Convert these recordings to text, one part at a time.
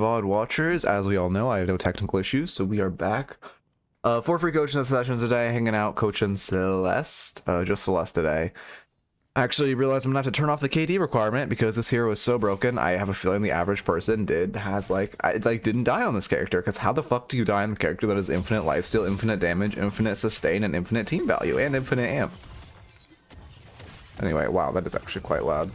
VOD watchers, as we all know, I have no technical issues, so we are back for free coaching sessions today, hanging out, coaching Celeste, just Celeste today. I actually realized I'm gonna have to turn off the KD requirement because this hero is so broken. I have a feeling the average person didn't die on this character, because how the fuck do you die on the character that has infinite lifesteal, infinite damage, infinite sustain, and infinite team value, and infinite amp? Anyway, wow, that is actually quite loud.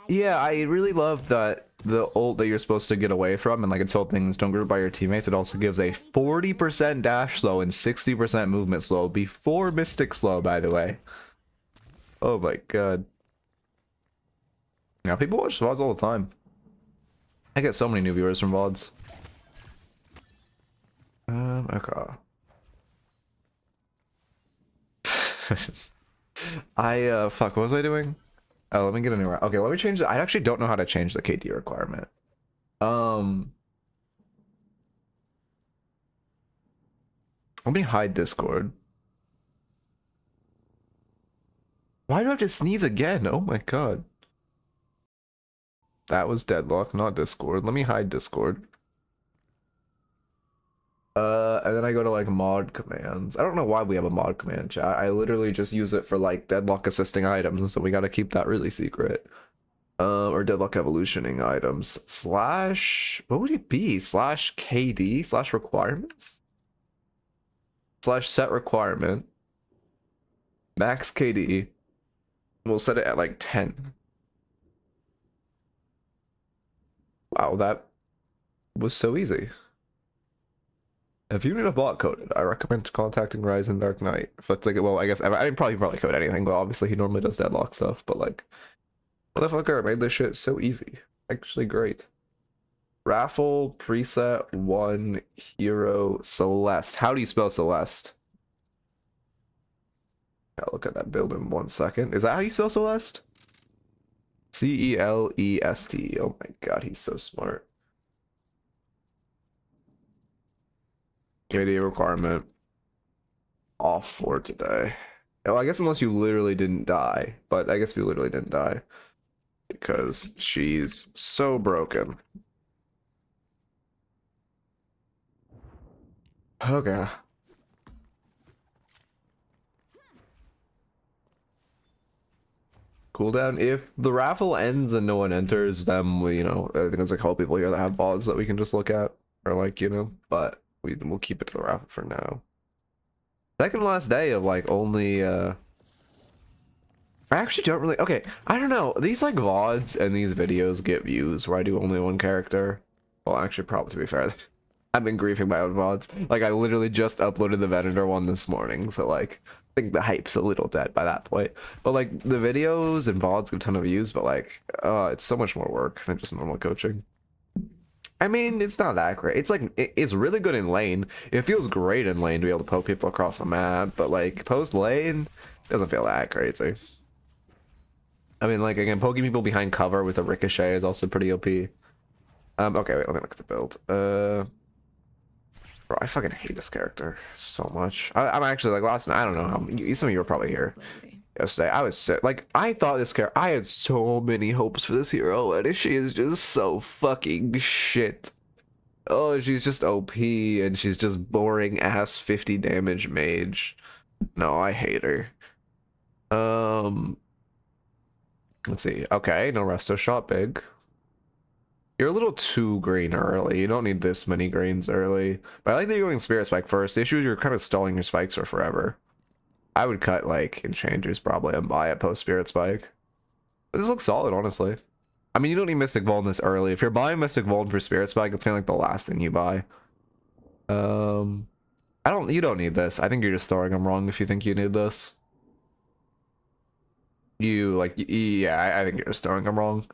Yeah, I really love that the ult that you're supposed to get away from and like until things don't group by your teammates, it also gives a 40% dash slow and 60% movement slow before Mystic slow, by the way. Oh my god. Now people watch VODs all the time. I get so many new viewers from VODs. Okay. Fuck, what was I doing? Oh, let me get a new. Okay, let me change it. I actually don't know how to change the KD requirement. Let me hide Discord. Why do I have to sneeze again? Oh my god. That was Deadlock, not Discord. Let me hide Discord. And then I go to like mod commands. I don't know why we have a mod command chat. I literally just use it for like Deadlock assisting items, so we gotta keep that really secret. Or Deadlock evolutioning items. Slash, what would it be? Slash KD? Slash requirements? Slash set requirement. Max KD. We'll set it at like 10. Wow, that was so easy. If you need a bot coded, I recommend contacting Rise and Dark Knight. If it's like, well, I guess I mean probably code anything, but obviously he normally does Deadlock stuff. But like, motherfucker made this shit so easy. Actually, great. Raffle preset 1 hero Celeste. How do you spell Celeste? I'll look at that build in 1 second. Is that how you spell Celeste? Celest. Oh my god, he's so smart. KD requirement off for today. Well, I guess unless you literally didn't die, but I guess you literally didn't die because she's so broken. Okay. Cooldown. If the raffle ends and no one enters, then we, I think there's a couple people here that have balls that we can just look at, or like, but we'll keep it to the raffle for now. Second last day of like only I actually don't really, okay, I don't know, these like VODs and these videos get views where I do only one character. Well, actually, probably, to be fair, I've been griefing my own VODs. Like, I literally just uploaded the Venator one this morning, so like I think the hype's a little dead by that point. But like the videos and VODs get a ton of views, but like it's so much more work than just normal coaching. I mean, it's not that great. It's like it's really good in lane. It feels great in lane to be able to poke people across the map, but like post lane doesn't feel that crazy. I mean, like again, poking people behind cover with a ricochet is also pretty OP. Okay, wait, let me look at the build. Bro, I fucking hate this character so much. I'm actually like last night. I don't know how some of you were probably here yesterday. I was sick. Like I thought this character. I had so many hopes for this hero, and she is just so fucking shit. Oh, she's just OP, and she's just boring ass 50 damage mage. No, I hate her. Let's see. Okay, no resto shot big. You're a little too green early. You don't need this many greens early. But I like that you're going Spirit Spike first. The issue is you're kind of stalling your spikes for forever. I would cut like Enchanters probably and buy it post Spirit Spike. But this looks solid, honestly. I mean, you don't need Mystic Vuln this early. If you're buying Mystic Vuln for Spirit Spike, it's kind of like the last thing you buy. You don't need this. I think you're just throwing them wrong if you think you need this. Yeah, I think you're just throwing them wrong.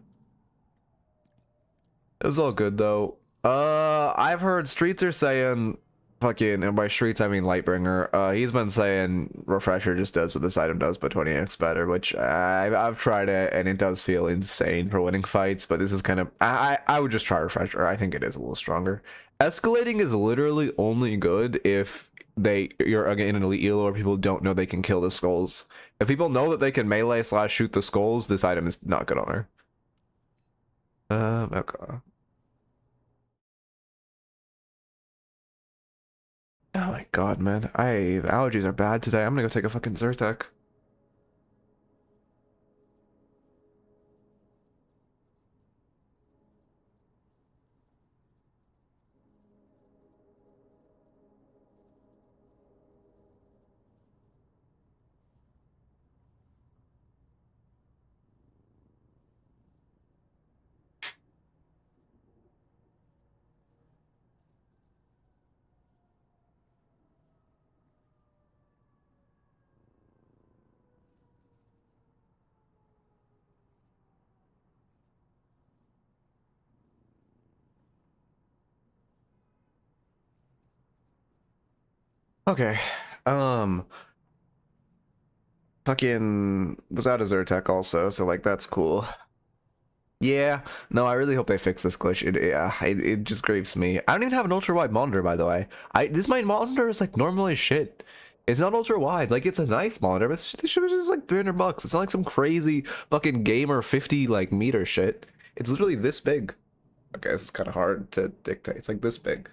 It was all good though. I've heard streets are saying fucking, and by streets I mean Lightbringer. He's been saying Refresher just does what this item does, but 20x better, which I've tried it and it does feel insane for winning fights. But this is kind of I would just try Refresher. I think it is a little stronger. Escalating is literally only good if you're again an elite elo or people don't know they can kill the skulls. If people know that they can melee / shoot the skulls, this item is not good on her. Okay. Oh my god, man. Allergies are bad today. I'm gonna go take a fucking Zyrtec. Okay. Um, fucking was out of Zyrtec also, so like that's cool. Yeah, no, I really hope they fix this glitch. It just grieves me. I don't even have an ultra wide monitor, by the way. This my monitor is like normal as shit. It's not ultra wide. Like it's a nice monitor, but this shit was just like 300 bucks. It's not like some crazy fucking gamer 50 like meter shit. It's literally this big. Okay, this is kind of hard to dictate. It's like this big,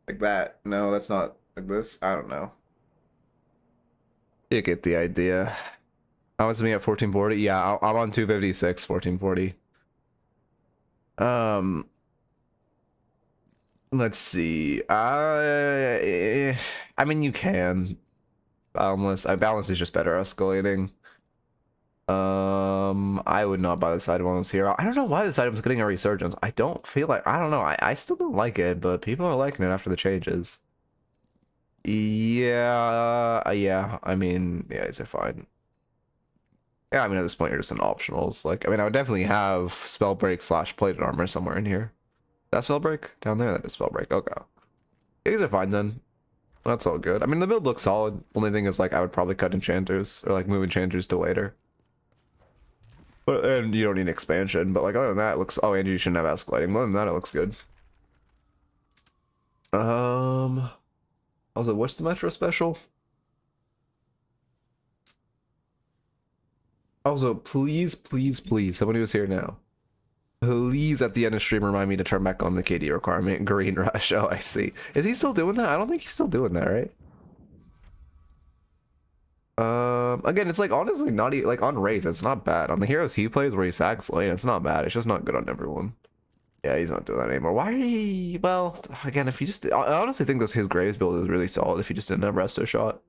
like that. No, that's not like this. I don't know. You get the idea. How much is me at 1440? Yeah, I'm on 256, 1440. Um, let's see. I mean, you can boundless. Balance is just better escalating. I would not buy this item on this hero. I don't know why this item's getting a resurgence. I don't feel like I don't know. I still don't like it, but people are liking it after the changes. Yeah, yeah. I mean, yeah, these are fine. Yeah, I mean, at this point, you're just in optionals. Like, I mean, I would definitely have spell break slash plated armor somewhere in here. That spell break down there. That is spell break. Okay, yeah, these are fine then. That's all good. I mean, the build looks solid. Only thing is, like, I would probably cut enchanters or like move enchanters to later. But and you don't need expansion. But like, other than that, it looks. Oh, and you shouldn't have escalating. Other than that, it looks good. Um. Also, what's the Metro special? Also, please, please, please, someone who's here now. Please, at the end of stream, remind me to turn back on the KD requirement. Green Rush. Oh, I see. Is he still doing that? I don't think he's still doing that, right? Again, it's like honestly not like on Wraith, it's not bad. On the heroes he plays where he sacks lane, it's not bad. It's just not good on everyone. Yeah, he's not doing that anymore. Why are he? Well, again, if you just, I honestly think this his Graves build is really solid. If you just didn't have Resto Shot,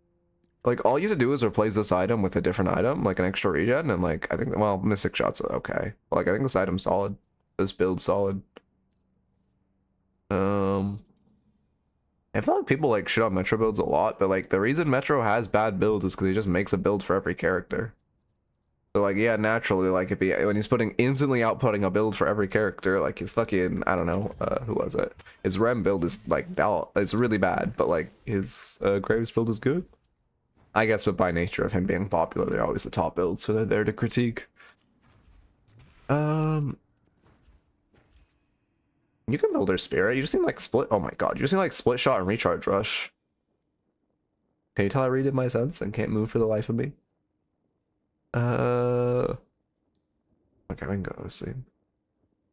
like all you have to do is replace this item with a different item, like an extra regen, and like I think, well, Mystic Shot's okay. But, like I think this item's solid. This build's solid. Um. I feel like people like shit on Metro builds a lot, but like the reason Metro has bad builds is because he just makes a build for every character. So like yeah, naturally, like if he when he's putting instantly outputting a build for every character, like his fucking I don't know, who was it? His Rem build is like it's really bad, but like his Graves build is good. I guess, but by nature of him being popular, they're always the top builds, so they're there to critique. Um, you can build her spirit. You just need like split. Oh my god, you just need like split shot and recharge rush. Can you tell I redid my sense and can't move for the life of me? Okay, I can go see.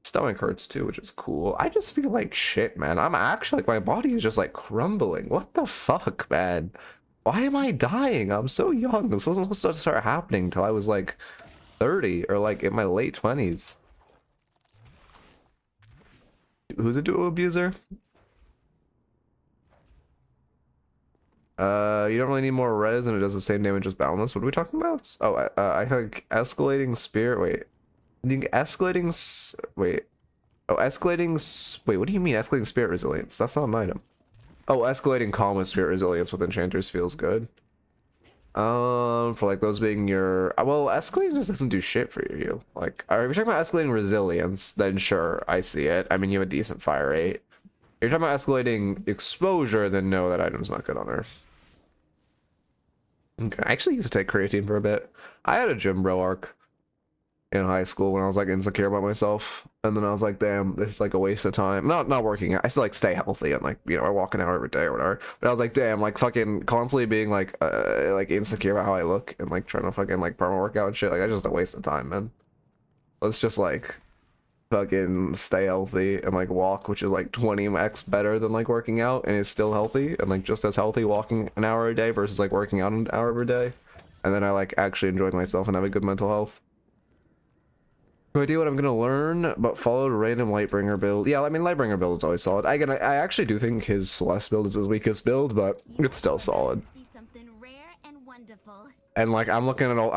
Stomach hurts too, which is cool. I just feel like shit, man. I'm actually like my body is just like crumbling. What the fuck, man? Why am I dying? I'm so young. This wasn't supposed to start happening until I was like 30 or like in my late 20s. Who's a dual abuser? You don't really need more res and it does the same damage as Boundless. What are we talking about? Oh, I think escalating spirit. Wait. I think wait. Oh, wait, what do you mean escalating spirit resilience? That's not an item. Oh, escalating calm with spirit resilience with enchanters feels good. For like those being your well, escalating just doesn't do shit for you. Like, are you talking about escalating resilience? Then sure, I see it. I mean, you have a decent fire rate. If you're talking about escalating exposure, then no, that item's not good on her. Okay, I actually used to take creatine for a bit. I had a gym bro arc in high school when I was like insecure about myself, and then I was like, damn, this is like a waste of time. Not working out. I still like stay healthy and like, you know, I walk an hour every day or whatever, but I was like, damn, like fucking constantly being like insecure about how I look and like trying to fucking like perma workout and shit, like I just a waste of time, man. Let's just like fucking stay healthy and like walk, which is like 20x better than like working out, and it's still healthy and like just as healthy walking an hour a day versus like working out an hour every day. And then I like actually enjoy myself and have a good mental health. No idea what I'm gonna learn, but followed random Lightbringer build. Yeah, I mean Lightbringer build is always solid. I actually do think his Celeste build is his weakest build, but it's still solid. And like I'm looking at all,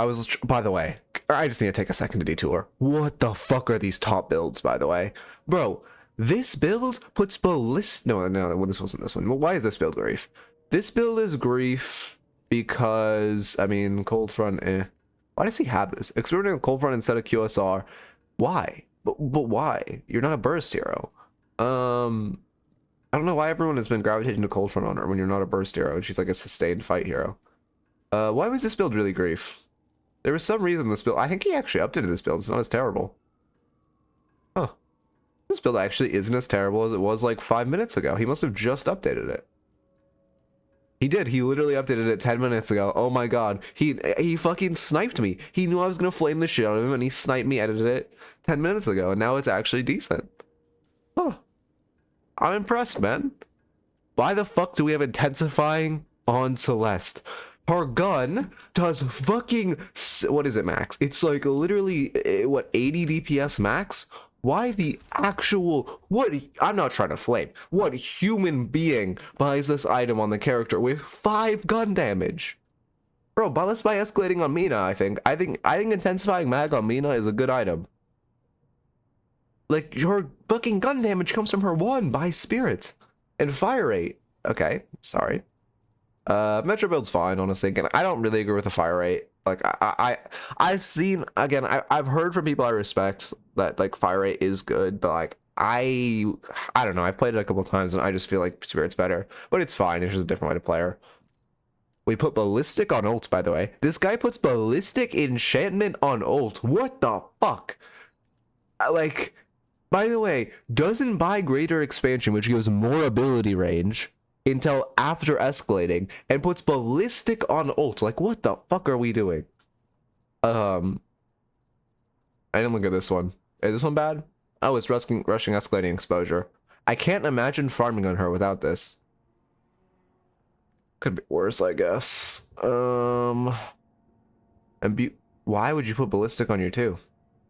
by the way, I just need to take a second to detour. What the fuck are these top builds, by the way? Bro, this build puts ballist. No, well, this wasn't this one. Well, why is this build grief? This build is grief because, I mean, Cold Front, Why does he have this? Experimenting with Cold Front instead of QSR. Why? But why? You're not a burst hero. I don't know why everyone has been gravitating to Cold Front on her when you're not a burst hero and she's like a sustained fight hero. Why was this build really grief? There was some reason this build... I think he actually updated this build. It's not as terrible. Huh. This build actually isn't as terrible as it was like 5 minutes ago. He must have just updated it. He did. He literally updated it 10 minutes ago. Oh my god. He fucking sniped me. He knew I was gonna flame the shit out of him and he sniped me, edited it 10 minutes ago, and now it's actually decent. Huh. I'm impressed, man. Why the fuck do we have intensifying on Celeste? Her gun does fucking... What is it, max? It's like literally, what, 80 DPS max? Why the actual... What... I'm not trying to flame. What human being buys this item on the character with 5 gun damage? Bro, but let's buy escalating on Mina, I think. I think intensifying mag on Mina is a good item. Like, her fucking gun damage comes from her 1 by spirit. And fire rate. Okay, sorry. Metro build's fine, honestly. Again, I don't really agree with the fire rate. Like I've seen, again, I've heard from people I respect that like fire rate is good, but like I don't know. I've played it a couple times and I just feel like Spirit's better, but it's fine. It's just a different way to play her. We put ballistic on ult, by the way. This guy puts ballistic enchantment on ult. What the fuck? Like, by the way, doesn't buy greater expansion, which gives more ability range until after escalating, and puts ballistic on ult. Like, what the fuck are we doing? I didn't look at this one. Is this one bad? Oh, it's rushing escalating exposure. I can't imagine farming on her without this. Could be worse, I guess. And why would you put ballistic on your 2?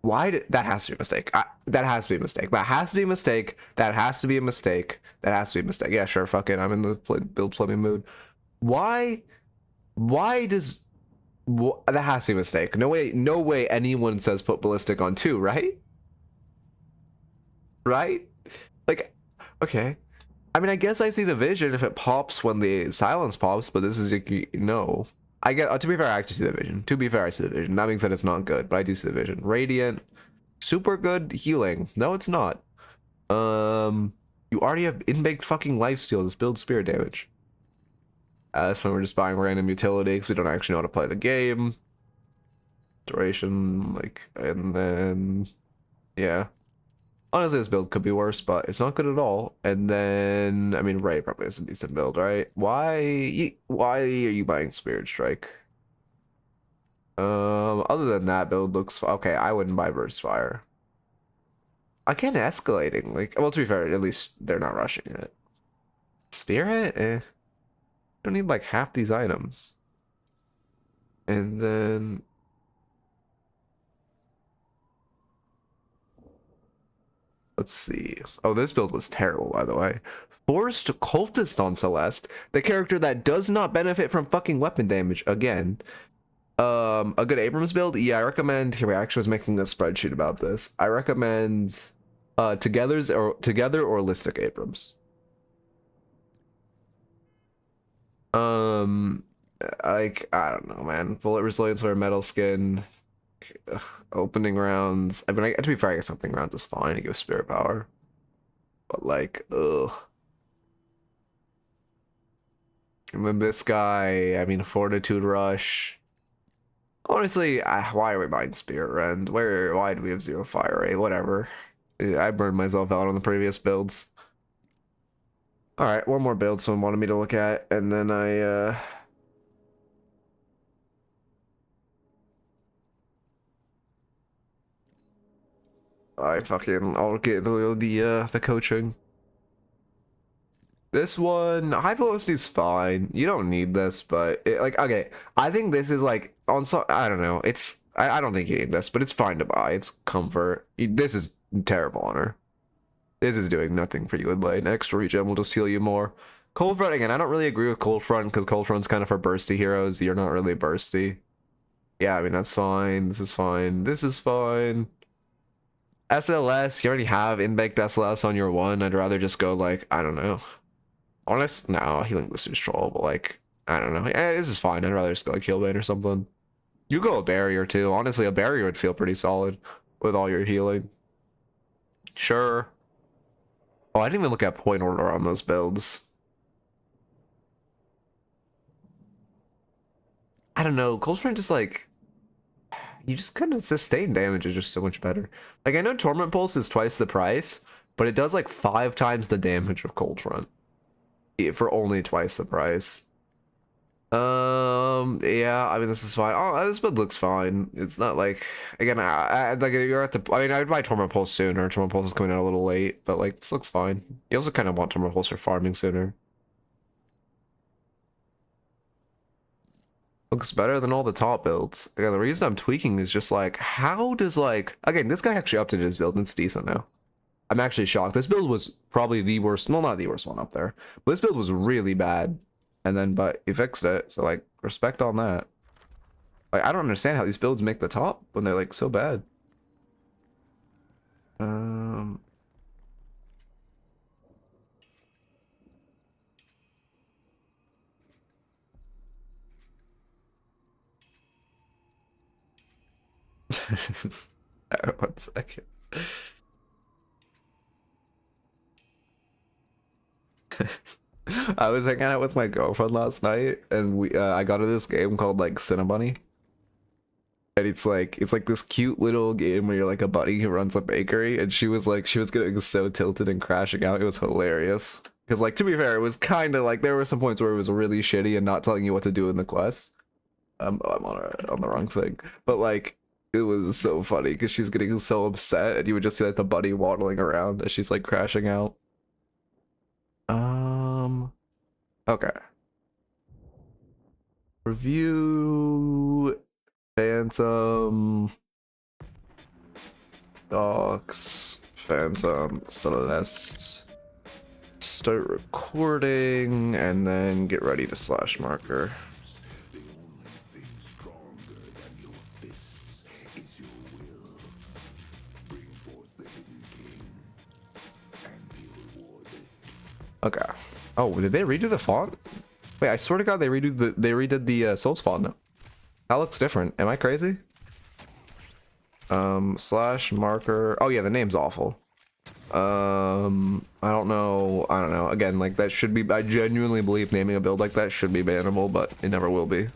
Why did that has to be a mistake? That has to be a mistake. That has to be a mistake. That has to be a mistake. That has to be a mistake. Yeah, sure. Fuck it. I'm in the build flipping mood. Why does that has to be a mistake? No way anyone says put ballistic on 2, right? Right? Like, okay. I mean, I guess I see the vision if it pops when the silence pops, but this is like, no. I get, to be fair, I actually see the vision. To be fair, I see the vision. That means that it's not good, but I do see the vision. Radiant, super good healing. No, it's not. You already have in-baked fucking lifesteal. Just build spirit damage. At this point, we're just buying random utility because we don't actually know how to play the game. Duration, like, and then, yeah. Honestly, this build could be worse, but it's not good at all. And then, I mean, Ray probably is a decent build, right? Why are you buying Spirit Strike? Other than that, build looks okay. I wouldn't buy Burst Fire. Again, escalating. Like, well, to be fair, at least they're not rushing it. Spirit, don't need like half these items. And then. Let's see. Oh, this build was terrible, by the way. Forced Cultist on Celeste, the character that does not benefit from fucking weapon damage again. A good Abrams build? Yeah, I recommend. Here, I actually was making a spreadsheet about this. I recommend Together or Listic Abrams. Like, I don't know, man. Bullet resilience or metal skin. Ugh, opening rounds. I mean, to be fair, I guess opening rounds is fine. It gives spirit power. But like, ugh. And then this guy, I mean, Fortitude Rush. Honestly, why are we buying Spirit Rend? Why do we have 0 fire rate? Whatever. I burned myself out on the previous builds. Alright, one more build someone wanted me to look at, and then I, I'll get the coaching. This one, high velocity is fine. You don't need this, but like, okay, I think this is like on some. I don't know. I don't think you need this, but it's fine to buy. It's comfort. This is terrible on her. This is doing nothing for you in lane. Extra regen will just heal you more. Cold Front again. I don't really agree with Cold Front because Cold Front's kind of for bursty heroes. You're not really bursty. Yeah, I mean that's fine. This is fine. This is fine. SLS, you already have in-baked SLS on your one. I'd rather just go like, I don't know. Honest, no, healing boost is troll, but like, I don't know. This is fine. I'd rather just go like Healbane or something. You go a barrier too. Honestly, a barrier would feel pretty solid with all your healing. Sure. Oh, I didn't even look at point order on those builds. I don't know. Cold Front just like, you just kind of sustain damage is just so much better. Like I know Torment Pulse is twice the price, but it does like 5 times the damage of Cold Front for only twice the price. Yeah, I mean this is fine. Oh, this build looks fine. It's not like, again, I like you're at the, I mean I'd buy Torment Pulse sooner. Torment Pulse is coming out a little late, but like this looks fine. You also kind of want Torment Pulse for farming sooner. Looks better than all the top builds. Again, the reason I'm tweaking is just like, how does like, again, this guy actually updated his build and it's decent now. I'm actually shocked. This build was probably the worst, well, not the worst one up there, but this build was really bad. And then, but he fixed it. So like, respect on that. Like, I don't understand how these builds make the top when they're like so bad. Alright, 1 second. I was hanging out with my girlfriend last night, and we I got to this game called like Cinnabunny, and it's like this cute little game where you're like a bunny who runs a bakery, and she was getting so tilted and crashing out. It was hilarious because like to be fair, it was kind of like there were some points where it was really shitty and not telling you what to do in the quest. I'm on the wrong thing, but like it was so funny because she was getting so upset, and you would just see like the bunny waddling around as she's like crashing out. Okay. Review Phantom Docs Phantom Celeste. Start recording and then get ready to slash marker. Okay. Oh, did they redo the font? Wait, I swear to God, they redid the Souls font now. That looks different. Am I crazy? Slash marker. Oh yeah, the name's awful. I don't know. Again, like that should be. I genuinely believe naming a build like that should be bannable, but it never will be.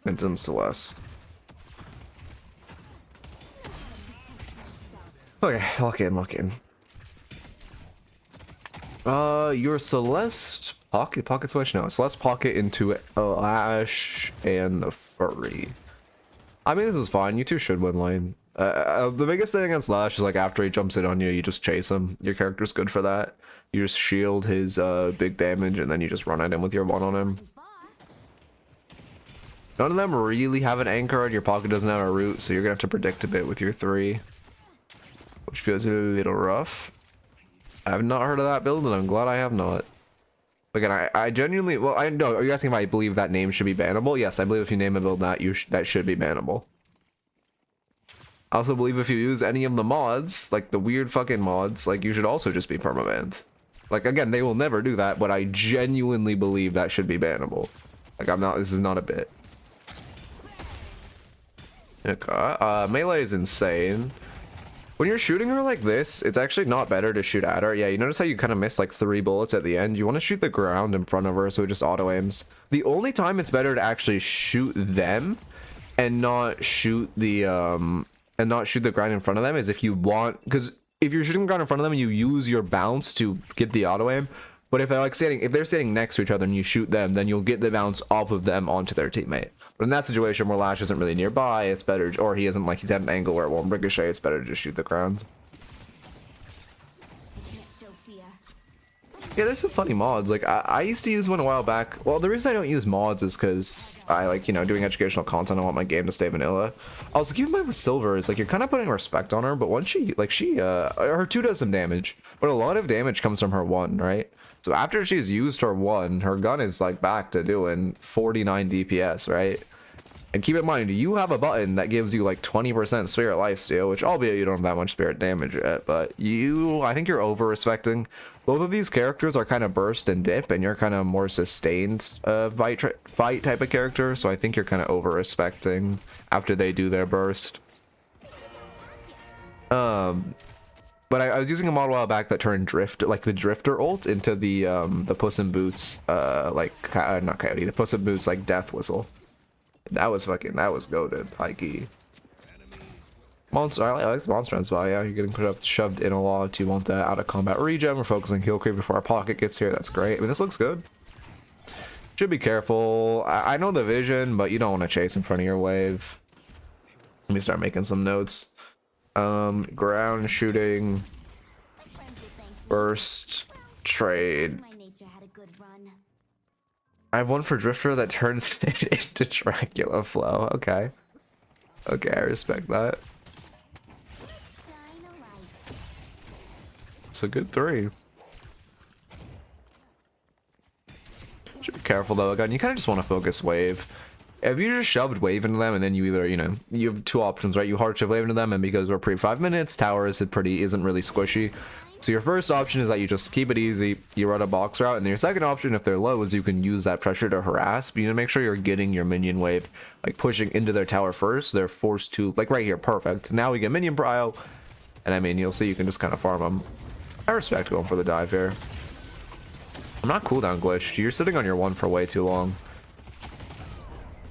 Phantom Celeste. Okay, lock in. Your Celeste pocket switch? No, Celeste pocket into Ash and the Furry. I mean, this is fine. You two should win lane. The biggest thing against Lash is like after he jumps in on you, you just chase him. Your character's good for that. You just shield his big damage and then you just run at him with your one on him. None of them really have an anchor and your pocket doesn't have a root, so you're gonna have to predict a bit with your 3. Which feels a little rough. I have not heard of that build, and I'm glad I have not. Again, I genuinely, well, I know. Are you asking if I believe that name should be bannable? Yes, I believe if you name a build that that should be bannable. I also believe if you use any of the mods, like the weird fucking mods, like you should also just be permabanned. Like again, they will never do that, but I genuinely believe that should be bannable. Like I'm not. This is not a bit. Okay. Melee is insane. When you're shooting her like this, it's actually not better to shoot at her. Yeah, you notice how you kind of miss like 3 bullets at the end? You want to shoot the ground in front of her so it just auto aims. The only time it's better to actually shoot them and not shoot the ground in front of them is if you want, because if you're shooting the ground in front of them, you use your bounce to get the auto aim. But if they're like if they're standing next to each other and you shoot them, then you'll get the bounce off of them onto their teammate. But in that situation where Lash isn't really nearby, it's better, or he isn't like he's at an angle where it won't ricochet, it's better to just shoot the ground. Yeah, there's some funny mods. Like, I used to use one a while back. Well, the reason I don't use mods is because I like, you know, doing educational content. I want my game to stay vanilla. I was like, even with Silver is like, you're kind of putting respect on her, but once her 2 does some damage, but a lot of damage comes from her 1, right? So after she's used her 1, her gun is like back to doing 49 DPS, right? And keep in mind, you have a button that gives you like 20% spirit lifesteal, which albeit you don't have that much spirit damage yet, but I think you're over-respecting. Both of these characters are kind of burst and dip, and you're kind of more sustained fight type of character, so I think you're kind of over-respecting after they do their burst. But I was using a model a while back that turned the Drifter ult into the Puss in Boots, not Coyote, the Puss in Boots like death whistle. That was goated, high key. Monster, I like the monster as well. Yeah, you're getting shoved in a lot. You want that out of combat regen. We're focusing heal creep before our pocket gets here. That's great. I mean, this looks good. Should be careful. I know the vision, but you don't want to chase in front of your wave. Let me start making some notes. Ground shooting, burst, trade. I have one for Drifter that turns it into Dracula flow. Okay. Okay, I respect that. It's a good 3. Should be careful though. Again, you kind of just want to focus wave. If you just shoved wave into them and then you either, you know, you have 2 options, right? You hard shove wave into them, and because we're pre 5 minutes, tower isn't really squishy. So your first option is that you just keep it easy, you run a box route, and then your second option, if they're low, is you can use that pressure to harass, but you need to make sure you're getting your minion wave, like pushing into their tower first. They're forced to, like right here, perfect. Now we get minion prio, and I mean, you'll see you can just kind of farm them. I respect going for the dive here. I'm not cooldown glitched. You're sitting on your 1 for way too long.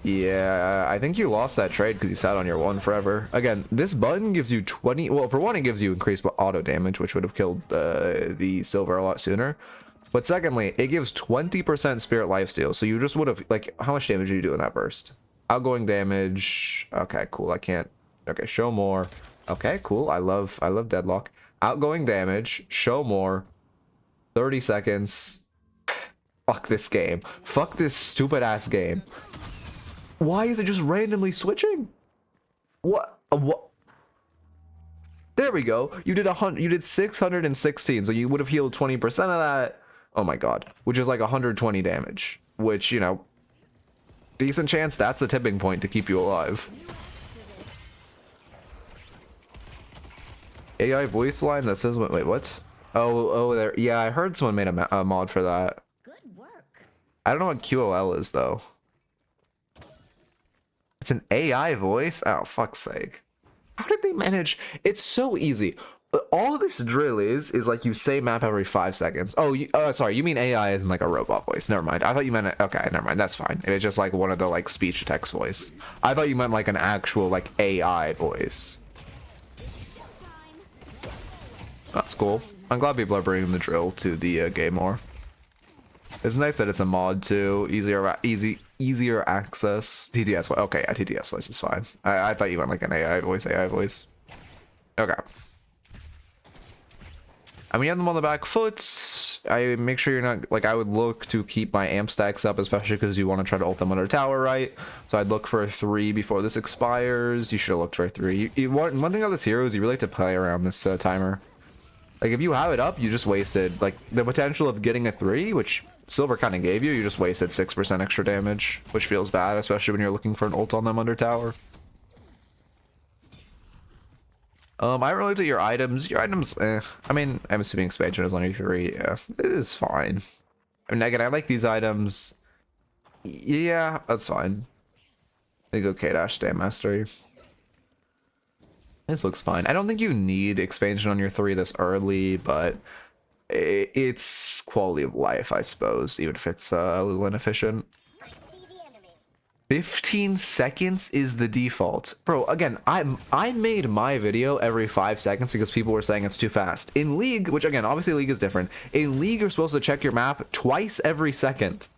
Yeah, I think you lost that trade because you sat on your 1 forever. Again, this button gives you 20... Well, for one, it gives you increased auto damage, which would have killed the Silver a lot sooner. But secondly, it gives 20% spirit lifesteal. So you just would have... Like, how much damage do you do in that burst? Outgoing damage... Okay, cool. I can't... Okay, show more. Okay, cool. I love Deadlock. Outgoing damage. Show more. 30 seconds. Fuck this game. Fuck this stupid-ass game. Why is it just randomly switching? What? There we go. You did 616, so you would have healed 20% of that. Oh my god. Which is like 120 damage. Which, you know, decent chance that's the tipping point to keep you alive. AI voice line that says, wait, what? Oh, there. Yeah, I heard someone made a mod for that. Good work. I don't know what QOL is though. It's an AI voice? Oh, fuck's sake. How did they manage? It's so easy. All this drill is like you say map every 5 seconds. Oh, sorry, you mean AI isn't like a robot voice. Never mind. I thought you meant, okay, never mind. That's fine. It's just like one of the like speech to text voice. I thought you meant like an actual like AI voice. That's cool. I'm glad people are bringing the drill to the game more. It's nice that it's a mod too. Easier access. TTS voice. Okay, yeah, TTS voice is fine. I thought you meant like an AI voice. Okay. I mean, you have them on the back foot. I make sure you're not, like, I would look to keep my amp stacks up, especially because you want to try to ult them under tower, right? So I'd look for a 3 before this expires. You should have looked for a 3. One thing about this hero is you really have to play around this timer. Like, if you have it up, you just wasted, like, the potential of getting a 3, which Silver kind of gave you. You just wasted 6% extra damage, which feels bad, especially when you're looking for an ult on them under tower. I really looked at your items. Your items, I mean, I'm assuming expansion is only 3. Yeah, it is fine. I mean, again, I like these items. Yeah, that's fine. They go K-Dash, Damn Mastery. This looks fine. I don't think you need expansion on your 3 this early, but it's quality of life, I suppose, even if it's a little inefficient. 15 seconds is the default. Bro, again, I made my video every 5 seconds because people were saying it's too fast. In League, which again, obviously League is different. In League, you're supposed to check your map twice every second.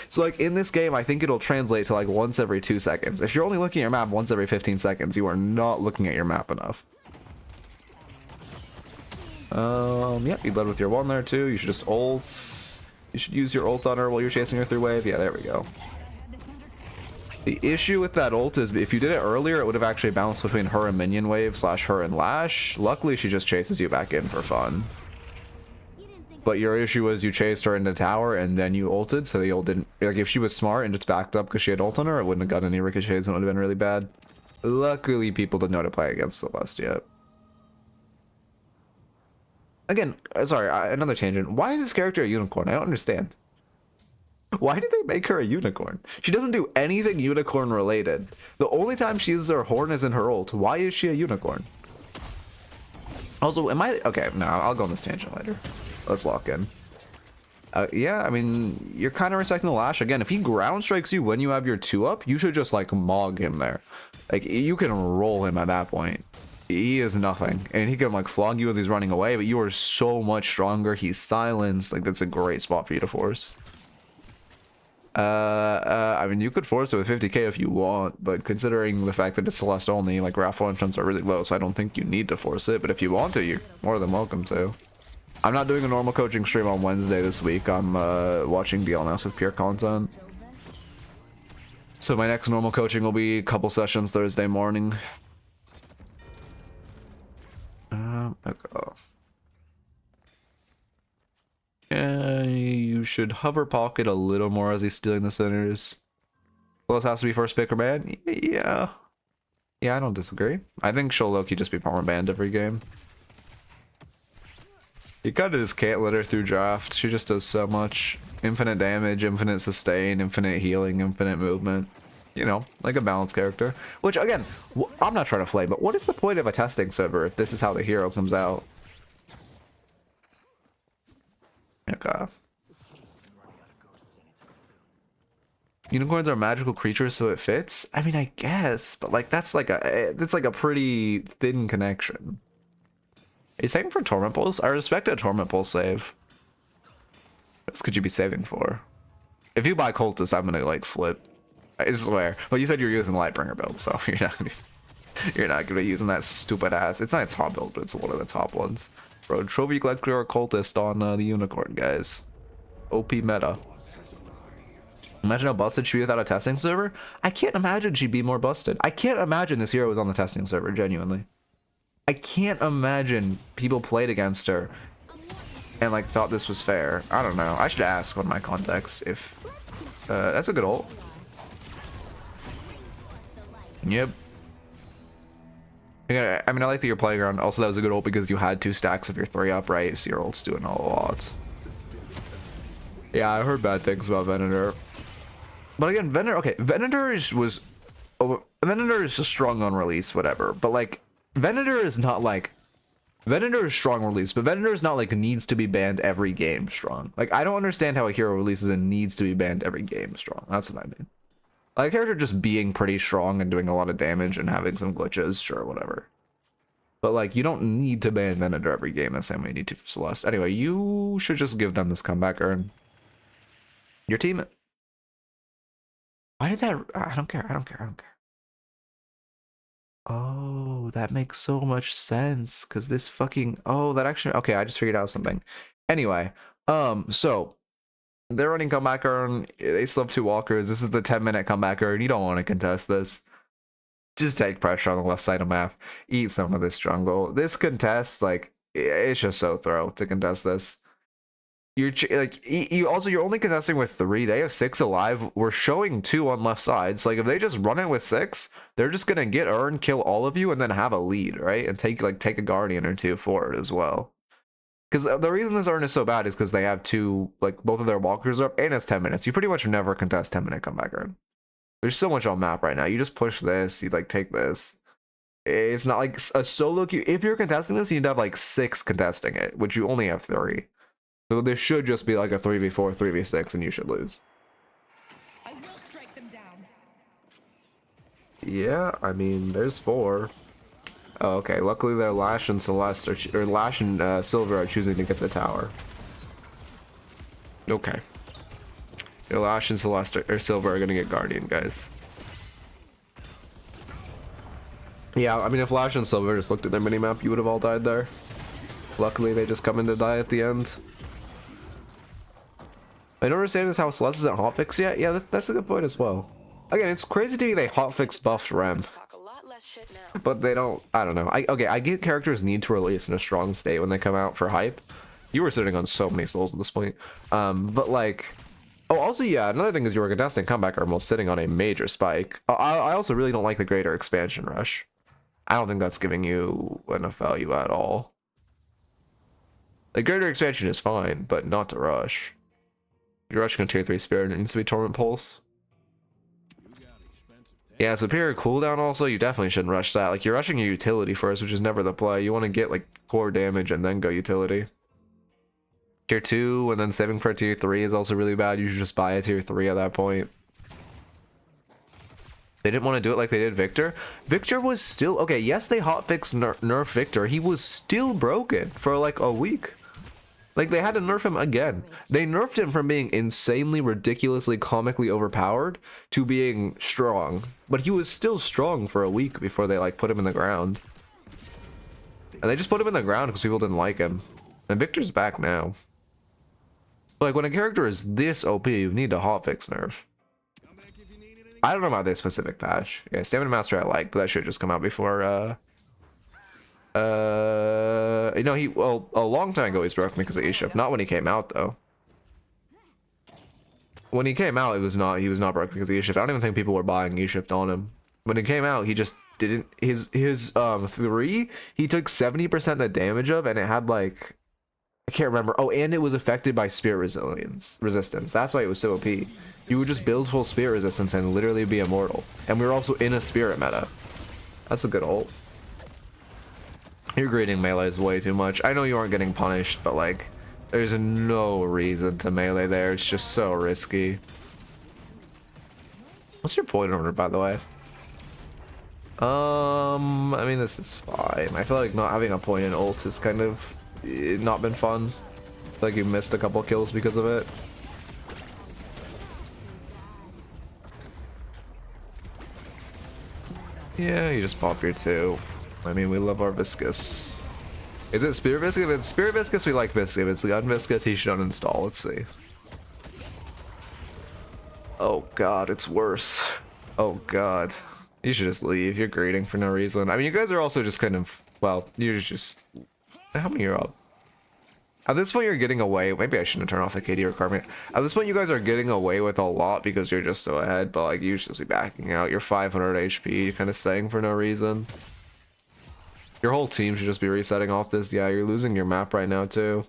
So like in this game, I think it'll translate to like once every 2 seconds. If you're only looking at your map once every 15 seconds, you are not looking at your map enough. Yep, you led with your 1 there too. You should just ult. You should use your ult on her while you're chasing her through wave. Yeah, there we go. The issue with that ult is if you did it earlier, it would have actually bounced between her and minion wave / her and lash. Luckily, she just chases you back in for fun. But your issue was you chased her into tower and then you ulted, so the ult didn't... Like, if she was smart and just backed up because she had ult on her, it wouldn't have gotten any ricochets and it would have been really bad. Luckily, people didn't know how to play against Celeste yet. Again, sorry, another tangent. Why is this character a unicorn? I don't understand. Why did they make her a unicorn? She doesn't do anything unicorn related. The only time she uses her horn is in her ult. Why is she a unicorn? Also, am I... Okay, no, I'll go on this tangent later. Let's lock in. Yeah, I mean, you're kind of respecting the lash. Again, if he ground strikes you when you have your 2 up, you should just, like, mog him there. Like, you can roll him at that point. He is nothing. And he can, like, flog you as he's running away, but you are so much stronger. He's silenced. Like, that's a great spot for you to force. I mean, you could force it with 50k if you want, but considering the fact that it's Celeste only, like, raffle entrants are really low, so I don't think you need to force it. But if you want to, you're more than welcome to. I'm not doing a normal coaching stream on Wednesday this week. I'm watching DLNS with pure content. So my next normal coaching will be a couple sessions Thursday morning. Okay. You should hover pocket a little more as he's stealing the centers. Plus has to be first pick or ban. Yeah. Yeah, I don't disagree. I think she'll low-key just be perma banned every game. You kind of just can't let her through draft. She just does so much. Infinite damage, infinite sustain, infinite healing, infinite movement. You know, like a balanced character. Which, again, I'm not trying to flame, but what is the point of a testing server if this is how the hero comes out? Okay. Unicorns are magical creatures, so it fits? I mean, I guess, but like that's like a pretty thin connection. Are you saving for Torment Pulse? I respect a Torment Pulse save. What else could you be saving for? If you buy Cultist, I'm gonna like flip. I swear. But you said you're using Lightbringer build, so you're not gonna be using that stupid ass. It's not a top build, but it's one of the top ones. Bro, Trophy Collector or Cultist on the Unicorn, guys. OP meta. Imagine how busted she'd be without a testing server. I can't imagine she'd be more busted. I can't imagine this hero was on the testing server, genuinely. I can't imagine people played against her and like thought this was fair. I don't know. I should ask on my context if that's a good ult. Yep. I mean, I like that you're playing around. Also, that was a good ult because you had 2 stacks of your 3 up, right? So your ult's doing a lot. Yeah, I heard bad things about Venator. But again, Venator was strong on release, whatever. But like, Venator is not like, Venator is strong release, but Venator is not like needs to be banned every game strong. Like, I don't understand how a hero releases and needs to be banned every game strong. That's what I mean. Like, a character just being pretty strong and doing a lot of damage and having some glitches, sure, whatever. But like, you don't need to ban Venator every game the same way you need to for Celeste. Anyway, you should just give them this comeback earn. Your team. Why did that? I don't care. I don't care. I don't care. Oh, that makes so much sense. Cause this fucking. Oh, that actually. Okay, I just figured out something. Anyway, so they're running comeback earn. They still have 2 walkers. This is the 10-minute comeback earn. You don't want to contest this. Just take pressure on the left side of the map. Eat some of this jungle. This contest, like, it's just so throw to contest this. You're like, you're only contesting with 3. They have 6 alive. We're showing 2 on left side. So like, if they just run it with 6, they're just gonna get earn, kill all of you, and then have a lead, right? And take a guardian or 2 for it as well. Because the reason this earn is so bad is because they have 2, like, both of their walkers are up, and it's 10 minutes. You pretty much never contest 10-minute comeback earn. There's so much on map right now. You just push this. You like take this. It's not like a solo queue. If you're contesting this, you'd have like 6 contesting it, which you only have 3. So this should just be like a 3v4, 3v6, and you should lose. I will strike them down. Yeah, I mean, there's 4. Oh, okay, luckily their Lash and Celeste or Lash and Silver are choosing to get the tower. Okay. Your Lash and Celeste or Silver are gonna get Guardian, guys. Yeah, I mean, if Lash and Silver just looked at their minimap, you would have all died there. Luckily, they just come in to die at the end. I don't understand is how Celeste isn't hotfixed yet. Yeah, that's a good point as well. Again, it's crazy to me they hotfix buffed Rem. But they don't, I don't know. Okay, I get characters need to release in a strong state when they come out for hype. You were sitting on so many souls at this point. But like, oh, also, yeah, another thing is you were contesting comeback armor sitting on a major spike. I also really don't like the greater expansion rush. I don't think that's giving you enough value at all. The greater expansion is fine, but not to rush. You're rushing a tier 3 spirit and it needs to be Torment Pulse. Yeah, superior cooldown also, you definitely shouldn't rush that. Like, you're rushing your utility first, which is never the play. You want to get, like, core damage and then go utility. Tier 2 and then saving for a tier 3 is also really bad. You should just buy a tier 3 at that point. They didn't want to do it like they did Victor. Victor was still... Okay, yes, they hotfixed nerf Victor. He was still broken for, like, a week. Like, they had to nerf him again. They nerfed him from being insanely, ridiculously, comically overpowered to being strong. But he was still strong for a week before they, like, put him in the ground. And they just put him in the ground because people didn't like him. And Victor's back now. Like, when a character is this OP, you need to hotfix nerf. I don't know about this specific patch. Yeah, Stamina Master I like, but that should just come out before, you know, well, a long time ago he's broken because of E-Shift. Not when he came out, though. When he came out, he was not broken because of E-Shift. I don't even think people were buying E-Shift on him. When he came out, he just didn't... His 3, he took 70% the damage of, and it had, like... I can't remember. Oh, and it was affected by Spirit Resistance. That's why it was so OP. You would just build full Spirit Resistance and literally be immortal. And we were also in a Spirit meta. That's a good ult. Your greeting melee is way too much. I know you aren't getting punished, but like, there's no reason to melee there. It's just so risky. What's your point order, by the way? I mean, this is fine. I feel like not having a point in ult has kind of not been fun. Like you missed a couple kills because of it. Yeah, you just pop your 2. I mean, we love our Viscous. Is it Spirit Viscous? If it's Spirit Viscous, we like Viscous. If it's the Unviscous, he should uninstall. Let's see. Oh god, it's worse. Oh god. You should just leave. You're greeting for no reason. I mean, you guys are also just kind of... Well, you're just... How many are up? At this point, you're getting away... Maybe I shouldn't turn off the KD requirement. At this point, you guys are getting away with a lot because you're just so ahead. But, like, you should just be backing out. You're 500 HP. You're kind of staying for no reason. Your whole team should just be resetting off this. Yeah, you're losing your map right now, too.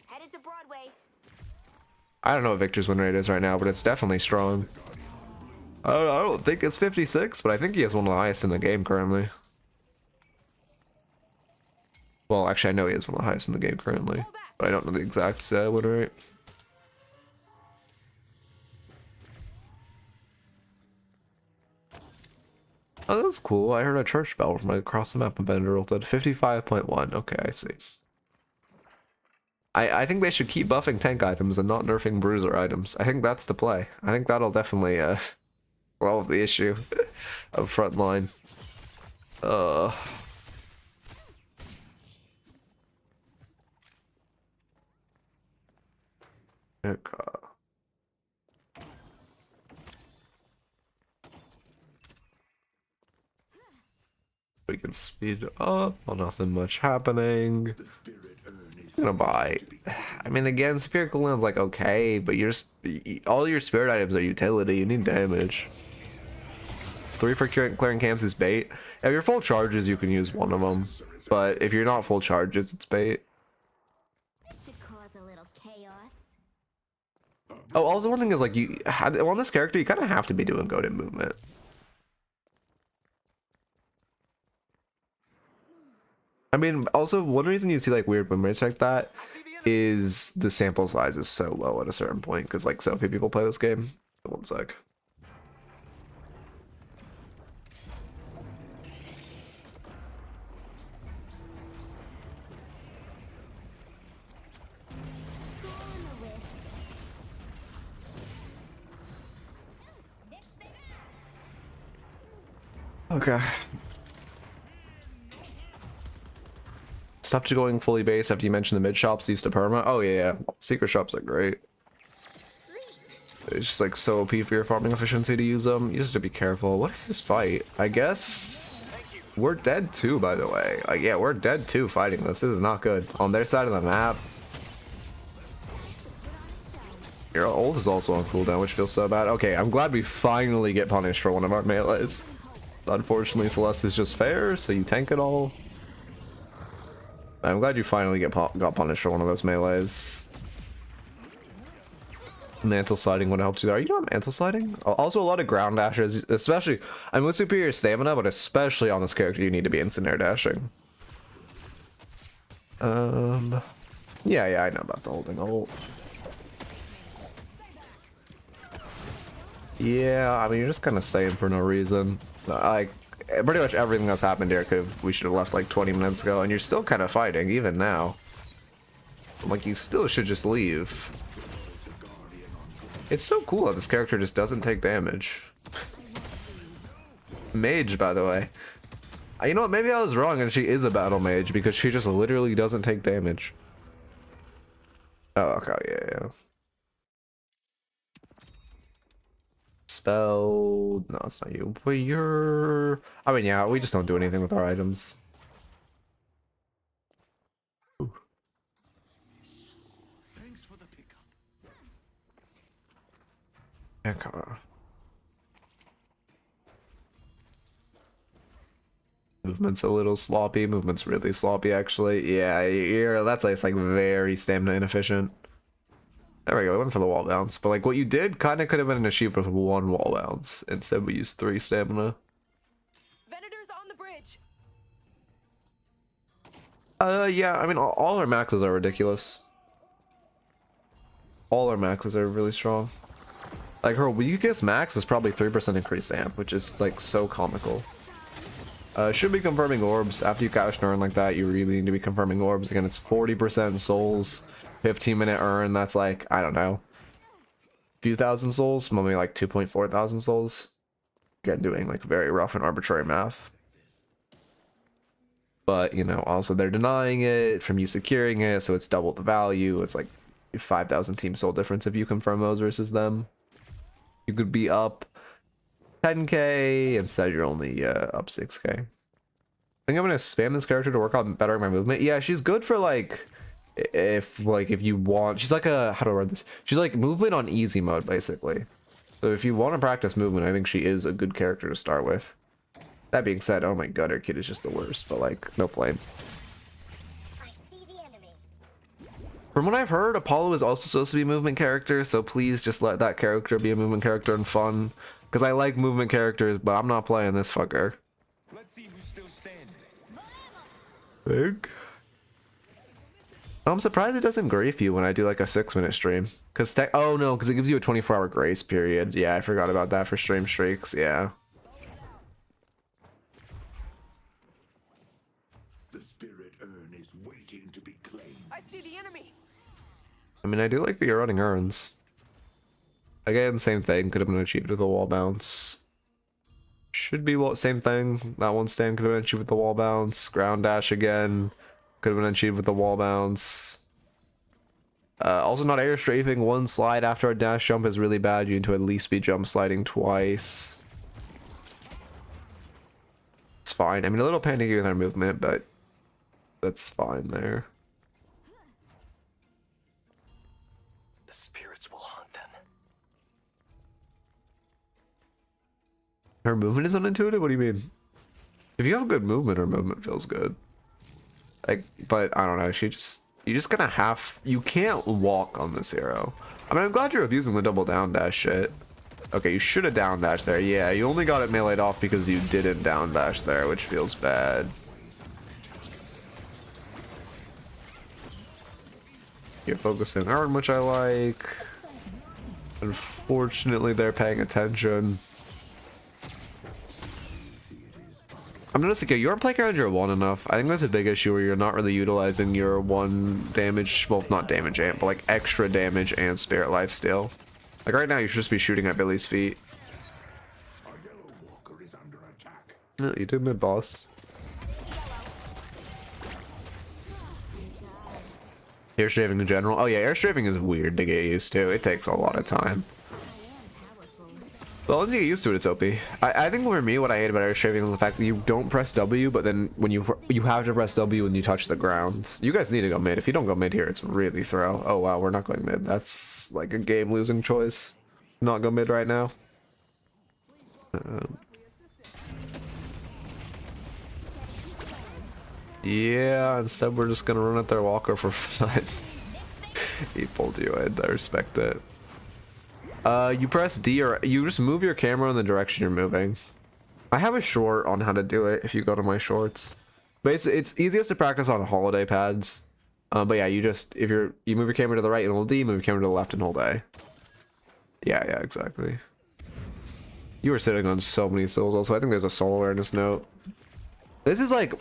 Headed to Broadway. I don't know what Victor's win rate is right now, but it's definitely strong. I don't think it's 56, but I think he has one of the highest in the game currently. Well, actually, I know he has one of the highest in the game currently, but I don't know the exact win rate. Oh, that's cool. I heard a church bell from across the map of Bender ulted. 55.1. Okay, I see. I think they should keep buffing tank items and not nerfing bruiser items. I think that's the play. I think that'll definitely solve the issue of frontline. Okay. We can speed up. Well, nothing much happening. Gonna buy. I mean, again, Spirit Cooldown's like okay, but you're just all your spirit items are utility. You need damage. 3 for clearing camps is bait. If you're full charges, you can use one of them. But if you're not full charges, it's bait. This should cause a little chaos. Oh, also one thing is like on this character, you kind of have to be doing goaded movement. I mean, also one reason you see like weird win rates like that is the sample size is so low at a certain point because like so few people play this game. One sec. Okay. Stopped going fully base after you mentioned the mid shops used to perma. Oh yeah, secret shops are great. It's just like so OP for your farming efficiency to use them. You just have to be careful. What is this fight? I guess we're dead too, by the way. Like, yeah, we're dead too fighting this. This is not good. On their side of the map, your ult is also on cooldown, which feels so bad. Okay, I'm glad we finally get punished for one of our melees. Unfortunately, Celeste is just fair, so you tank it all. I'm glad you finally got punished for one of those melees. Mantle sliding would have helped you there. You know, mantle sliding. Also, a lot of ground dashes, especially. I'm with superior stamina, but especially on this character, you need to be instant air dashing. Yeah, I know about the holding ult. Yeah, I mean, you're just kind of staying for no reason. Like, pretty much everything that's happened here we should have left like 20 minutes ago, and you're still kind of fighting, even now. Like, you still should just leave. It's so cool how this character just doesn't take damage. Mage, by the way. You know what, maybe I was wrong and she is a battle mage because she just literally doesn't take damage. Oh, okay, yeah. Spell... No, it's not you. But you're... I mean, yeah, we just don't do anything with our items. Ooh. Thanks for the pickup. Yeah, come on. Movement's a little sloppy. Movement's really sloppy, actually. Yeah, that's like very stamina inefficient. There we go. We went for the wall bounce, but like what you did kind of could have been achieved with one wall bounce. Instead, we used 3 stamina. Venator's on the bridge. Yeah. I mean, all our maxes are ridiculous. All our maxes are really strong. Like her weakest max is probably 3% increased amp, which is like so comical. Should be confirming orbs after you cash an earn like that. You really need to be confirming orbs. Again, it's 40% souls, 15-minute earn. That's like, I don't know, a few thousand souls, maybe like 2.4 thousand souls. Again, doing like very rough and arbitrary math. But you know, also they're denying it from you securing it, so it's double the value. It's like 5,000 team soul difference if you confirm those versus them. You could be up 10k, instead you're only up 6k. I think I'm gonna spam this character to work on bettering my movement. Yeah, she's good for like if you want. She's like a, how do I word this? She's like movement on easy mode basically. So if you want to practice movement, I think she is a good character to start with. That being said, oh my god, her kid is just the worst, but like no flame. From what I've heard, Apollo is also supposed to be a movement character, so please just let that character be a movement character and fun. Because I like movement characters, but I'm not playing this fucker. Let's see who's still standing. Big. I'm surprised it doesn't grief you when I do like a 6-minute stream. Because oh no, because it gives you a 24-hour grace period. Yeah, I forgot about that for stream streaks. Yeah. The spirit urn is waiting to be claimed. I see the enemy. I mean, I do like that you're running urns. Again, same thing. Could have been achieved with a wall bounce. Should be same thing. That one stand could have been achieved with the wall bounce. Ground dash again. Could have been achieved with the wall bounce. Also not air strafing. One slide after a dash jump is really bad. You need to at least be jump sliding twice. It's fine. I mean, a little panicky with our movement, but that's fine there. The spirits will haunt them. Her movement is unintuitive? What do you mean? If you have good movement, her movement feels good. Like, but I don't know. You just gonna have. You can't walk on this hero. I mean, I'm glad you're abusing the double down dash shit. Okay, you should have down dashed there. Yeah, you only got it meleeed off because you didn't down dash there, which feels bad. You're focusing earn, which I like. Unfortunately, they're paying attention. I'm noticing you're playing around your 1 enough. I think that's a big issue where you're not really utilizing your 1 damage, well, not damage amp, but like extra damage and spirit lifesteal. Like right now, you should just be shooting at Billy's feet. Our yellow walker is under attack. Yeah, you do mid boss. Air strafing in general. Oh yeah, air strafing is weird to get used to. It takes a lot of time. But once you get used to it, it's OP. I think for me, what I hate about air strafing is the fact that you don't press W, but then when you have to press W when you touch the ground. You guys need to go mid. If you don't go mid here, it's really throw. Oh wow, we're not going mid. That's like a game losing choice. Not go mid right now. Yeah, instead we're just gonna run at their walker for fun. He pulled you in. I respect it. You press D or you just move your camera in the direction you're moving. I have a short on how to do it if you go to my shorts. Basically, it's easiest to practice on holiday pads. But yeah, you just you move your camera to the right and hold D, move your camera to the left and hold A. Yeah, exactly. You were sitting on so many souls also. I think there's a soul awareness note. This is like,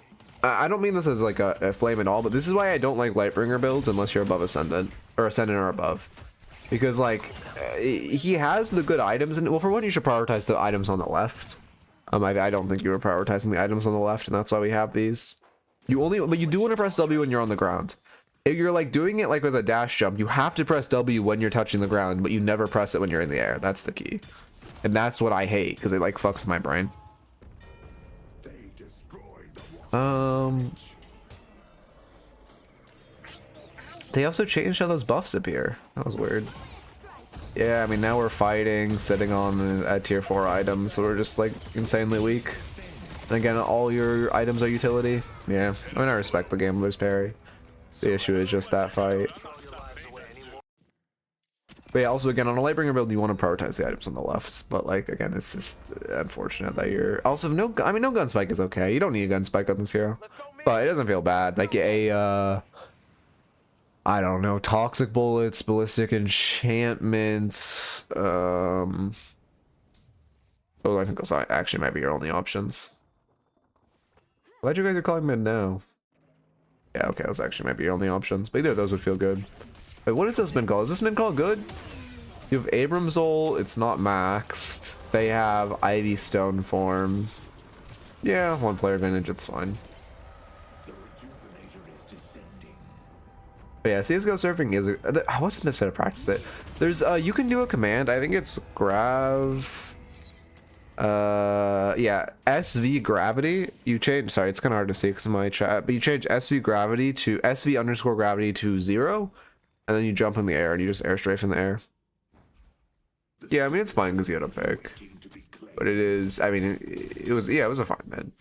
I don't mean this as like a flame at all, but this is why I don't like Lightbringer builds unless you're above Ascendant or Ascendant or above. Because like he has the good items, and well, for one, you should prioritize the items on the left. I don't think you were prioritizing the items on the left, and that's why we have these. But you do want to press W when you're on the ground. If you're like doing it like with a dash jump, you have to press W when you're touching the ground, but you never press it when you're in the air. That's the key, and that's what I hate because it like fucks my brain. They also changed how those buffs appear. That was weird. Yeah, I mean, now we're fighting, sitting on at tier 4 items, so we're just like insanely weak. And again, all your items are utility. Yeah, I mean, I respect the gambler's parry. The issue is just that fight. But yeah, also again, on a Lightbringer build, you want to prioritize the items on the left. But like, again, it's just unfortunate that you're... Also, no gun spike is okay. You don't need a gun spike on this hero. But it doesn't feel bad. Like I don't know, toxic bullets, ballistic enchantments. Oh, I think those actually might be your only options. Glad you guys are calling mid now. Yeah, okay, those actually might be your only options. But either of those would feel good. Wait, what is this mid call? Is this mid call good? You have Abram's ult, it's not maxed. They have Ivy Stone form. Yeah, one player advantage, it's fine. But yeah, CSGO surfing is I wasn't necessarily to practice it. There's you can do a command. I think it's grav. Yeah, SV gravity. You change. Sorry, it's kind of hard to see because of my chat. But you change SV gravity to SV_gravity to 0, and then you jump in the air and you just air strafe in the air. Yeah, I mean it's fine because you had a pick, but it is. I mean, it was. Yeah, it was a fine mid.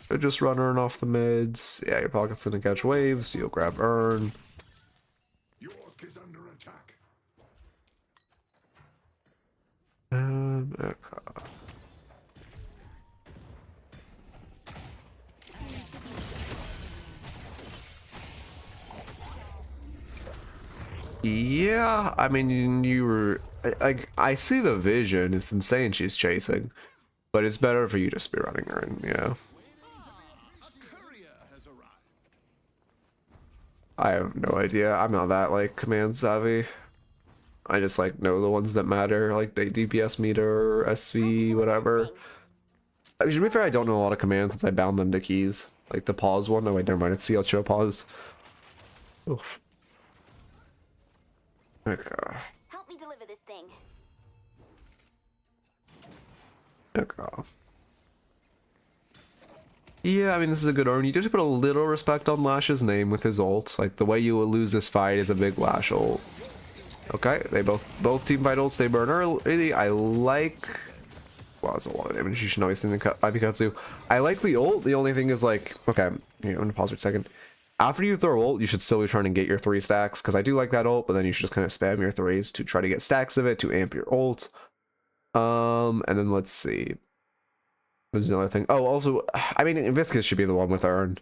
So just run Urn off the mids. Yeah, your pocket's gonna catch waves, so you'll grab Urn. York is under attack. Okay. Yeah, I mean, you were... I see the vision. It's insane she's chasing. But it's better for you just to be running Urn, yeah. I have no idea. I'm not that like command savvy. I just like know the ones that matter, like the DPS meter, SV, whatever. To be fair, I don't know a lot of commands since I bound them to keys. Like the pause one. Oh wait, never mind. It's CL show pause. Oof. Okay. Help me deliver this thing. Okay. Yeah, I mean, this is a good Urn. You just put a little respect on Lash's name with his ult. Like, the way you will lose this fight is a big Lash ult. Okay, they both team fight ults. They burn early. I like... Wow, that's a lot of damage. You should always think the Abikatsu. I like the ult. The only thing is, like... Okay, here, I'm gonna pause for a second. After you throw ult, you should still be trying to get your 3 stacks, because I do like that ult, but then you should just kind of spam your 3s to try to get stacks of it, to amp your ult. And then let's see. There's another thing. Oh, also, I mean, Viscus should be the one with Urn.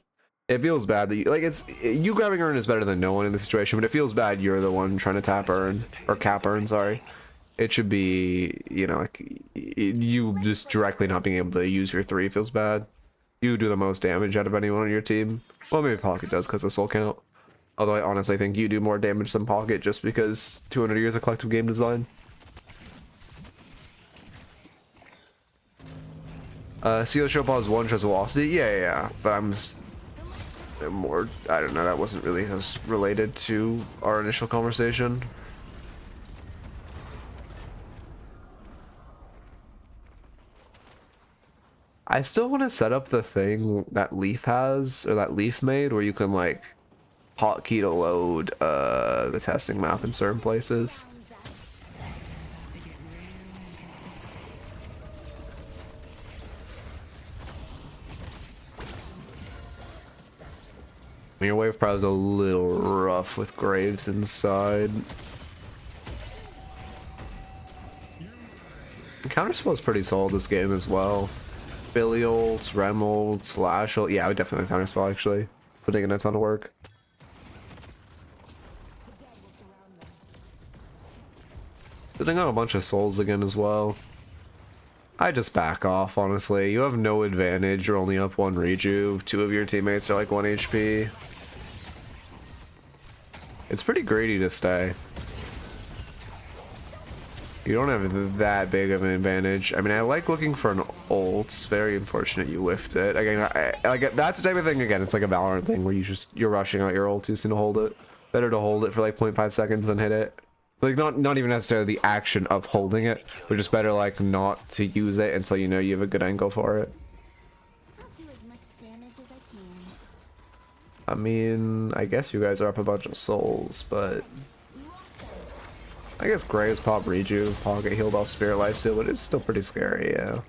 It feels bad that you, like, you grabbing Urn is better than no one in this situation, but it feels bad you're the one trying to tap Urn, or cap Urn, sorry. It should be, you know, like, you just directly not being able to use your 3 feels bad. You do the most damage out of anyone on your team. Well, maybe Pocket does because of soul count. Although I honestly think you do more damage than Pocket just because 200 years of collective game design. Seal Show pause 1 shows velocity. Yeah. But I'm just more. I don't know. That wasn't really as related to our initial conversation. I still want to set up the thing that Leaf has, or that Leaf made, where you can like hotkey to load the testing map in certain places. Your wave power is a little rough with Graves inside. Counterspell is pretty solid this game as well. Billy ults, Rem ults, Lash ult. Yeah, I would definitely Counterspell actually. Putting in a ton of work. Sitting on a bunch of souls again as well. I just back off, honestly. You have no advantage. You're only up 1 rejuve. 2 of your teammates are like 1 HP. It's pretty greedy to stay. You don't have that big of an advantage. I mean, I like looking for an ult. It's very unfortunate you whiffed it. Again, like that's the type of thing. Again, it's like a Valorant thing where you're rushing out your ult too soon to hold it. Better to hold it for like 0.5 seconds than hit it. Like not even necessarily the action of holding it, but just better like not to use it until you know you have a good angle for it. I'll do as much damage as I can. I mean, I guess you guys are up a bunch of souls, but I guess Graves pop rejuve, Paul get healed off Spirit Life Steal, but it's still pretty scary, yeah.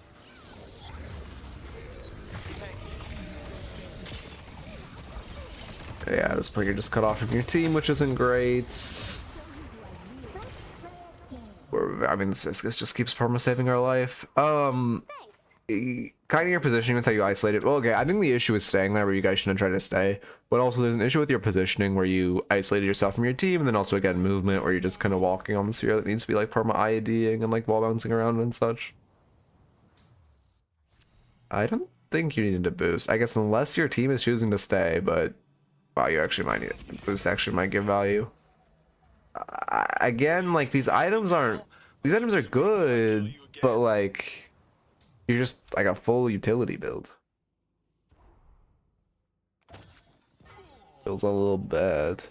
Yeah, at this point you're just cut off from your team, which isn't great. I mean, this just keeps perma-saving our life. Kind of your positioning with how you isolate it. Well, okay, I think the issue is staying there where you guys shouldn't try to stay. But also there's an issue with your positioning where you isolated yourself from your team, and then also again movement where you're just kind of walking on the sphere that needs to be like perma IEDing and like wall bouncing around and such. I don't think you needed to boost. I guess unless your team is choosing to stay, but wow, you actually might need it. Boost actually might give value. Again, like these items are good, but like you're just like a full utility build. Feels a little bad.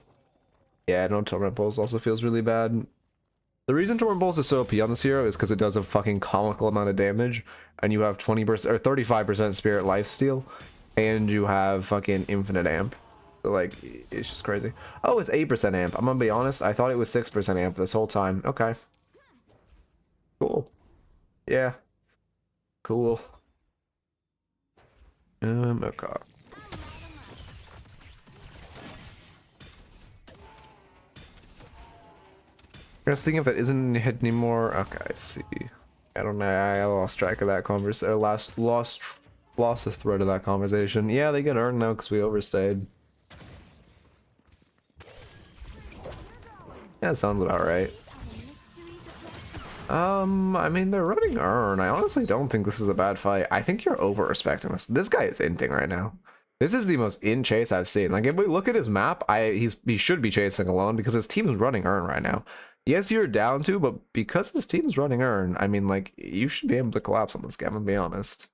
Yeah, no, Torment Pulse also feels really bad. The reason Torment Pulse is so OP on this hero is because it does a fucking comical amount of damage, and you have 20% or 35% Spirit Lifesteal, and you have fucking infinite amp. So like, it's just crazy. Oh, it's 8% amp. I'm gonna be honest, I thought it was 6% amp this whole time. Okay. Cool. Yeah. Cool. Okay. I was thinking if that isn't hit anymore. Okay, I see. I don't know. I lost track of that conversation. Lost the thread of that conversation. Yeah, they get earned now because we overstayed. Yeah, that sounds about right. I mean, they're running earn. I honestly don't think this is a bad fight. I think you're over-respecting this. This guy is inting right now. This is the most in chase I've seen. Like, if we look at his map, he should be chasing alone because his team is running earn right now. Yes, you're down to, but because his team's running earn, I mean, like, you should be able to collapse on this game, I'm be honest.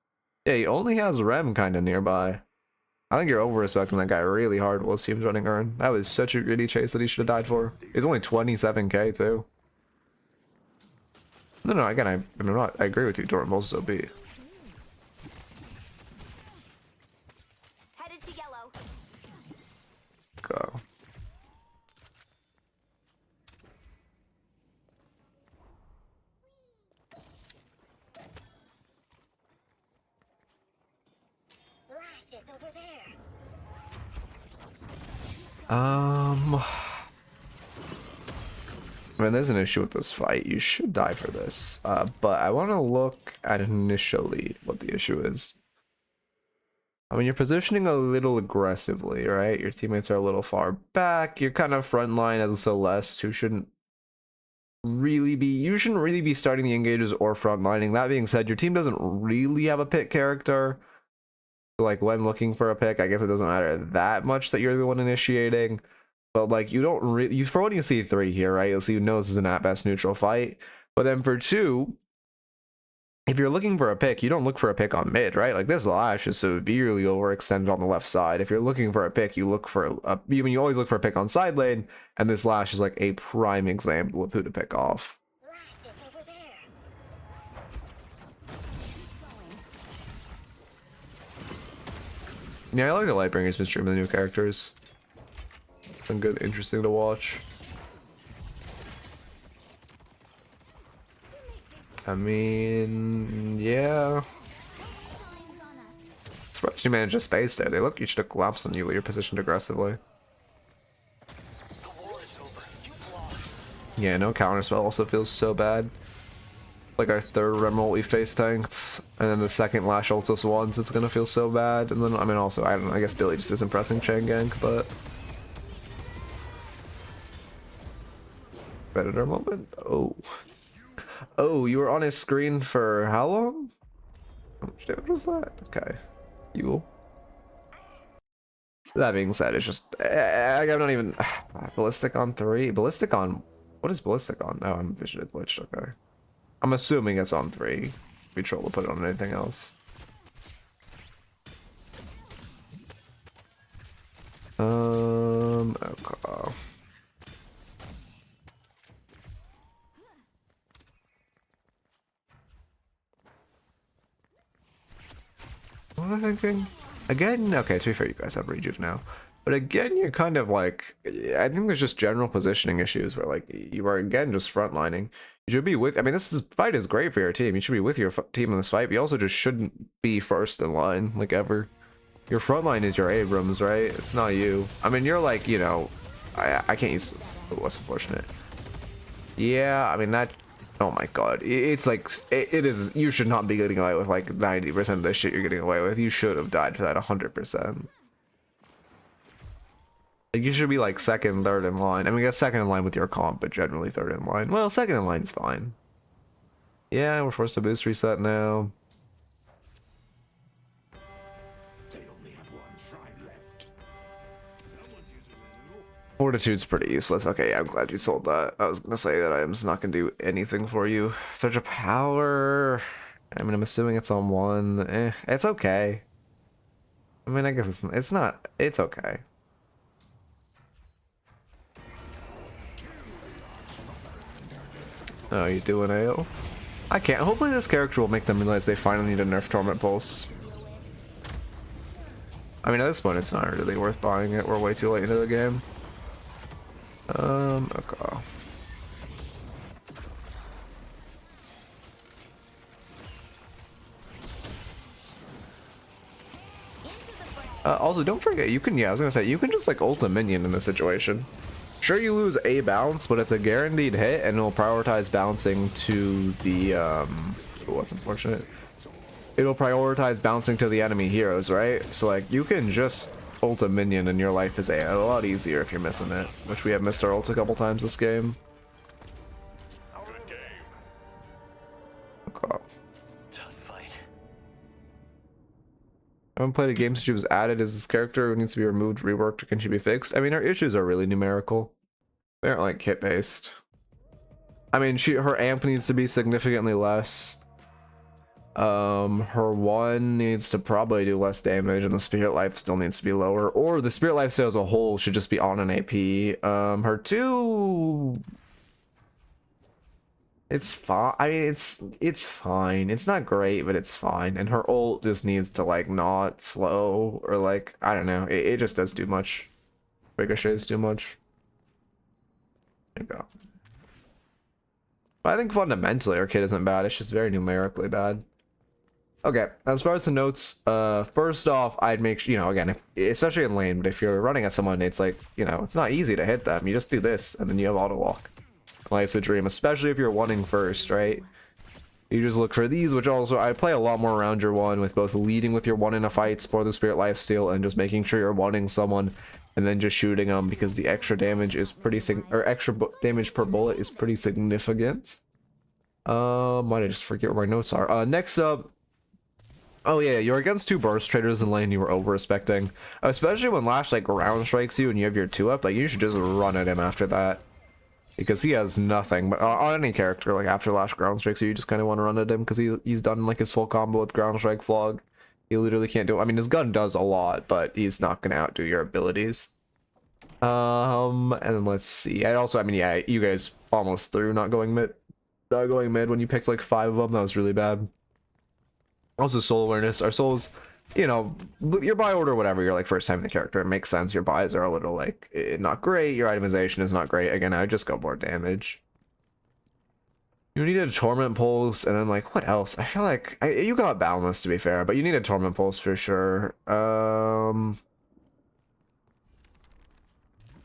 Yeah, he only has Rem kind of nearby. I think you're over-respecting that guy really hard while his team's running earn. That was such a greedy chase that he should have died for. He's only 27k, too. No, again, I agree with you. Torment Pulse is OP. Headed to yellow. Go. I mean, there's an issue with this fight. You should die for this. But I want to look at initially what the issue is. I mean, you're positioning a little aggressively, right? Your teammates are a little far back. You're kind of front line as a Celeste who you shouldn't really be starting the engages or front lining. That being said, your team doesn't really have a pick character. So like when looking for a pick, I guess it doesn't matter that much that you're the one initiating. But like you don't really, for one, you see 3 here, right? You'll see, you know, this is an at best neutral fight. But then for 2, if you're looking for a pick, you don't look for a pick on mid, right? Like this lash is severely overextended on the left side. If you're looking for a pick, you look for you always look for a pick on side lane, and this lash is like a prime example of who to pick off. Yeah, I like the Lightbringer's been streaming the new characters. It's been good, interesting to watch. I mean, yeah. Surprised you managed a space there. They look you should have collapsed on you when you're positioned aggressively. Yeah, no counterspell also feels so bad. Like our third Rem ult we face tanked, and then the second Lash ult us once, it's gonna feel so bad. And then I mean also I don't know, I guess Billy just isn't pressing chain gank, but Predator moment? Oh, you were on his screen for how long? How much damage was that? Okay. You. That being said, it's just I'm not even ballistic on 3. Ballistic on what is ballistic on? Oh, I'm vision glitched, okay. I'm assuming it's on 3. We troll to put it on anything else. Okay. What am I thinking? Again, okay, to be fair, you guys have rejuve now. But again, you're kind of like, I think there's just general positioning issues where like you are again just frontlining. You should be with, I mean, fight is great for your team. You should be with your team in this fight, but you also just shouldn't be first in line, like ever. Your front line is your Abrams, right? It's not you. I mean, you're like, you know, I can't use, oh, what's unfortunate. Yeah, I mean, that, oh my god. It's like, it is, you should not be getting away with like 90% of the shit you're getting away with. You should have died for that 100%. Like, you should be like second, third in line. I mean, I guess second in line with your comp, but generally third in line. Well, second in line's fine. Yeah, we're forced to boost reset now. They only have one shrine left. Fortitude's pretty useless. Okay, yeah, I'm glad you told that. I was gonna say that item's not gonna do anything for you. Surge of power. I mean, I'm assuming it's on 1. It's okay. I mean, I guess it's not. It's okay. Oh, you doing AO? I can't. Hopefully this character will make them realize they finally need a nerf Torment Pulse. I mean, at this point, it's not really worth buying it. We're way too late into the game. Okay. Also, don't forget, you can, yeah, I was gonna say, you can just like ult a minion in this situation. Sure, you lose a bounce, but it's a guaranteed hit, and it'll prioritize bouncing to the, what's unfortunate? It'll prioritize bouncing to the enemy heroes, right? So, like, you can just ult a minion, and your life is a lot easier if you're missing it, which we have missed our ult a couple times this game. Okay. I haven't played a game since she was added. Is this character who needs to be removed, reworked, or can she be fixed? I mean, her issues are really numerical. They aren't like hit based. I mean, her amp needs to be significantly less. Her 1 needs to probably do less damage, and the spirit life still needs to be lower. Or the spirit life as a whole should just be on an AP. Her 2. It's fine. I mean, it's fine. It's not great, but it's fine. And her ult just needs to like not slow or like I don't know. It just does too much. Ricochets too much. There you go. But I think fundamentally our kit isn't bad. It's just very numerically bad. Okay, as far as the notes, first off, I'd make sure, you know, again, especially in lane, but if you're running at someone, it's like, you know, it's not easy to hit them. You just do this, and then you have auto walk. Life's a dream, especially if you're wanting first, right? You just look for these, which also I play a lot more around your 1 with both leading with your 1 in a fight for the spirit lifesteal and just making sure you're wanting someone and then just shooting them because the extra damage is pretty extra damage per bullet is pretty significant. Why did I just forget where my notes are? Next up, oh yeah, you're against 2 burst traders in lane you were over-respecting, especially when Lash like ground strikes you and you have your 2 up. Like you should just run at him after that. because he has nothing. But on any character, like after last ground strike, so you just kind of want to run at him because he's done like his full combo with ground strike flog. He literally can't do it. I mean, his gun does a lot, but he's not gonna outdo your abilities. And then let's see. I mean, yeah, you guys almost through not going mid. Going mid when you picked like 5 of them. That was really bad. Also, soul awareness. Our souls, you know, your buy order, whatever. You're like first time in the character. It makes sense. Your buys are a little like not great. Your itemization is not great. Again, I would just go more damage. You need a torment pulse, and then like what else? I feel like you got balance to be fair, but you need a torment pulse for sure.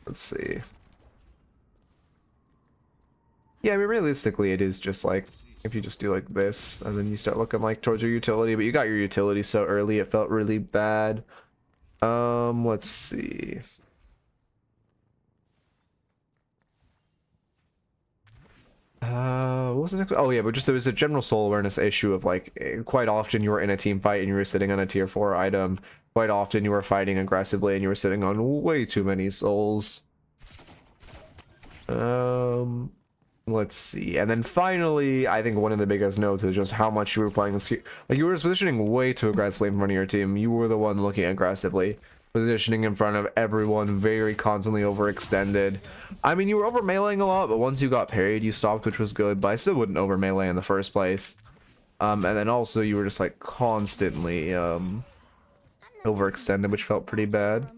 Let's see. Yeah, I mean, realistically, it is just like if you just do like this, and then you start looking like towards your utility, but you got your utility so early, it felt really bad. Let's see. What was the next? Oh yeah, but just there was a general soul awareness issue of like quite often you were in a team fight and you were sitting on a tier 4 item. Quite often you were fighting aggressively and you were sitting on way too many souls. Let's see. And then finally, I think one of the biggest notes is just how much you were playing this. Like you were positioning way too aggressively in front of your team. You were the one looking aggressively. Positioning in front of everyone, very constantly overextended. I mean, you were over meleeing a lot, but once you got parried, you stopped, which was good, but I still wouldn't over melee in the first place. And then also you were just like constantly overextended, which felt pretty bad.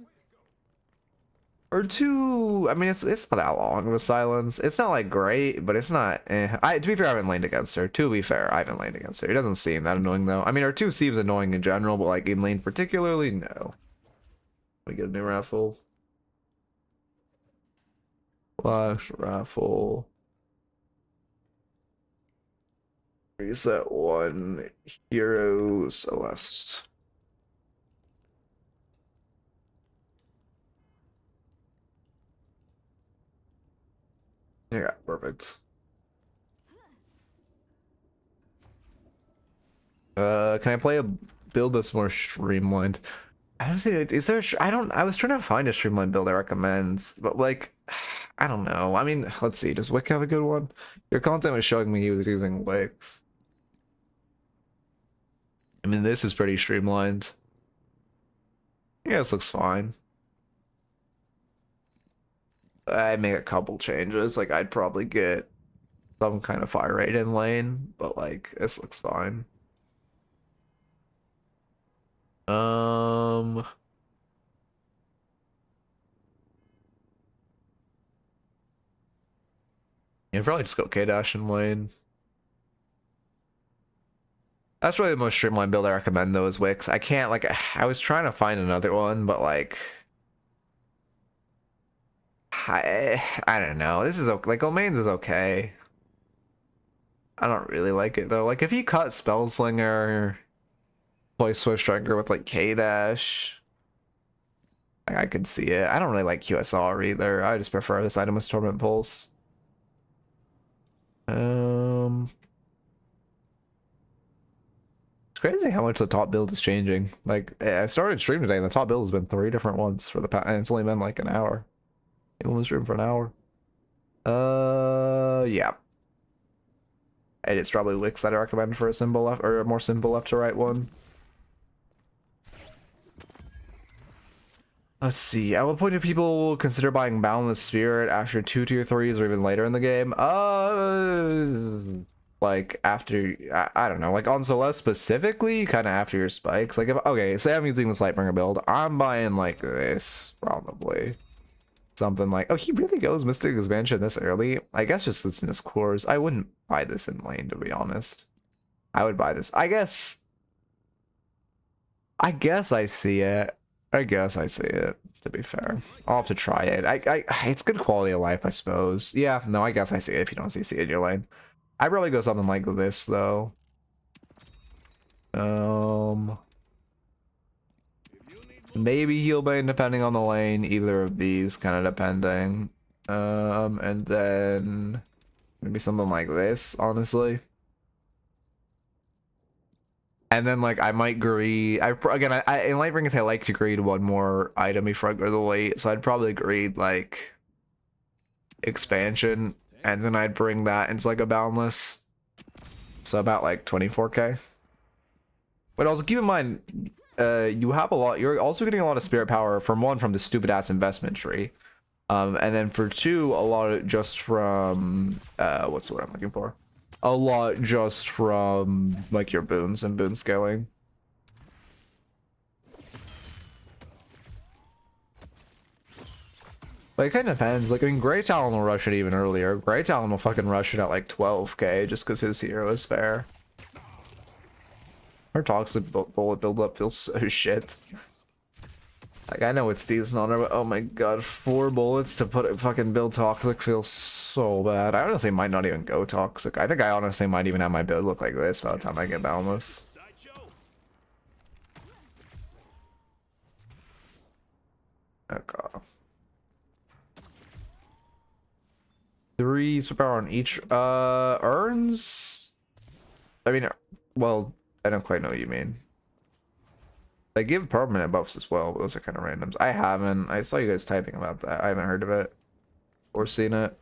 Or 2, I mean, it's not that long of a silence. It's not like great, but it's not to be fair, I haven't laned against her. To be fair, I haven't laned against her. It doesn't seem that annoying though. I mean, her 2 seems annoying in general, but like in lane particularly, no. We get a new raffle. Flash raffle. Reset 1. Hero Celeste. Yeah, perfect. Can I play a build that's more streamlined? I don't see it. Is there I was trying to find a streamlined build I recommend, but like I don't know. I mean, let's see. Does Wick have a good one? Your content was showing me he was using Wicks. I mean, this is pretty streamlined. Yeah, this looks fine. I'd make a couple changes. Like, I'd probably get some kind of fire rate in lane, but like, this looks fine. Yeah, probably just go K-Dash in lane. That's really the most streamlined build I recommend though, is Wicks. I can't, like, I was trying to find another one, but like, I don't know. This is okay. Like, Omain's is okay. I don't really like it though. Like, if he cut Spellslinger, play Swift Striker with like K-Dash, like, I could see it. I don't really like QSR either. I just prefer this item with Torment Pulse. It's crazy how much the top build is changing. Like, I started stream today and the top build has been 3 different ones for the past, and it's only been like an hour. It was stream for an hour. Yeah. And it's probably Wicks that I recommend for a symbol left, or a more simple left to right one. Let's see. At what point do people consider buying Boundless Spirit after 2 tier 3s or even later in the game? Like after, I don't know, like on Celeste specifically, kind of after your spikes. Like, if, okay, say I'm using the Lightbringer build, I'm buying like this, probably. Something like, oh, he really goes Mystic Expansion this early? I guess just it's in his cores. I wouldn't buy this in lane, to be honest. I would buy this. I guess I see it. I guess I see it, to be fair. I'll have to try it. It's good quality of life, I suppose. Yeah, no, I guess I see it if you don't see it in your lane. I'd probably go something like this, though. Maybe Healbane, depending on the lane. Either of these, kind of depending. And then maybe something like this, honestly. And then, like, I might greed. Again, in Lightbringers, I like to greed one more item before I go to the late. So I'd probably greed, like, expansion, and then I'd bring that into like a boundless. So about like 24k. But also keep in mind, you have a lot. You're also getting a lot of spirit power from one, from the stupid ass investment tree, and then for two, a lot of just from what's the word I'm looking for? A lot just from like your boons and boon scaling. But it kind of depends. Like, I mean, Grey Talon will rush it even earlier. Grey Talon will fucking rush it at like 12k just because his hero is fair. Her toxic bullet buildup feels so shit. Like, I know it's decent on her, but oh my god, 4 bullets to put it fucking build toxic feels so bad. I honestly might not even go toxic. I think I honestly might even have my build look like this by the time I get boundless. Okay. 3 split power on each urns. I mean, well, I don't quite know what you mean. They give permanent buffs as well, but those are kind of randoms. I haven't. I saw you guys typing about that. I haven't heard of it or seen it.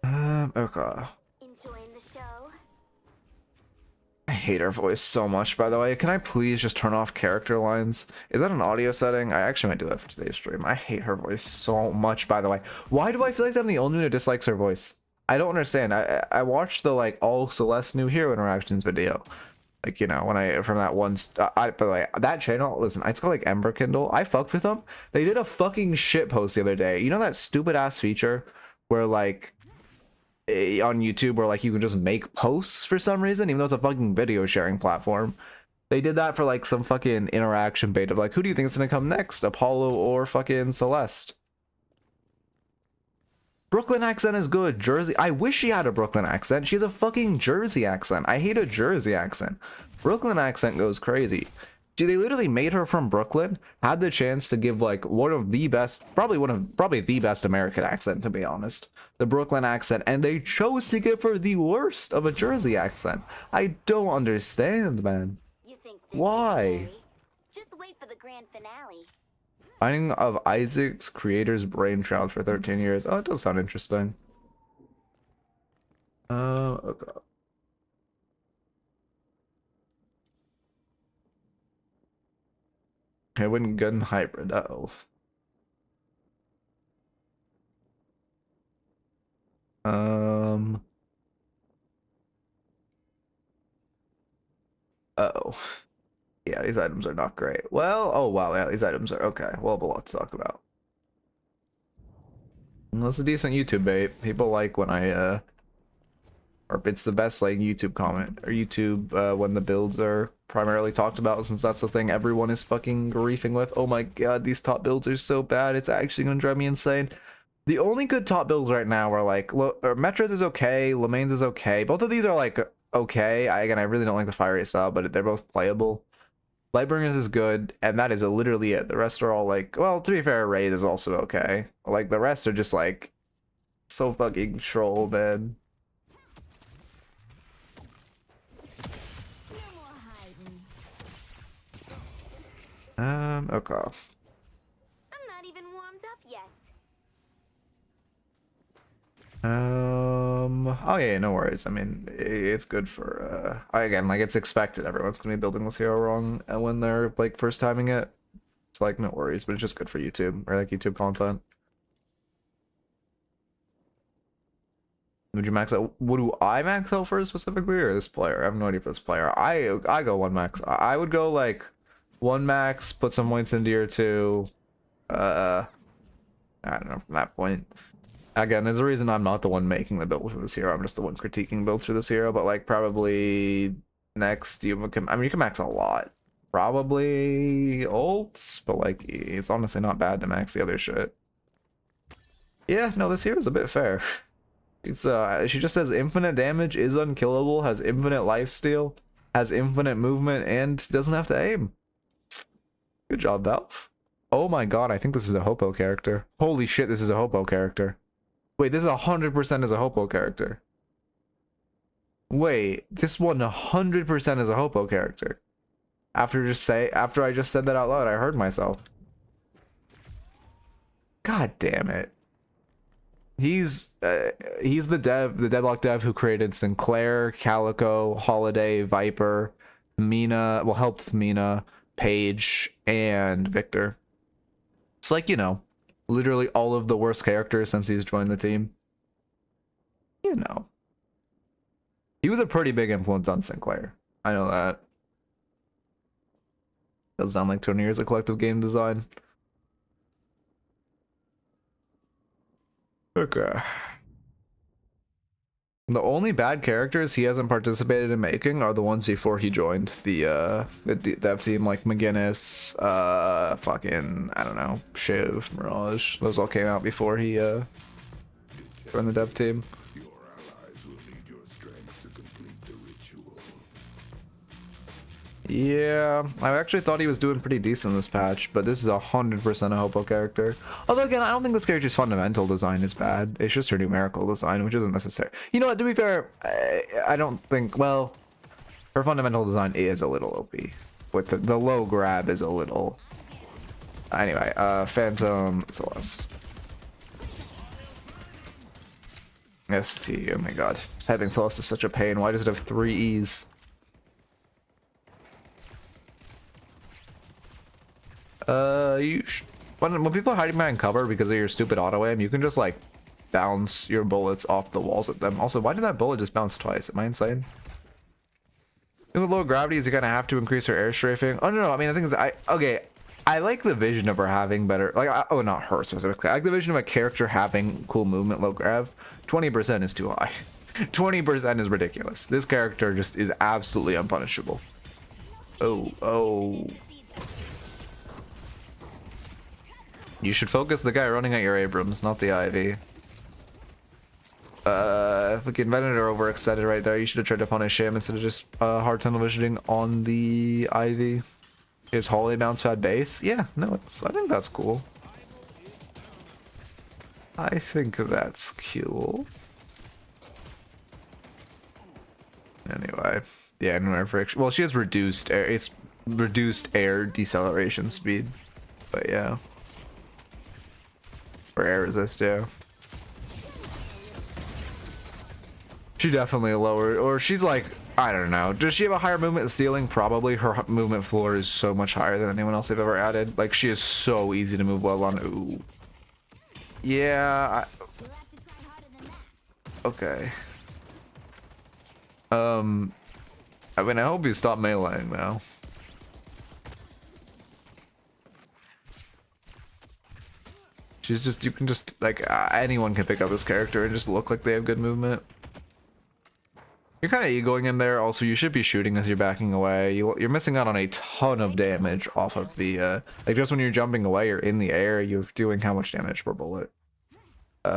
Okay. Enjoying the show? I hate her voice so much, by the way. Can I please just turn off character lines? Is that an audio setting? I actually might do that for today's stream. I hate her voice so much, by the way. Why do I feel like I'm the only one who dislikes her voice? I don't understand. I watched the like all Celeste new hero interactions video. Like, you know, when I from that one by the way, that channel, listen, it's called like Ember Kindle. I fucked with them. They did a fucking shit post the other day. You know that stupid ass feature where like on YouTube where like you can just make posts for some reason, even though it's a fucking video sharing platform. They did that for like some fucking interaction bait of like, who do you think is gonna come next, Apollo or fucking Celeste? Brooklyn accent is good. Jersey, I wish she had a Brooklyn accent. She has a fucking Jersey accent. I hate a Jersey accent. Brooklyn accent goes crazy. Dude, they literally made her from Brooklyn, had the chance to give like one of the best, probably the best American accent, to be honest, the Brooklyn accent, and they chose to give her the worst of a Jersey accent. I don't understand, man. You think this is Why? scary? Just wait for the grand finale. Finding of Isaac's creator's brainchild for 13 years. Oh, it does sound interesting. Okay. I wouldn't gun hybrid. Uh-oh. Uh-oh. Yeah, these items are not great. Well, oh wow, yeah, these items are okay. We'll have a lot to talk about. And that's a decent YouTube bait. People like when I or it's the best like YouTube comment or YouTube when the builds are primarily talked about, since that's the thing everyone is fucking griefing with. Oh my god, these top builds are so bad, it's actually gonna drive me insane. The only good top builds right now are like Metro's is okay, Lemain's is okay. Both of these are like okay. I really don't like the fire rate style, but they're both playable. Lightbringers is good, and that is literally it. The rest are all like, well, to be fair, Raid is also okay. Like, the rest are just like so fucking troll, man. No more hiding. Okay. I'm not even warmed up yet. Oh yeah, no worries. I mean, it's good for again, like, it's expected everyone's gonna be building this hero wrong when they're like first timing it. It's like, no worries, but it's just good for YouTube or like YouTube content. Would you max out? What do I max out for specifically, or this player? I have no idea for this player. I go 1 max. I would go like 1 max, put some points into tier 2. I don't know, from that point. Again, there's a reason I'm not the one making the build for this hero. I'm just the one critiquing builds for this hero. But like, probably next you can, I mean, you can max a lot. Probably ults, but like, it's honestly not bad to max the other shit. Yeah, no, this hero's a bit fair. It's she just says infinite damage, is unkillable, has infinite lifesteal, has infinite movement, and doesn't have to aim. Good job, Valve. Oh my god, I think this is a Hoppo character. Holy shit, this is a Hoppo character. Wait, this is 100% is a Hoppo character. Wait, this 100% is a Hoppo character. After I just said that out loud, I heard myself. God damn it. He's the Deadlock dev who created Sinclair, Calico, Holiday, Viper, Mina, well, helped Mina, Paige, and Victor. It's like, you know, literally all of the worst characters since he's joined the team. You know. He was a pretty big influence on Sinclair. I know that. Does sound like 20 years of collective game design. Okay. The only bad characters he hasn't participated in making are the ones before he joined the dev team, like McGinnis, fucking, I don't know, Shiv, Mirage. Those all came out before he joined the dev team. Your allies will need your strength to complete the ritual. Yeah, I actually thought he was doing pretty decent this patch, but this is 100% a Hopo character. Although again, I don't think this character's fundamental design is bad. It's just her numerical design, which isn't necessary. You know what, to be fair, I don't think, well, her fundamental design is a little OP. With the low grab is a little... Anyway, Phantom Celeste. ST, oh my god. Typing Celeste is such a pain. Why does it have 3 E's? When people are hiding behind cover because of your stupid auto aim, you can just like bounce your bullets off the walls at them. Also, why did that bullet just bounce twice? Am I insane? In the low gravities, you're gonna have to increase her air strafing. Oh no, I mean, the thing is, I like the vision of her having better, like, oh, not her specifically. I like the vision of a character having cool movement, low grav. 20% is too high. 20% is ridiculous. This character just is absolutely unpunishable. Oh. You should focus the guy running at your Abrams, not the Ivy. Fucking Venator overextended right there. You should have tried to punish him instead of just hard tunnel visioning on the Ivy. Is Holiday bounce pad base? Yeah, no, I think that's cool. I think that's cool. Anyway, yeah, no air friction. Well, she has reduced air. It's reduced air deceleration speed, but yeah. For air resist, yeah. She definitely lowered, or she's like, I don't know. Does she have a higher movement ceiling? Probably. Her movement floor is so much higher than anyone else they've ever added. Like, she is so easy to move well on. Ooh. Yeah. Okay. I mean, I hope you stop meleeing now. She's just, you can just, like, anyone can pick up this character and just look like they have good movement. You're kind of egoing in there. Also, you should be shooting as you're backing away. You're missing out on a ton of damage off of the, like, just when you're jumping away or in the air, you're doing how much damage per bullet? Is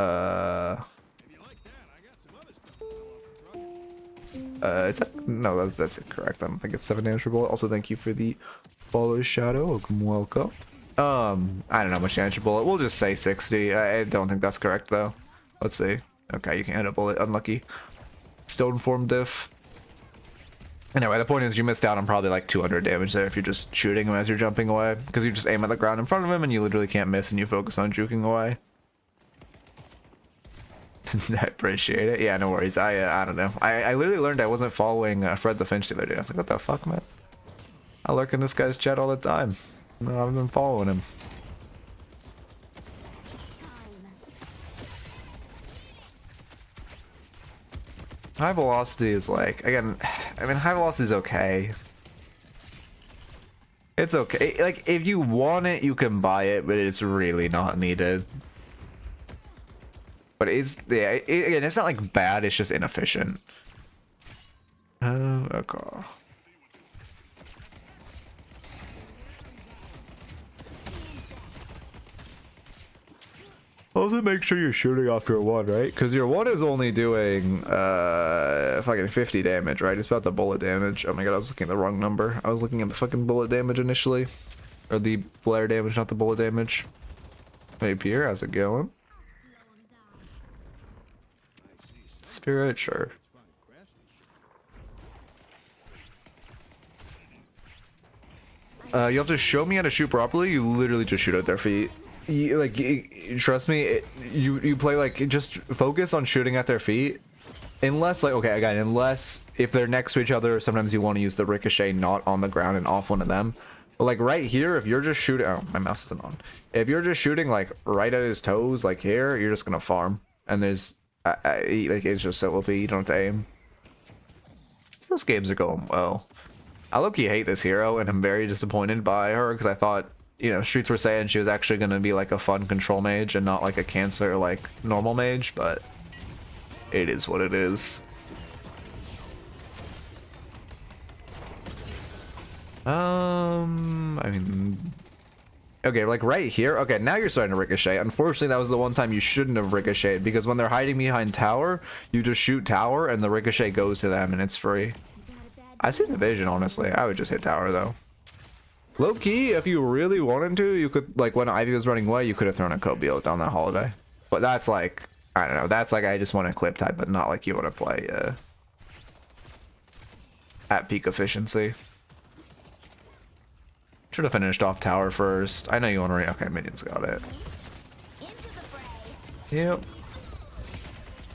that, no, that's incorrect. I don't think it's 7 damage per bullet. Also, thank you for the follow, Shadow. Welcome. I don't know how much damage per bullet. We'll just say 60. I don't think that's correct, though. Let's see. Okay, you can't hit a bullet. Unlucky. Stone form diff. Anyway, the point is you missed out on probably like 200 damage there if you're just shooting him as you're jumping away, because you just aim at the ground in front of him and you literally can't miss and you focus on juking away. I appreciate it. Yeah, no worries. I don't know. I literally learned I wasn't following Fred the Finch the other day. I was like, what the fuck, man? I lurk in this guy's chat all the time. No, I've been following him. High velocity is like, again, I mean, high velocity is okay. It's okay. Like, if you want it, you can buy it, but it's really not needed. But it's, yeah, again, it's not like bad, it's just inefficient. Okay. Also, make sure you're shooting off your one, right? Because your one is only doing fucking 50 damage, right? It's about the bullet damage. Oh my god, I was looking at the wrong number. I was looking at the fucking bullet damage initially, or the flare damage, not the bullet damage. Hey Pierre, how's it going? Spirit, sure. You have to show me how to shoot properly. You literally just shoot at their feet. trust me, you play like just focus on shooting at their feet. Unless like, okay, again, unless if they're next to each other, sometimes you want to use the ricochet not on the ground and off one of them. But like right here, if you're just shooting, oh, my mouse isn't on. If you're just shooting like right at his toes, like here, you're just gonna farm. And there's like it's just so OP, you don't have to aim. Those games are going well. I low-key hate this hero, and I'm very disappointed by her because I thought, you know, Streets were saying she was actually gonna be like a fun control mage and not like a cancer like normal mage, but it is what it is. I mean, okay, like right here. Okay, now you're starting to ricochet. Unfortunately, that was the one time you shouldn't have ricocheted because when they're hiding behind tower, you just shoot tower and the ricochet goes to them and it's free. I see the vision, honestly. I would just hit tower though. Low key, if you really wanted to, you could, like when Ivy was running away, you could have thrown a Kobe down that holiday. But that's like, I don't know. That's like I just want to clip type, but not like you want to play at peak efficiency. Should have finished off tower first. I know you want to. Okay, minions got it. Yep.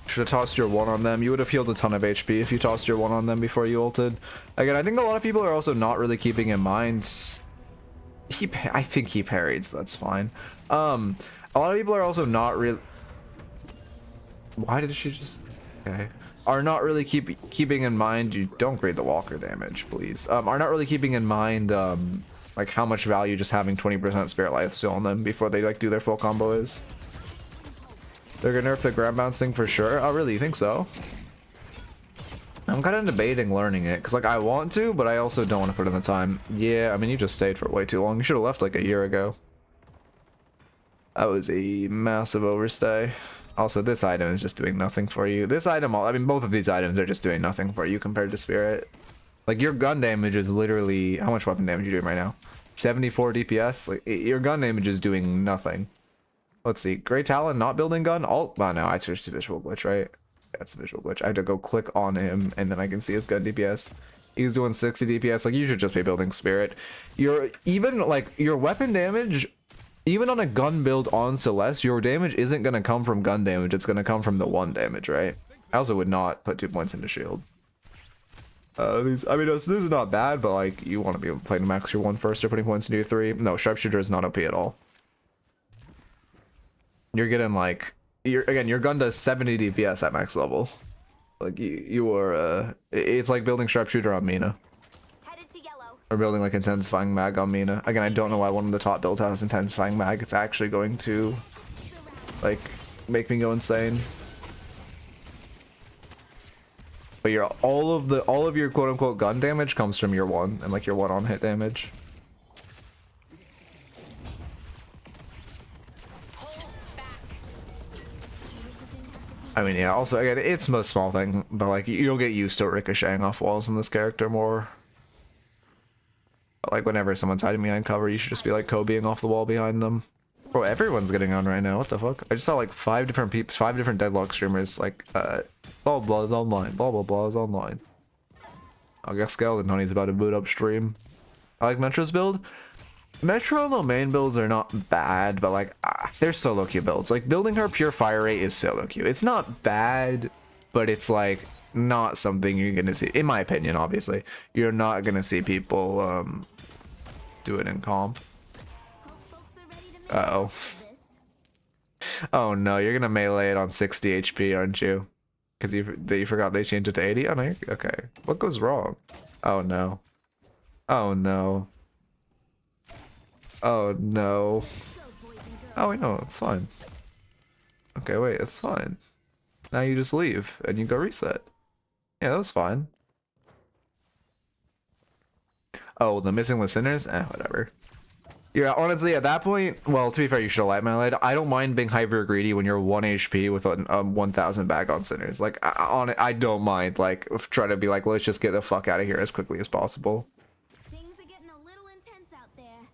Should have tossed your 1 on them. You would have healed a ton of HP if you tossed your 1 on them before you ulted. Again, I think a lot of people are also not really keeping in mind. I think he parried, so that's fine. A lot of people are also not really. Why did she just? Okay. Are not really keeping in mind. You don't grade the walker damage, please. Are not really keeping in mind like how much value just having 20% spirit life still on them before they like do their full combo is. They're gonna nerf the ground bounce thing for sure. Oh, really? You think so? I'm kind of debating learning it because like I want to, but I also don't want to put in the time. Yeah, I mean you just stayed for way too long. You should have left like a year ago. That was a massive overstay. Also, this item is just doing nothing for you. This item, I mean, both of these items are just doing nothing for you compared to Spirit. Like, your gun damage is literally... How much weapon damage are you doing right now? 74 DPS? Like, your gun damage is doing nothing. Let's see. Grey Talon not building gun? Oh, no, I switched to visual glitch, right? Yeah, it's a visual glitch. I have to go click on him, and then I can see his gun DPS. He's doing 60 DPS. Like, you should just be building Spirit. Even, like, your weapon damage... Even on a gun build on Celeste, your damage isn't going to come from gun damage. It's going to come from the 1 damage, right? I also would not put 2 points into shield. I mean, this is not bad, but like, you want to be able to play to max your 1 first or putting points into your 3. No, Sharpshooter is not OP at all. You're getting like, again, your gun does 70 DPS at max level. Like, you are, it's like building Sharpshooter on Mina. Or building like intensifying mag on Mina. Again, I don't know why one of the top builds has intensifying mag. It's actually going to like make me go insane. But all of your quote unquote gun damage comes from your 1 and like your 1 on hit damage. I mean, yeah, also again, it's most small thing, but like you'll get used to ricocheting off walls in this character more. Like whenever someone's hiding behind cover, you should just be like Kobeing off the wall behind them. Bro, everyone's getting on right now. What the fuck? I just saw like 5 different people, 5 different Deadlock streamers. Like, blah blah blah is online. Blah blah blah is online. I guess Skeleton Honey's about to boot up stream. I like Metro's build. Metro and the main builds are not bad, but like they're solo queue builds. Like building her pure fire rate is solo queue. It's not bad, but it's like not something you're gonna see. In my opinion, obviously, you're not gonna see people do it in comp. Uh-oh. Oh no, you're gonna melee it on 60 HP, aren't you? Because you forgot they changed it to 80? Oh no, okay. What goes wrong? Oh no. Oh no. Oh no. Oh wait, no, it's fine. Okay, wait, it's fine. Now you just leave and you go reset. Yeah, that was fine. Oh, the missing listeners? Whatever. Yeah, honestly, at that point, well, to be fair, you should have light my I don't mind being hyper greedy when you're 1 HP with a 1000 bag on sinners. Like, I don't mind, like, trying to be like, let's just get the fuck out of here as quickly as possible. Things are getting a little intense out there.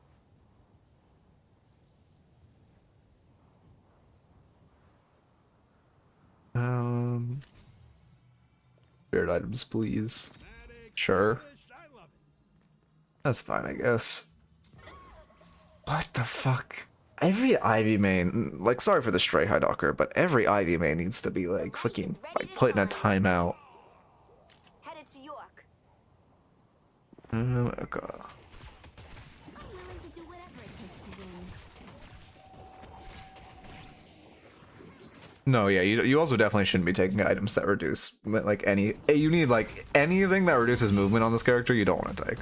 Spirit items, please. Sure. That's fine, I guess. What the fuck? every Ivy main, like, sorry for the stray Highdocker, but every Ivy main needs to be like fucking like put in a timeout. Headed to York. Okay. I'm willing to do whatever it takes to win. No, yeah, you also definitely shouldn't be taking items that reduce like any. You need like anything that reduces movement on this character. You don't want to take.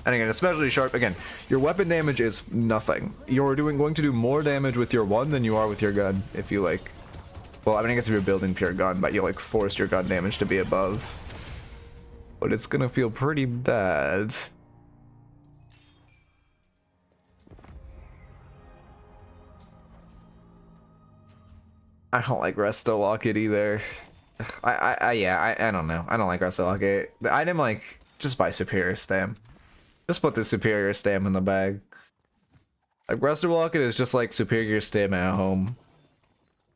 And again, especially sharp. Again, your weapon damage is nothing. You're going to do more damage with your one than you are with your gun. If you like, well, I mean, I guess if you're building pure gun, but you like force your gun damage to be above. But it's gonna feel pretty bad. I don't like Resto Locket either. I don't know. I don't like Resto Locket. The item, like, just buy Superior Stam. Just put the Superior Stam in the bag. Like, Resto Locket is just like Superior Stam at home.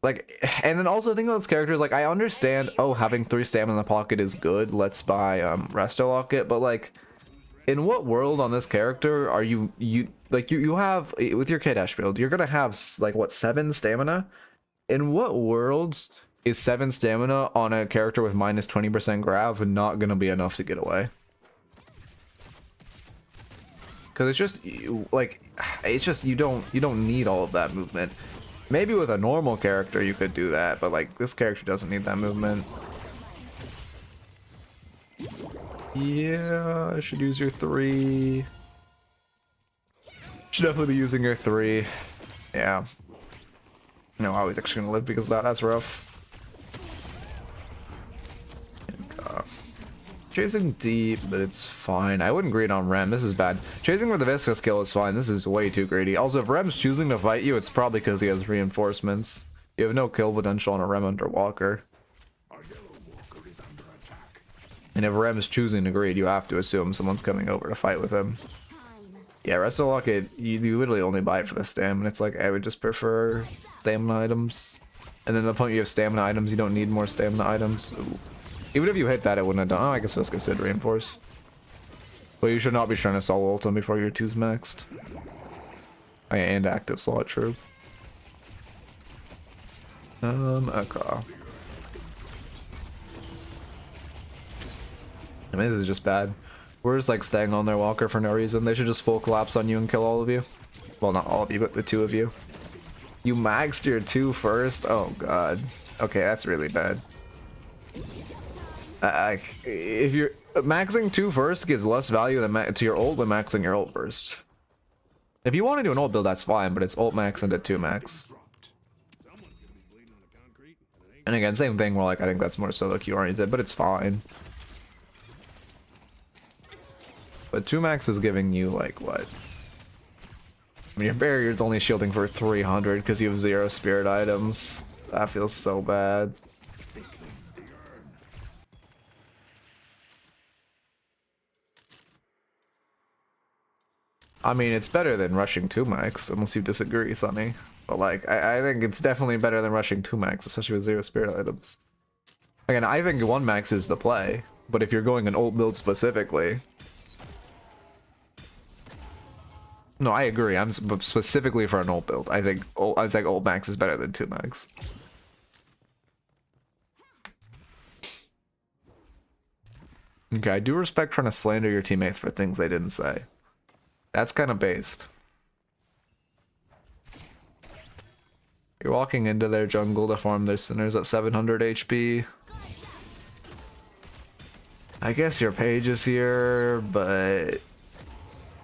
Like, and then also think of those characters, like, I understand, oh, having 3 Stam in the pocket is good. Let's buy Resto Locket, but like, in what world on this character are you have, with your K-Dash build, you're gonna have, like, what, 7 stamina? In what worlds is 7 stamina on a character with minus 20% grav not gonna be enough to get away? Because it's just like, it's just you don't need all of that movement. Maybe with a normal character you could do that, but like this character doesn't need that movement. Yeah, I should use your 3. Should definitely be using your 3. Yeah. No, I was actually gonna live because of that. That's rough. Chasing deep, but it's fine. I wouldn't greed on Rem. This is bad. Chasing with the Viscous kill is fine. This is way too greedy. Also, if Rem's choosing to fight you, it's probably because he has reinforcements. You have no kill potential on a Rem under Walker. And if Rem's choosing to greed, you have to assume someone's coming over to fight with him. Yeah, Resto Locket, you literally only buy it for the stam, and it's like, I would just prefer stamina items. And then the point you have stamina items, you don't need more stamina items. Ooh. Even if you hit that, it wouldn't have done. Oh, I guess Viscous did reinforce. But you should not be trying to solo ult him before your 2's maxed. Oh, yeah, and active slot, true. Okay. I mean, this is just bad. We're just like staying on their Walker for no reason. They should just full collapse on you and kill all of you. Well, not all of you, but the 2 of you. You maxed your 2 first? Oh god. Okay, that's really bad. If you're maxing 2 first gives less value than to your ult than maxing your ult first. If you want to do an ult build, that's fine, but it's ult max into 2 max. And again, same thing where like I think that's more solo Q oriented, but it's fine. But 2 max is giving you like what? I mean, your barrier's only shielding for 300 because you have 0 spirit items. That feels so bad. I mean, it's better than rushing 2 max, unless you disagree, Sunny. But like, I think it's definitely better than rushing 2 max, especially with 0 spirit items. Again, I think 1 max is the play, but if you're going an ult build specifically... No, I agree. I'm specifically for an ult build. I think ult max is better than 2 max. Okay, I do respect trying to slander your teammates for things they didn't say. That's kind of based. You're walking into their jungle to farm their sinners at 700 HP. I guess your page is here, but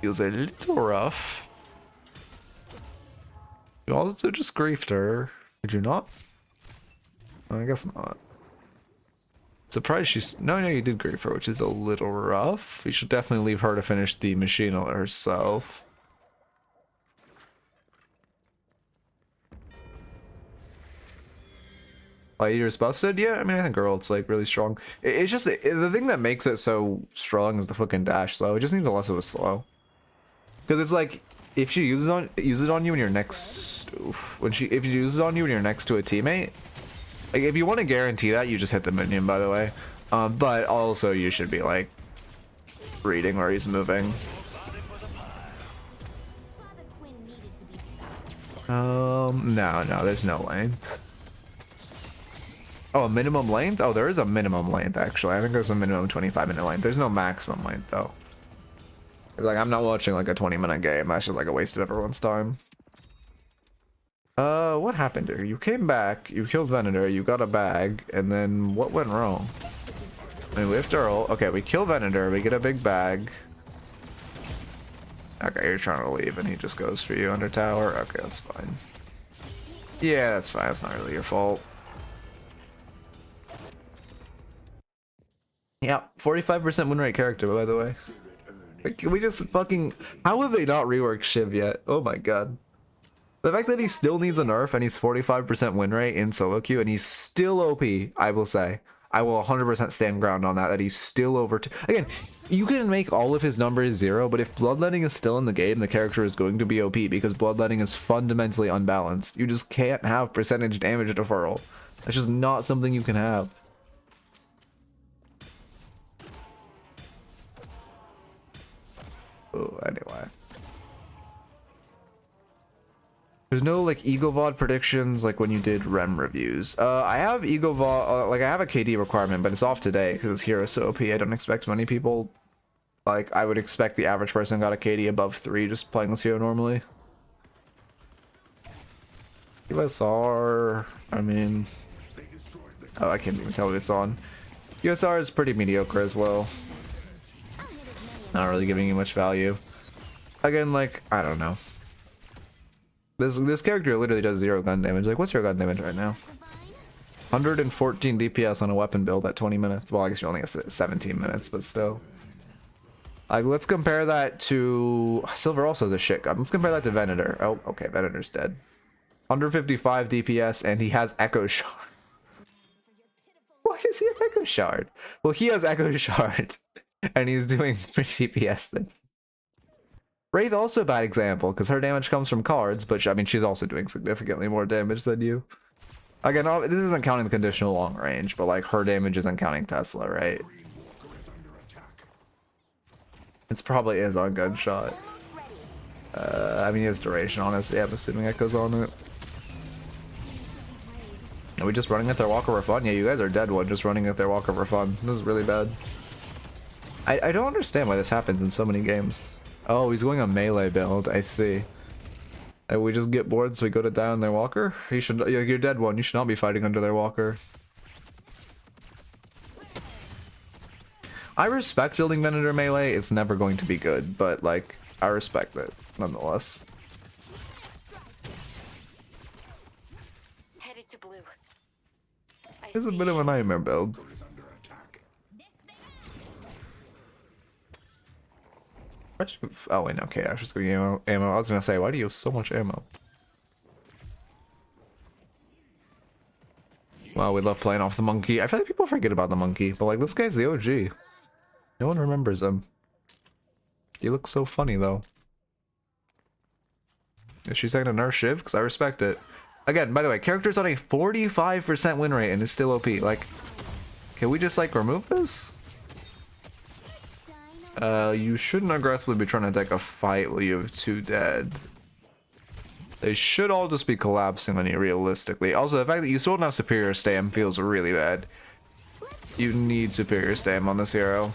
feels a little rough. You also just griefed her. Did you not? I guess not. Surprised she's... No, you did grief her, which is a little rough. You should definitely leave her to finish the machine herself. Eater's busted? Yeah, I mean, I think her ult's like really strong. It's just the thing that makes it so strong is the fucking dash slow. It just needs a less of a slow. Because it's like, if she uses it on you when you're next... if you use it on you when you're next to a teammate... Like, if you want to guarantee that, you just hit the minion, by the way. But also, you should be, like, reading where he's moving. No, there's no length. Oh, a minimum length? Oh, there is a minimum length, actually. I think there's a minimum 25-minute length. There's no maximum length, though. Like, I'm not watching, like, a 20-minute game. That's just, like, a waste of everyone's time. What happened here? You came back, you killed Venator, you got a bag, and then what went wrong? I mean, we have to roll. Okay, we kill Venator, we get a big bag. Okay, you're trying to leave, and he just goes for you under tower. Okay, that's fine. Yeah, that's fine. That's not really your fault. Yeah, 45% win rate character, by the way. Like, can we just fucking... How have they not reworked Shiv yet? Oh my god. The fact that he still needs a nerf and he's 45% win rate in solo queue and he's still OP, I will say. I will 100% stand ground on that he's still over... Again, you can make all of his numbers 0, but if Bloodletting is still in the game, the character is going to be OP because Bloodletting is fundamentally unbalanced. You just can't have percentage damage deferral. That's just not something you can have. Oh, anyway. There's no like EgoVOD predictions like when you did REM reviews. I have EgoVOD, like I have a KD requirement, but it's off today because Hero is so OP. I don't expect many people. Like I would expect the average person got a KD above 3 just playing this hero normally. USR, I mean, oh, I can't even tell what it's on. USR is pretty mediocre as well. Not really giving you much value. Again, like, I don't know. This character literally does 0 gun damage. Like, what's your gun damage right now? 114 DPS on a weapon build at 20 minutes. Well, I guess you're only at 17 minutes, but still. Like, let's compare that to... Silver also has a shit gun. Let's compare that to Venator. Oh, okay, Venator's dead. 155 DPS, and he has Echo Shard. Why does he have Echo Shard? Well, he has Echo Shard. And he's doing more DPS than Wraith. Also a bad example because her damage comes from cards, but I mean she's also doing significantly more damage than you. Again, this isn't counting the conditional long range, but like her damage isn't counting Tesla, right? It's probably is on gunshot. I mean, his duration, honestly. I'm assuming Echo's on it. Are we just running at their walker for fun? Yeah, you guys are dead one, just running at their walker for fun. This is really bad. I don't understand why this happens in so many games. Oh, he's going a melee build. I see. And we just get bored, so we go to die on their walker? You should. You're dead one. You should not be fighting under their walker. I respect building Venator melee. It's never going to be good, but like I respect it nonetheless. Headed to blue. It's a bit of a nightmare build. Oh wait, no, okay, I was just gonna ammo. I was gonna say, why do you have so much ammo? Well, we love playing off the monkey. I feel like people forget about the monkey, but like this guy's the OG. No one remembers him. He looks so funny though. Is she saying to nerf Shiv? Because I respect it. Again, by the way, character's on a 45% win rate and is still OP. Like, can we just like remove this? You shouldn't aggressively be trying to take a fight while you have 2 dead. They should all just be collapsing on you realistically. Also, the fact that you still don't have superior stam feels really bad. You need superior stam on this hero.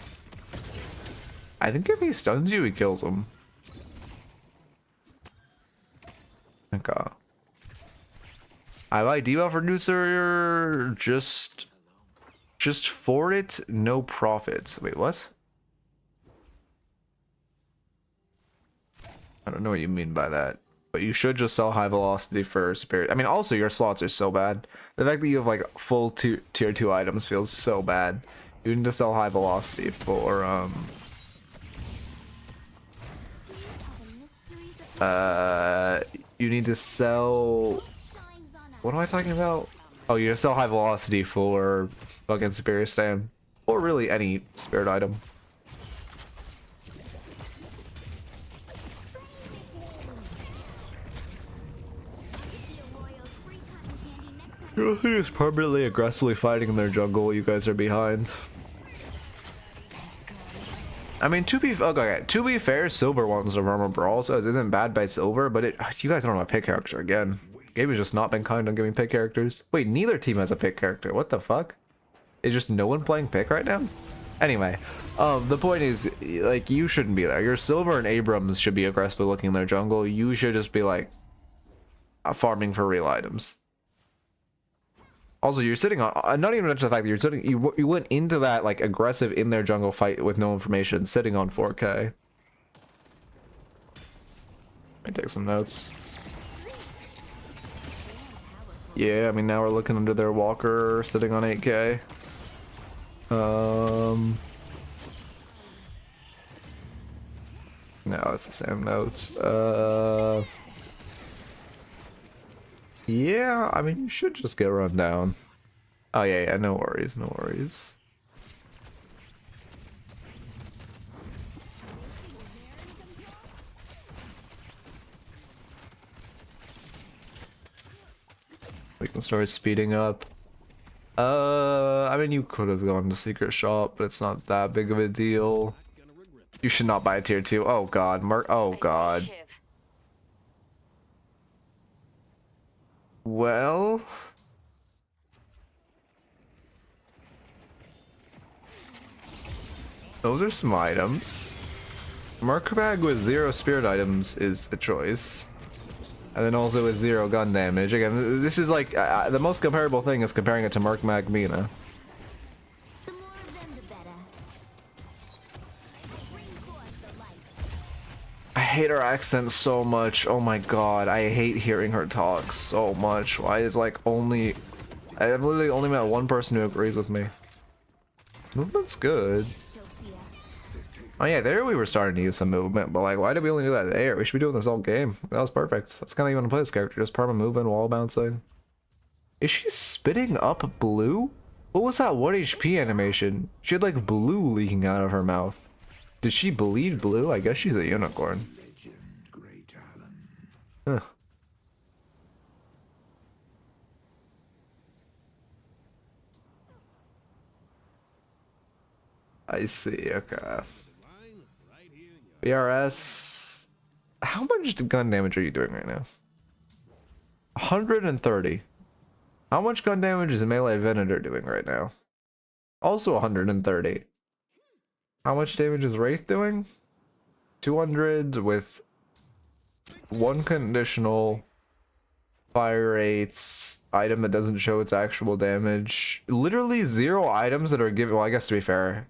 I think if he stuns you, he kills him. Okay. I like debuff reducer, just for it, no profits. Wait, what? I don't know what you mean by that, but you should just sell high velocity for superior. I mean, also your slots are so bad. The fact that you have like full tier 2 items feels so bad. You need to sell high velocity for you need to sell, what am I talking about? Oh, you just sell high velocity for fucking superior stam, or really any spirit item. You're just permanently aggressively fighting in their jungle while you guys are behind. I mean, to be fair, Silver wants a Armor Brawl, so it isn't bad by Silver, but you guys don't have a pick character again. Game has just not been kind on giving pick characters. Wait, neither team has a pick character. What the fuck? Is just no one playing pick right now? Anyway, the point is, like, you shouldn't be there. Your Silver and Abrams should be aggressively looking in their jungle. You should just be, like, farming for real items. Also, you're sitting on, not even mention the fact that you're sitting, you went into that, like, aggressive in their jungle fight with no information, sitting on 4K. Let me take some notes. Yeah, I mean, now we're looking under their walker, sitting on 8K. No, it's the same notes. Yeah, I mean, you should just get run down. Oh, yeah, no worries, no worries. We can start speeding up. I mean, you could have gone to Secret Shop, but it's not that big of a deal. You should not buy a tier 2. Oh, God, oh, God. Well, those are some items. Marker bag with 0 spirit items is a choice, and then also with 0 gun damage. Again, this is like the most comparable thing is comparing it to Merc Magmina. The more of them, the better. Bring forth the light. I hate her accent so much. Oh my god, I hate hearing her talk so much. Why is like only... I've literally only met one person who agrees with me. Movement's good. Sophia. Oh yeah, there we were starting to use some movement, but like, why did we only do that there? We should be doing this all game. That was perfect. That's kind of even play this character. Just perma movement, wall bouncing. Is she spitting up blue? What was that 1 HP animation? She had like blue leaking out of her mouth. Did she bleed blue? I guess she's a unicorn. Legend, great Alan. Huh. I see, okay. BRS. How much gun damage are you doing right now? 130. How much gun damage is Melee Venator doing right now? Also 130. How much damage is Wraith doing? 200 with 1 conditional, fire rates, item that doesn't show its actual damage. Literally 0 items that are given. Well, I guess to be fair.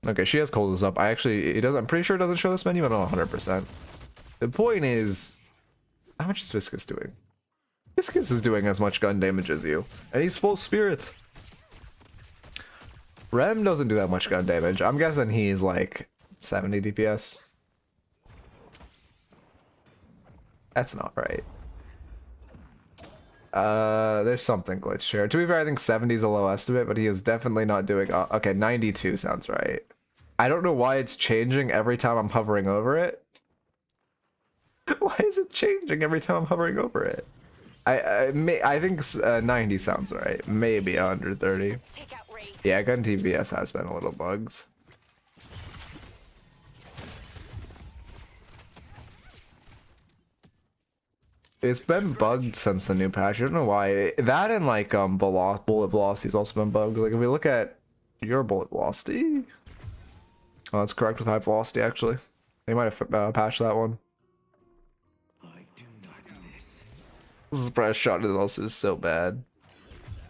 Okay, she has coldness up. I'm pretty sure it doesn't show this menu, but I'm not 100%. The point is, how much is Viscous doing? Viscous is doing as much gun damage as you, and he's full spirit. Rem doesn't do that much gun damage. I'm guessing he's like 70 DPS. That's not right. There's something glitched here. To be fair, I think 70 is a low estimate, but he is definitely not doing... okay, 92 sounds right. I don't know why it's changing every time I'm hovering over it. Why is it changing every time I'm hovering over it? I think 90 sounds right. Maybe 130. Yeah, gun TBS has been a little bugs. It's been bugged since the new patch. I don't know why. That and like bullet velocity's also been bugged. Like if we look at your bullet velocity, oh, that's correct with high velocity actually. They might have patched that one. I do not miss. This press shot is also so bad.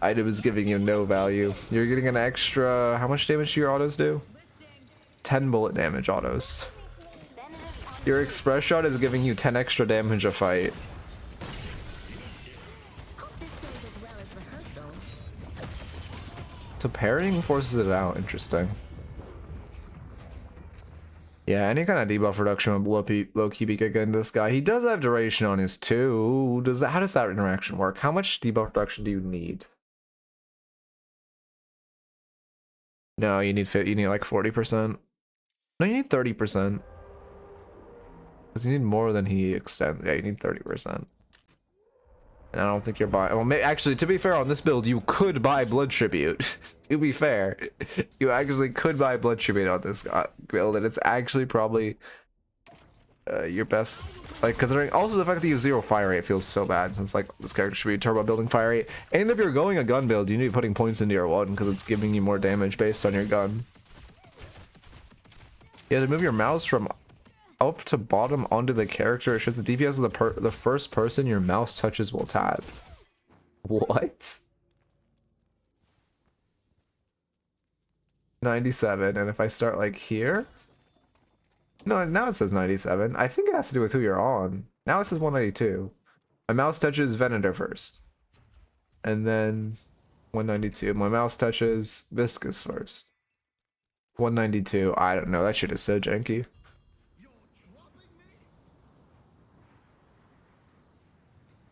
Item is giving you no value. You're getting an extra. How much damage do your autos do? 10 bullet damage autos. Your express shot is giving you 10 extra damage a fight. Hope this goes as well as rehearsal. So parrying forces it out. Interesting. Yeah, any kind of debuff reduction would low key be good into this guy. He does have duration on his 2. How does that interaction work? How much debuff reduction do you need? No, you need like 40%. No, you need 30%. Because you need more than he extends. Yeah, you need 30%. And I don't think you're buying. Well, actually, to be fair, on this build, you could buy Blood Tribute. To be fair, you actually could buy Blood Tribute on this build, and it's actually probably your best. Like, considering also the fact that you have 0 fire rate feels so bad, since like this character should be turbo building fire rate. And if you're going a gun build, you need to be putting points into your one because it's giving you more damage based on your gun. Yeah, to move your mouse from up to bottom onto the character, it shows the DPS of the first person your mouse touches will tab. What? 97, and if I start like here? No, now it says 97. I think it has to do with who you're on. Now it says 192. My mouse touches Venator first. And then 192. My mouse touches Viscous first. 192. I don't know. That shit is so janky.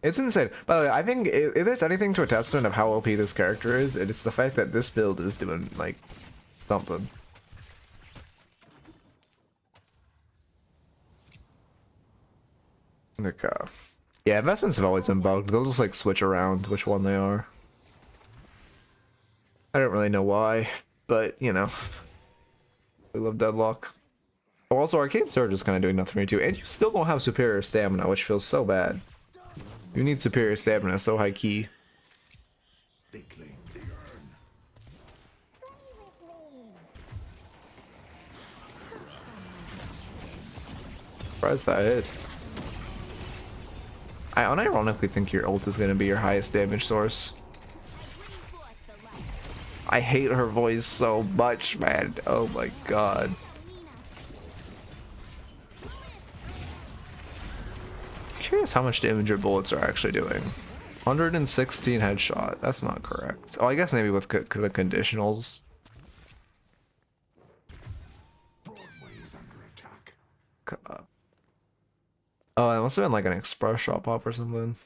It's insane. By the way, I think if there's anything to a testament of how OP this character is, it's the fact that this build is doing, like, something. Like, yeah, investments have always been bugged. They'll just, like, switch around which one they are. I don't really know why, but, you know. We love Deadlock. Oh, also, Arcane Surge is kind of doing nothing for me, too. And you still don't have superior stamina, which feels so bad. You need superior stamina, so high key. They claim the urn. Surprised that hit. I unironically think your ult is going to be your highest damage source. I hate her voice so much, man. Oh my god. Curious how much damage your bullets are actually doing. 116 headshot. That's not correct. Oh, I guess maybe with the conditionals. Broadway is under attack. Oh, it must have been like an express shot pop or something.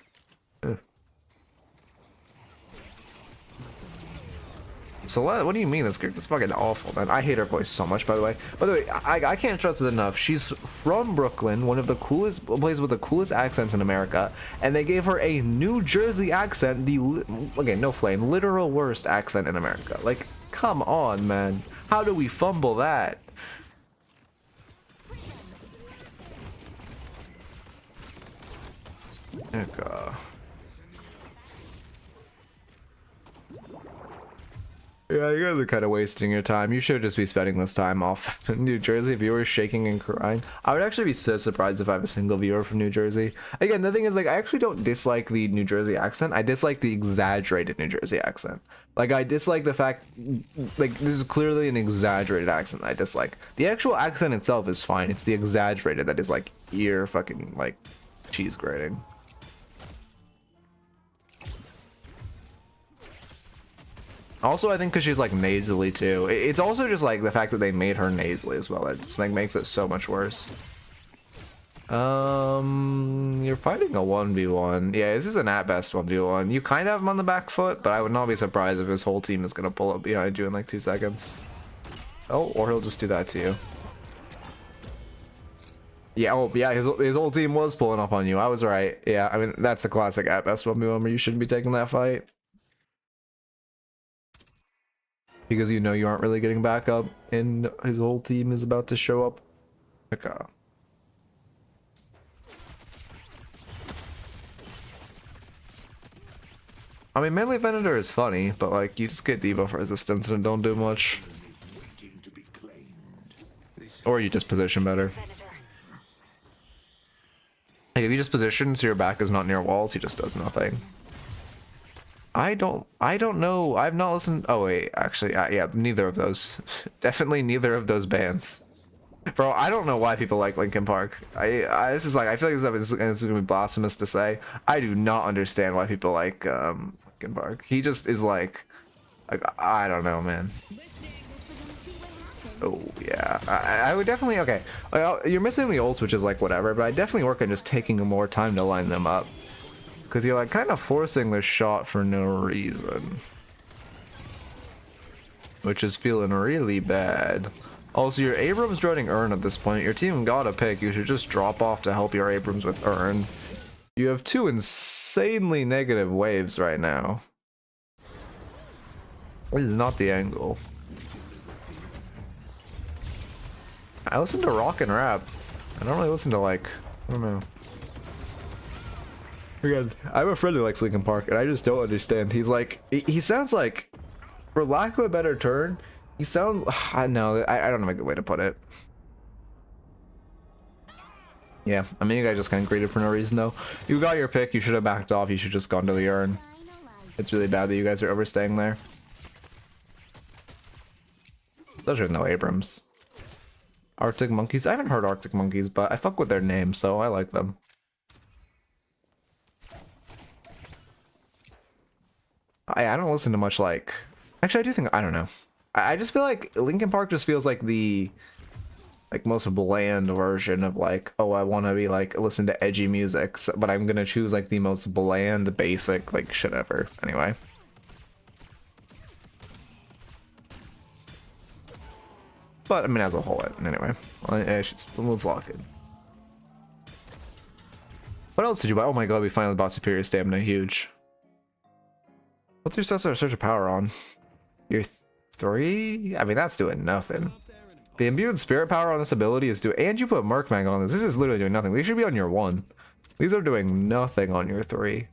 Celeste, what do you mean this character's fucking awful, man? I hate her voice so much, by the way. By the way, I can't stress it enough. She's from Brooklyn, one of the coolest places with the coolest accents in America, and they gave her a New Jersey accent, okay, no flame, literal worst accent in America. Like, come on, man. How do we fumble that? Yeah, you guys are kind of wasting your time. You should just be spending this time off. New Jersey viewers shaking and crying. I would actually be so surprised if I have a single viewer from New Jersey. Again, the thing is, like, I actually don't dislike the New Jersey accent. I dislike the exaggerated New Jersey accent. Like, I dislike the fact, like, this is clearly an exaggerated accent I dislike. The actual accent itself is fine. It's the exaggerated that is, like, ear fucking, like, cheese grating. Also, I think because she's like nasally too. It's also just like the fact that they made her nasally as well. That just like makes it so much worse. You're fighting a 1v1. Yeah, this is an at best 1v1. You kind of have him on the back foot, but I would not be surprised if his whole team is gonna pull up behind you in like 2 seconds. Oh, or he'll just do that to you. Yeah, oh yeah, his whole team was pulling up on you. I was right. Yeah, I mean that's a classic at best 1v1 where you shouldn't be taking that fight. Because you know you aren't really getting back up and his whole team is about to show up. Okay. I mean, melee Venator is funny, but like you just get debuff resistance and don't do much. Waiting to be claimed. Or you just position better. Like if you just position so your back is not near walls, he just does nothing. I don't know. I've not listened. Oh wait, actually, yeah, neither of those. Definitely neither of those bands. Bro, I don't know why people like Linkin Park. This is like, I feel like this is gonna be blasphemous to say. I do not understand why people like Linkin Park. He just is like I don't know, man. Oh yeah, I would definitely, okay. You're missing the ults, which is like whatever, but I definitely work on just taking more time to line them up. Because you're like kind of forcing the shot for no reason. Which is feeling really bad. Also, your Abrams joining Urn at this point. Your team got a pick. You should just drop off to help your Abrams with Urn. You have two insanely negative waves right now. This is not the angle. I listen to rock and rap. I don't really listen to like, I don't know. Again, I have a friend who likes Linkin Park, and I just don't understand. He's like, he sounds like, for lack of a better term, he sounds, I know, I don't know a good way to put it. Yeah, I mean, you guys just kind of greeted for no reason, though. You got your pick, you should have backed off, you should just gone to the urn. It's really bad that you guys are overstaying there. Those are no Abrams. Arctic Monkeys, I haven't heard Arctic Monkeys, but I fuck with their name, so I like them. I don't listen to much like, actually I do think, I don't know. I just feel like Linkin Park just feels like the most bland version of like, oh, I want to be like listen to edgy music, so, but I'm gonna choose like the most bland, basic like shit ever. Anyway. But I mean, as a whole, anyway. Let's lock in. What else did you buy? Oh my god, we finally bought Superior Stamina. Huge. What's your Surge of Power on? Your 3? I mean, that's doing nothing. The Imbued Spirit Power on this ability is doing... And you put Merkmag on this. This is literally doing nothing. These should be on your 1. These are doing nothing on your 3.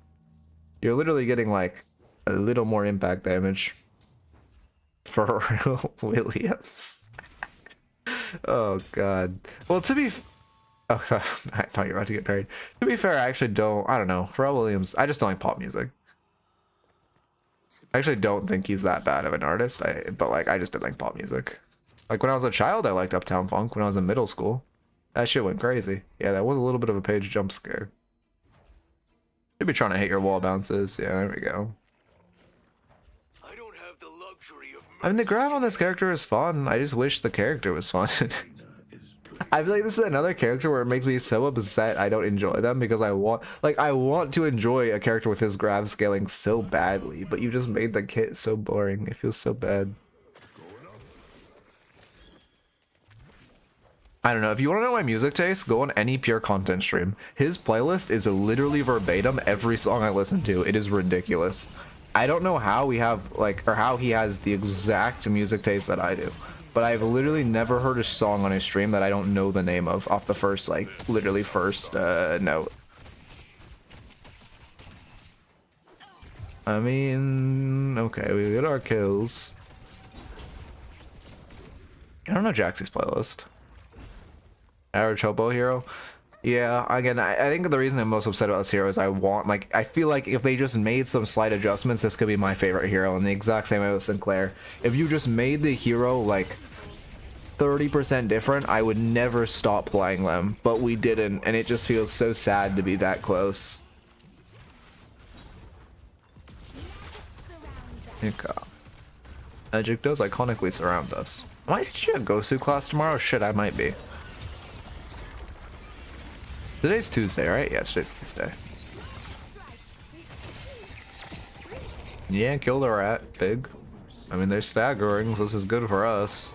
You're literally getting, like, a little more impact damage. For real, Williams. Oh, God. Well, to be... Oh, I thought you were about to get married. To be fair, I actually don't... I don't know. Pharrell Williams, I just don't like pop music. I actually don't think he's that bad of an artist, but like I just didn't like pop music. Like when I was a child, I liked Uptown Funk. When I was in middle school, that shit went crazy. Yeah, that was a little bit of a page jump scare. Should be trying to hit your wall bounces. Yeah, there we go. I don't have the luxury of I mean, the grab on this character is fun. I just wish the character was fun. I feel like this is another character where it makes me so upset I don't enjoy them because I want to enjoy a character with his grab scaling so badly, but you just made the kit so boring. It feels so bad. I don't know. If you want to know my music taste, go on any pure content stream. His playlist is literally verbatim every song I listen to. It is ridiculous. I don't know how we have or how he has the exact music taste that I do. But I've literally never heard a song on his stream that I don't know the name of off the first, literally first note. I mean, okay, we get our kills. I don't know Jaxie's playlist. Our Chopo hero? Yeah, again, I think the reason I'm most upset about this hero is I feel like if they just made some slight adjustments, this could be my favorite hero in the exact same way with Sinclair. If you just made the hero, 30% different, I would never stop playing them, but we didn't, and it just feels so sad to be that close. Okay. Magic does iconically surround us. Am I actually a Gosu class tomorrow? Shit, I might be. Today's Tuesday, right? Yeah, today's Tuesday. Yeah, kill the rat. Big. I mean, they're staggering, so this is good for us.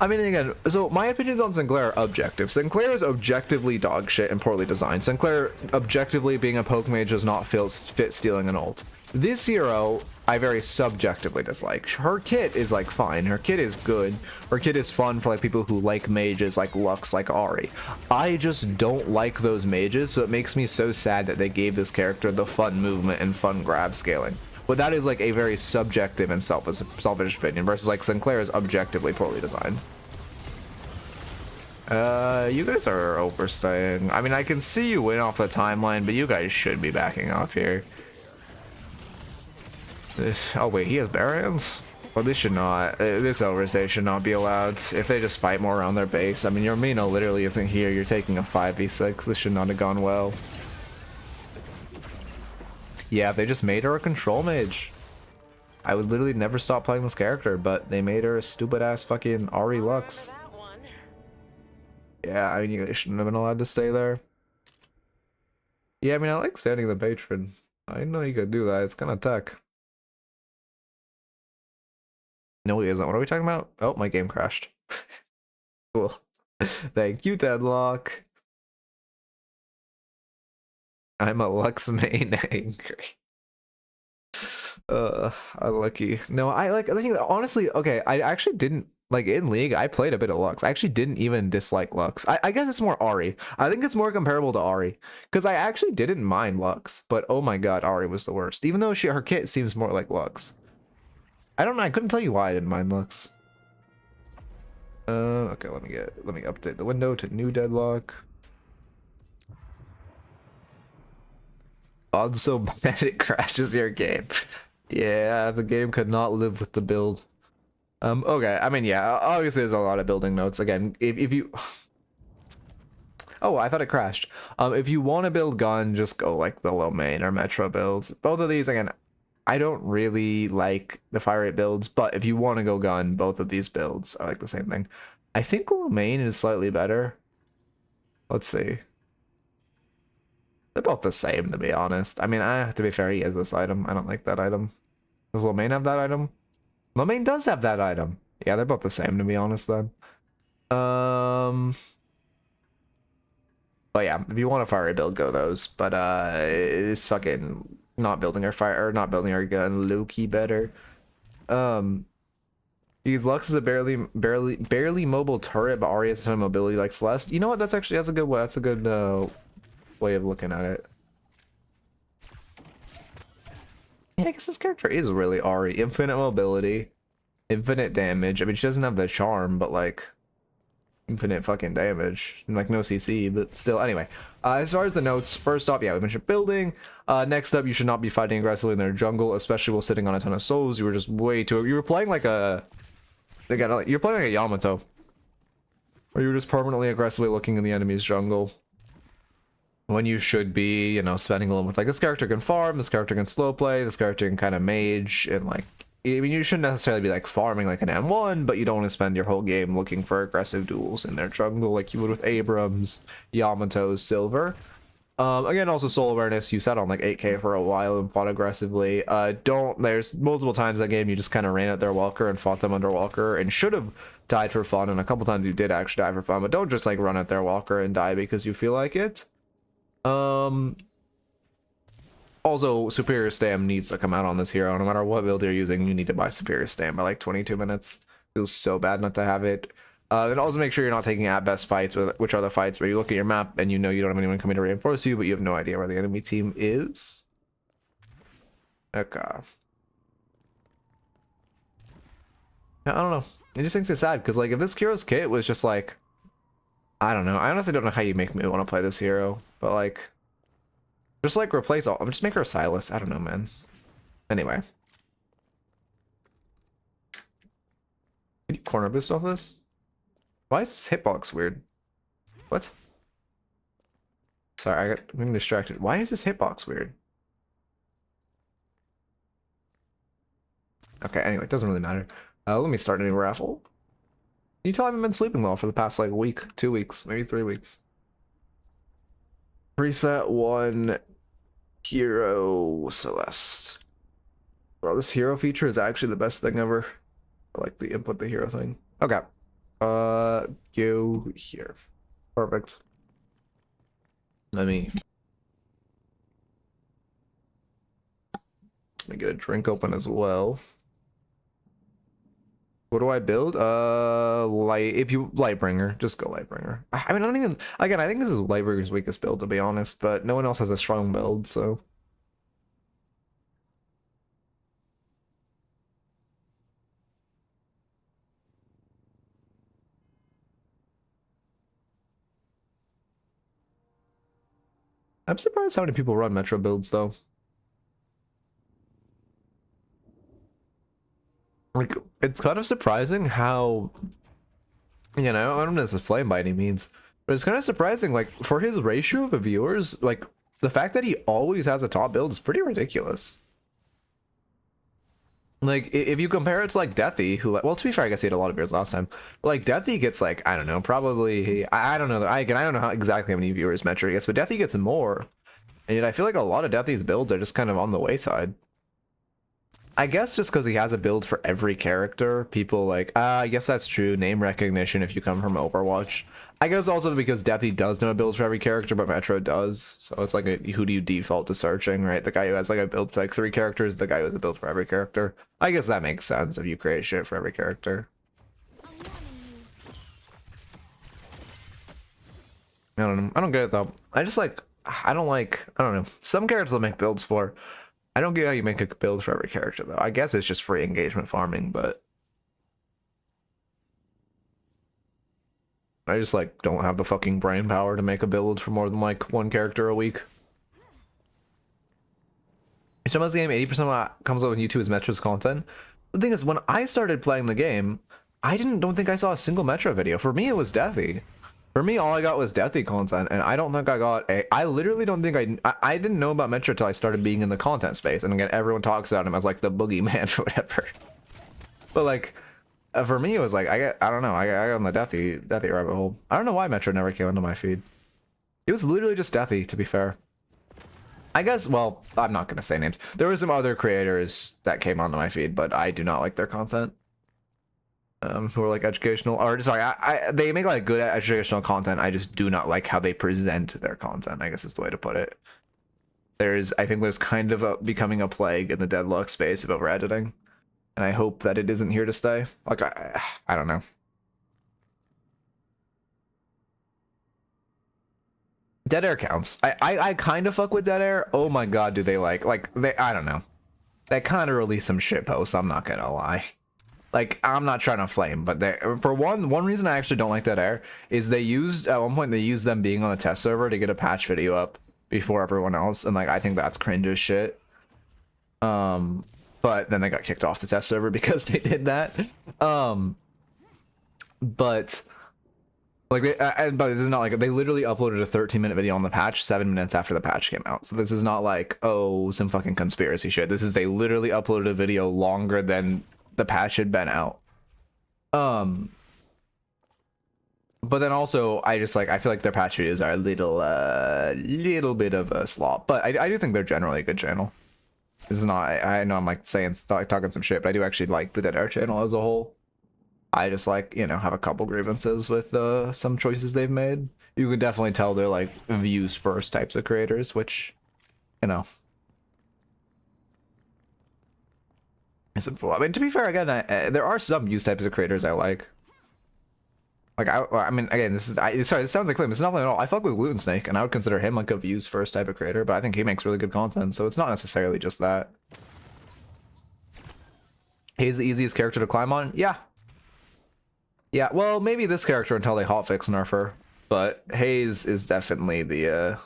I mean, again, so my opinions on Sinclair are objective. Sinclair is objectively dog shit and poorly designed. Sinclair, objectively being a poke mage, does not fit stealing an ult. This hero, I very subjectively dislike. Her kit is fine. Her kit is good. Her kit is fun for people who like mages like Lux, like Ari. I just don't like those mages, so it makes me so sad that they gave this character the fun movement and fun grab scaling. But that is a very subjective and selfish opinion versus Sinclair is objectively poorly designed. You guys are overstaying. I mean, I can see you win off the timeline, but you guys should be backing off here. Oh wait, he has Barons? Well, this should not. This overstay should not be allowed. If they just fight more around their base. I mean, your Mina literally isn't here. You're taking a 5v6. This should not have gone well. Yeah, they just made her a control mage. I would literally never stop playing this character, but they made her a stupid ass fucking Ari Lux. Yeah, I mean, you guys shouldn't have been allowed to stay there. Yeah, I mean, I like standing the patron. I didn't know you could do that. It's kind of tech. No, he isn't. What are we talking about? Oh, my game crashed. Cool. Thank you, Deadlock. I'm a Lux main angry. Unlucky. No, I think honestly, okay, I actually didn't like in League, I played a bit of Lux. I actually didn't even dislike Lux. I guess it's more Ari. I think it's more comparable to Ari. Because I actually didn't mind Lux, but oh my god, Ari was the worst. Even though her kit seems more like Lux. I don't know, I couldn't tell you why I didn't mind Lux. Okay, let me update the window to new Deadlock. Odds so bad it crashes your game. Yeah, the game could not live with the build. Okay, I mean, yeah, obviously there's a lot of building notes. Again, if you... Oh, I thought it crashed. If you want to build gun, just go like the low main or metro builds. Both of these, again, I don't really like the fire rate builds, but if you want to go gun, both of these builds are like the same thing. I think low main is slightly better. Let's see. They're both the same, to be honest. I mean, to be fair, he has this item. I don't like that item. Does low main have that item? Low main does have that item. Yeah, they're both the same, to be honest, then. But yeah, if you want a fire build, go those. But it's fucking not building our fire or not building our gun low-key better. Because Lux is a barely mobile turret, but Ari has a ton of mobility like Celeste. You know what? That's a good way. That's a good way of looking at it. Yeah, I guess this character is really Ari. Infinite mobility, infinite damage. I mean, she doesn't have the charm, but like infinite fucking damage and like no CC, but still. Anyway, as far as the notes, first off, yeah, we mentioned building. Next up, you should not be fighting aggressively in their jungle, especially while sitting on a ton of souls. You were just way too. You were playing like a. You're playing like a Yamato, or you were just permanently aggressively looking in the enemy's jungle. When you should be, you know, spending a little bit. Like, this character can farm, this character can slow play, this character can kind of mage, and like, I mean, you shouldn't necessarily be like farming like an M1, but you don't want to spend your whole game looking for aggressive duels in their jungle like you would with Abrams, Yamato's, Silver. Again, also soul awareness, you sat on like 8k for a while and fought aggressively. There's multiple times that game you just kind of ran at their walker and fought them under walker and should have died for fun, and a couple times you did actually die for fun, but don't just like run at their walker and die because you feel like it. Also, superior stam needs to come out on this hero. No matter what build you're using, you need to buy superior stam by like 22 minutes. Feels so bad not to have it. Then also make sure you're not taking at best fights, which are the fights where you look at your map and you know you don't have anyone coming to reinforce you, but you have no idea where the enemy team is. Okay. I don't know. It just makes it sad because like if this hero's kit was just like, I don't know. I honestly don't know how you make me want to play this hero, but like, just like replace all. Just make her a Silas. I don't know, man. Anyway, can you corner boost off this? Why is this hitbox weird? What? Sorry, I'm getting distracted. Why is this hitbox weird? Okay, anyway, it doesn't really matter. Let me start a new raffle. Can you tell I haven't been sleeping well for the past like week, 2 weeks, maybe 3 weeks? Preset 1 Hero Celeste. Bro, this hero feature is actually the best thing ever. I like the input the hero thing. Okay. Go here. Perfect. Let me get a drink open as well. What do I build? Lightbringer. Just go Lightbringer. I mean, I don't even, again, I think this is Lightbringer's weakest build, to be honest, but no one else has a strong build, so. I'm surprised how many people run Metro builds, though. Like, it's kind of surprising how, you know, I don't know if this is flame by any means, but it's kind of surprising, like, for his ratio of the viewers, like, the fact that he always has a top build is pretty ridiculous. Like, if you compare it to, like, Deathy, who, like, well, to be fair, I guess he had a lot of viewers last time, but, like, Deathy gets, like, I don't know, probably, I don't know, I don't know exactly how many viewers Metro gets, but Deathy gets more, and yet I feel like a lot of Deathy's builds are just kind of on the wayside. I guess just because he has a build for every character, people like, I guess that's true. Name recognition if you come from Overwatch. I guess also because Deathy does know a build for every character, but Metro does. So it's like, who do you default to searching, right? The guy who has like a build for like 3 characters, the guy who has a build for every character. I guess that makes sense if you create shit for every character. I don't know. I don't get it though. I just like, I don't know. Some characters will make builds for. I don't get how you make a build for every character though. I guess it's just free engagement farming, but I just like don't have the fucking brain power to make a build for more than like 1 character a week. Some of the game, 80% of what comes up on YouTube is Metro's content. The thing is, when I started playing the game, I don't think I saw a single Metro video. For me, it was Deathy. For me, all I got was Deathy content, and I don't think I got I literally don't think I didn't know about Metro till I started being in the content space, and again, everyone talks about him as like the boogeyman or whatever. But like, for me, it was like, I don't know, I got on the Deathy rabbit hole. I don't know why Metro never came into my feed. It was literally just Deathy, to be fair. I guess, well, I'm not going to say names. There were some other creators that came onto my feed, but I do not like their content. Who are like educational, or sorry, they make like good educational content. I just do not like how they present their content, I guess is the way to put it. I think there's kind of becoming a plague in the Deadlock space of over editing, and I hope that it isn't here to stay. Like, I don't know. Dead air counts. I kind of fuck with dead air. Oh my god, do they like they, I don't know. They kind of release some shit posts, I'm not gonna lie. Like, I'm not trying to flame, but for one reason I actually don't like dead air is they used, at one point they used them being on the test server to get a patch video up before everyone else, and like I think that's cringe as shit. But then they got kicked off the test server because they did that. But like but this is not like, they literally uploaded a 13-minute video on the patch 7 minutes after the patch came out. So this is not like, oh, some fucking conspiracy shit. This is, they literally uploaded a video longer than the patch had been out. But then also I just like, I feel like their patch videos are a little bit of a slop, but I do think they're generally a good channel. This is not, I know I'm like saying, talking some shit, but I do actually like the Dead Air channel as a whole. I just like, you know, have a couple grievances with some choices they've made. You can definitely tell they're like views first types of creators, which, you know, isn't full. I mean, to be fair, again, there are some views types of creators I like. Like, I mean, again, this is, sorry, this sounds like claim. It's not at all. I fuck with Gluten Snake, and I would consider him like a views first type of creator, but I think he makes really good content, so it's not necessarily just that. He's the easiest character to climb on? Yeah. Yeah, well, maybe this character until they hotfix nerf her, but Haze is definitely the,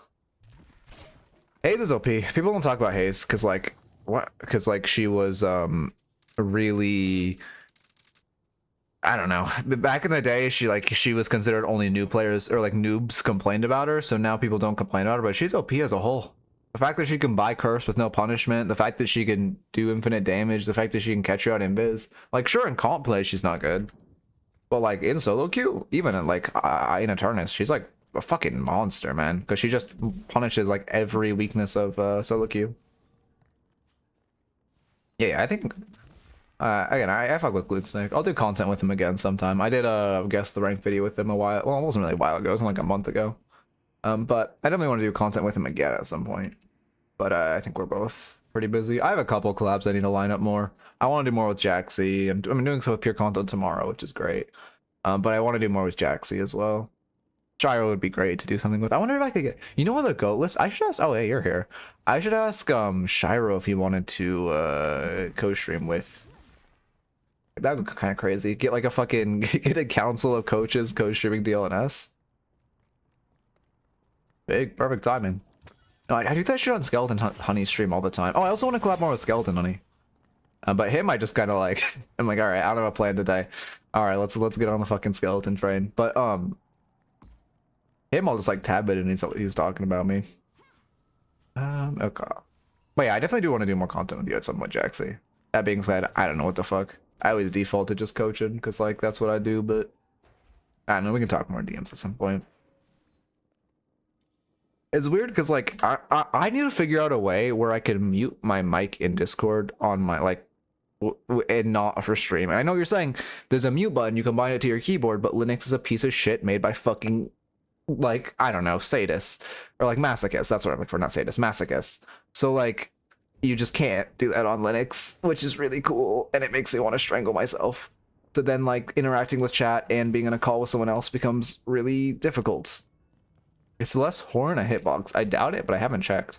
Haze is OP. People don't talk about Haze, because, like, what? Because, like, she was, really, I don't know. Back in the day, she was considered only new players, or, like, noobs complained about her, so now people don't complain about her, but she's OP as a whole. The fact that she can buy Curse with no punishment, the fact that she can do infinite damage, the fact that she can catch you out in biz. Like, sure, in comp play, she's not good. But like in solo queue, even in like in Eternus, she's like a fucking monster, man. Because she just punishes like every weakness of solo queue. Yeah, I think again, I fuck with Gluten Snake. I'll do content with him again sometime. I did guess the rank video with him a while. Well, it wasn't really a while ago. It was like a month ago. But I definitely want to do content with him again at some point. But I think we're both pretty busy. I have a couple collabs I need to line up more. I want to do more with Jaxie, and I'm doing some with Pure Content tomorrow, which is great. But I want to do more with Jaxie as well. Gyro would be great to do something with. I wonder if I could get, you know what, the goat list? I should ask, oh hey, you're here. I should ask Shiro if he wanted to co-stream with. That would be kind of crazy. Get like a fucking, get a council of coaches co-streaming DLNS. Big, perfect timing. No, I do that shit on Skeleton Honey stream all the time. Oh, I also want to collab more with Skeleton Honey. But him, I just kind of like, I'm like, all right, I don't have a plan today. All right, let's get on the fucking skeleton train. But him, I'll just like tab it and he's talking about me. Okay. But yeah, I definitely do want to do more content with you at some point, Jaxie. That being said, I don't know what the fuck. I always default to just coaching because like that's what I do. But I don't know. We can talk more DMs at some point. It's weird because like I need to figure out a way where I can mute my mic in Discord on my like and not for stream. And I know you're saying there's a mute button, you combine it to your keyboard, but Linux is a piece of shit made by fucking, like, I don't know, sadists. Or like masochists. That's what I'm looking for, not sadists, masochists. So like, you just can't do that on Linux, which is really cool, and it makes me want to strangle myself. So then like interacting with chat and being in a call with someone else becomes really difficult. Is Celeste Horn a hitbox? I doubt it, but I haven't checked.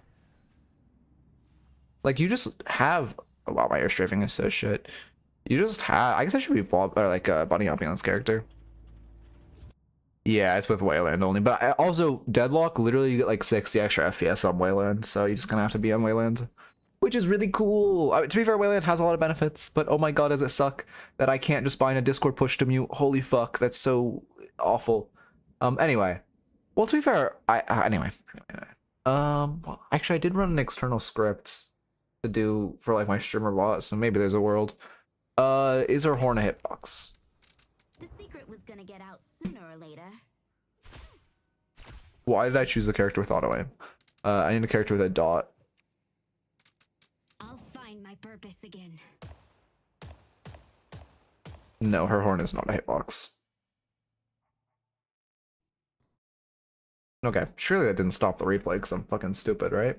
Like, you just have... Oh, wow, my air strafing is so shit. You just have... I guess I should be bunny hopping on this character. Yeah, it's with Wayland only. But also, Deadlock, literally you get like 60 extra FPS on Wayland. So you're just gonna have to be on Wayland. Which is really cool. To be fair, Wayland has a lot of benefits. But oh my god, does it suck that I can't just bind a Discord push to mute. Holy fuck, that's so awful. Anyway. Well, to be fair, anyway. Well, actually, I did run an external script to do for like my streamer bot, so maybe there's a world. Is her horn a hitbox? The secret was gonna get out sooner or later. Why did I choose the character with auto aim? I need a character with a dot. I'll find my purpose again. No, her horn is not a hitbox. Okay, surely that didn't stop the replay because I'm fucking stupid, right?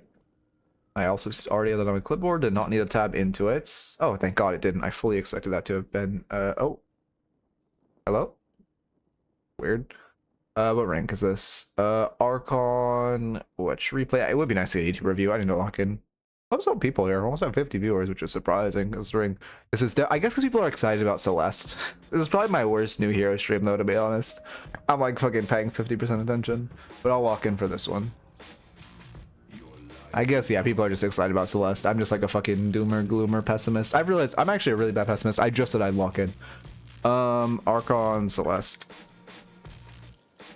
I also already had that on my clipboard, did not need to tab into it. Oh, thank god it didn't. I fully expected that to have been, oh. Hello? Weird. What rank is this? Archon, which replay? It would be nice to get a YouTube review. I need to lock in. Also, people here. I almost have 50 viewers, which is surprising considering this is, I guess because people are excited about Celeste. This is probably my worst new hero stream though, to be honest. I'm like fucking paying 50% attention, but I'll lock in for this one. I guess, yeah, people are just excited about Celeste. I'm just like a fucking doomer, gloomer, pessimist. I've realized I'm actually a really bad pessimist. I just said I'd lock in. Archon Celeste.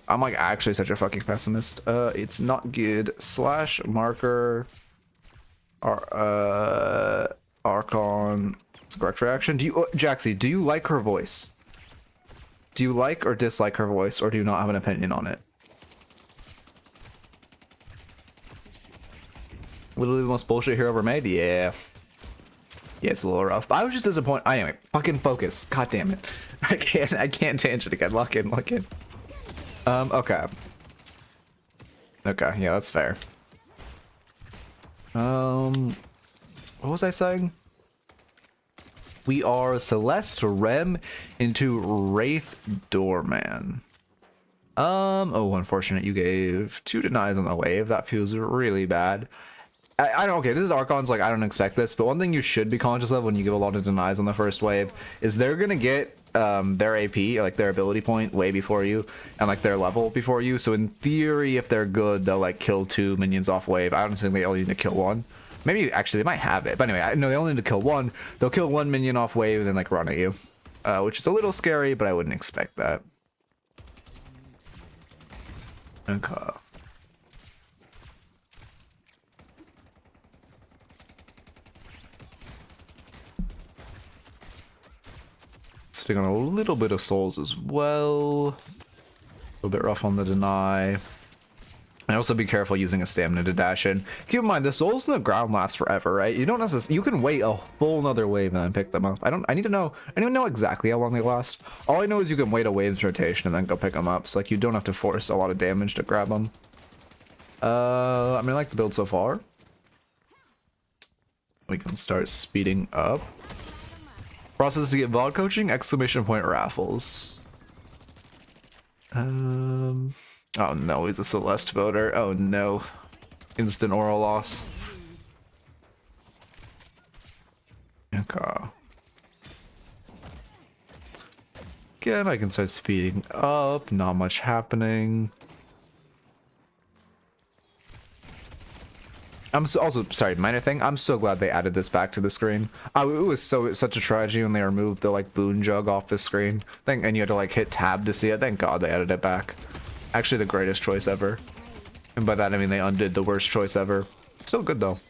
I'm like actually such a fucking pessimist. It's not good. Slash marker. Archon. It's a correct reaction. Do you, Jaxie, do you like her voice? Do you like or dislike her voice, or do you not have an opinion on it? Literally the most bullshit hero ever made? Yeah. Yeah, it's a little rough. But I was just disappointed. Anyway, fucking focus. God damn it. I can't tangent again. Lock in. Okay. Okay, yeah, that's fair. What was I saying? We are Celeste Rem into Wraith Doorman. Oh, unfortunate. You gave 2 denies on the wave. That feels really bad. I don't, okay, this is Archon's, like, I don't expect this, but one thing you should be conscious of when you give a lot of denies on the first wave is they're gonna get their AP, or like their ability point, way before you, and like their level before you. So in theory, if they're good, they'll like kill 2 minions off wave. I don't think they only need to kill 1. Maybe actually they might have it, but anyway, no, they only need to kill 1. They'll kill 1 minion off wave and then like run at you, which is a little scary, but I wouldn't expect that. Okay. Sitting on a little bit of souls as well. A little bit rough on the deny. And also be careful using a stamina to dash in. Keep in mind, the souls in the ground last forever, right? You don't necessarily, you can wait a full another wave and then pick them up. I need to know exactly how long they last. All I know is you can wait a wave's rotation and then go pick them up. So like you don't have to force a lot of damage to grab them. I mean, I like the build so far. We can start speeding up. Process to get VOD coaching, exclamation point raffles. Oh no, he's a Celeste voter. Oh no. Instant oral loss. Okay. Again, I can start speeding up. Not much happening. I'm also sorry, minor thing. I'm so glad they added this back to the screen. It was such a tragedy when they removed the like boon jug off the screen. And you had to like hit tab to see it. Thank God they added it back. Actually, the greatest choice ever. And by that I mean they undid the worst choice ever. Still good though.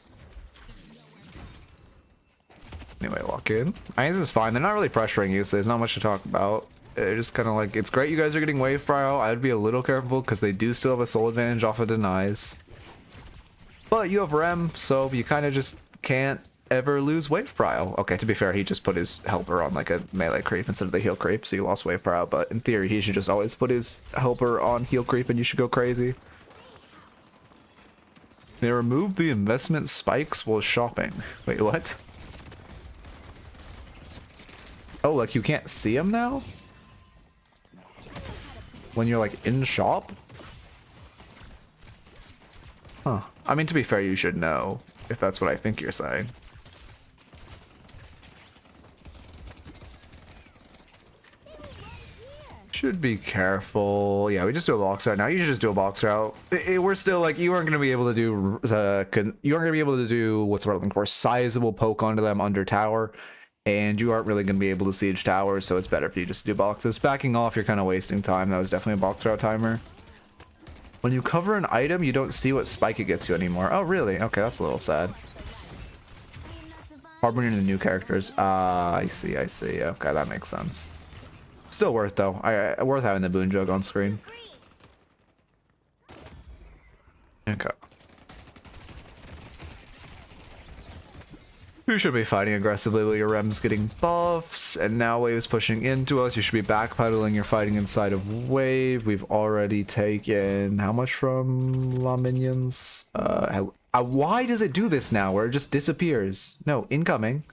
Anyway, lock in. I think this is fine. They're not really pressuring you, so there's not much to talk about. They're just kind of like, it's great you guys are getting wave prio. I would be a little careful because they do still have a soul advantage off of denies. But you have Rem, so you kind of just can't ever lose wave prile. Okay, to be fair, he just put his helper on like a melee creep instead of the heal creep, so you lost wave prile, but in theory he should just always put his helper on heal creep and you should go crazy. They removed the investment spikes while shopping. Wait, what? Oh, like you can't see them now? When you're like in shop? Huh. I mean, to be fair, you should know if that's what I think you're saying. Should be careful. Yeah, we just do a box route now. You should just do a box route. We're still like, you aren't gonna be able to do you aren't gonna be able to do what's the word I'm looking for, sizable poke onto them under tower, and you aren't really gonna be able to siege towers, so it's better if you just do boxes. Backing off, you're kind of wasting time. That was definitely a box route timer. When you cover an item, you don't see what spike it gets you anymore. Oh, really? Okay, that's a little sad. Harboring the new characters. I see, I see. Okay, that makes sense. Still worth though. Worth having the boon jug on screen. Okay. You should be fighting aggressively while your Rem's getting buffs, and now Wave is pushing into us. You should be backpedaling. You're fighting inside of Wave. We've already taken how much from La Minions? Why does it do this now where it just disappears? No, incoming.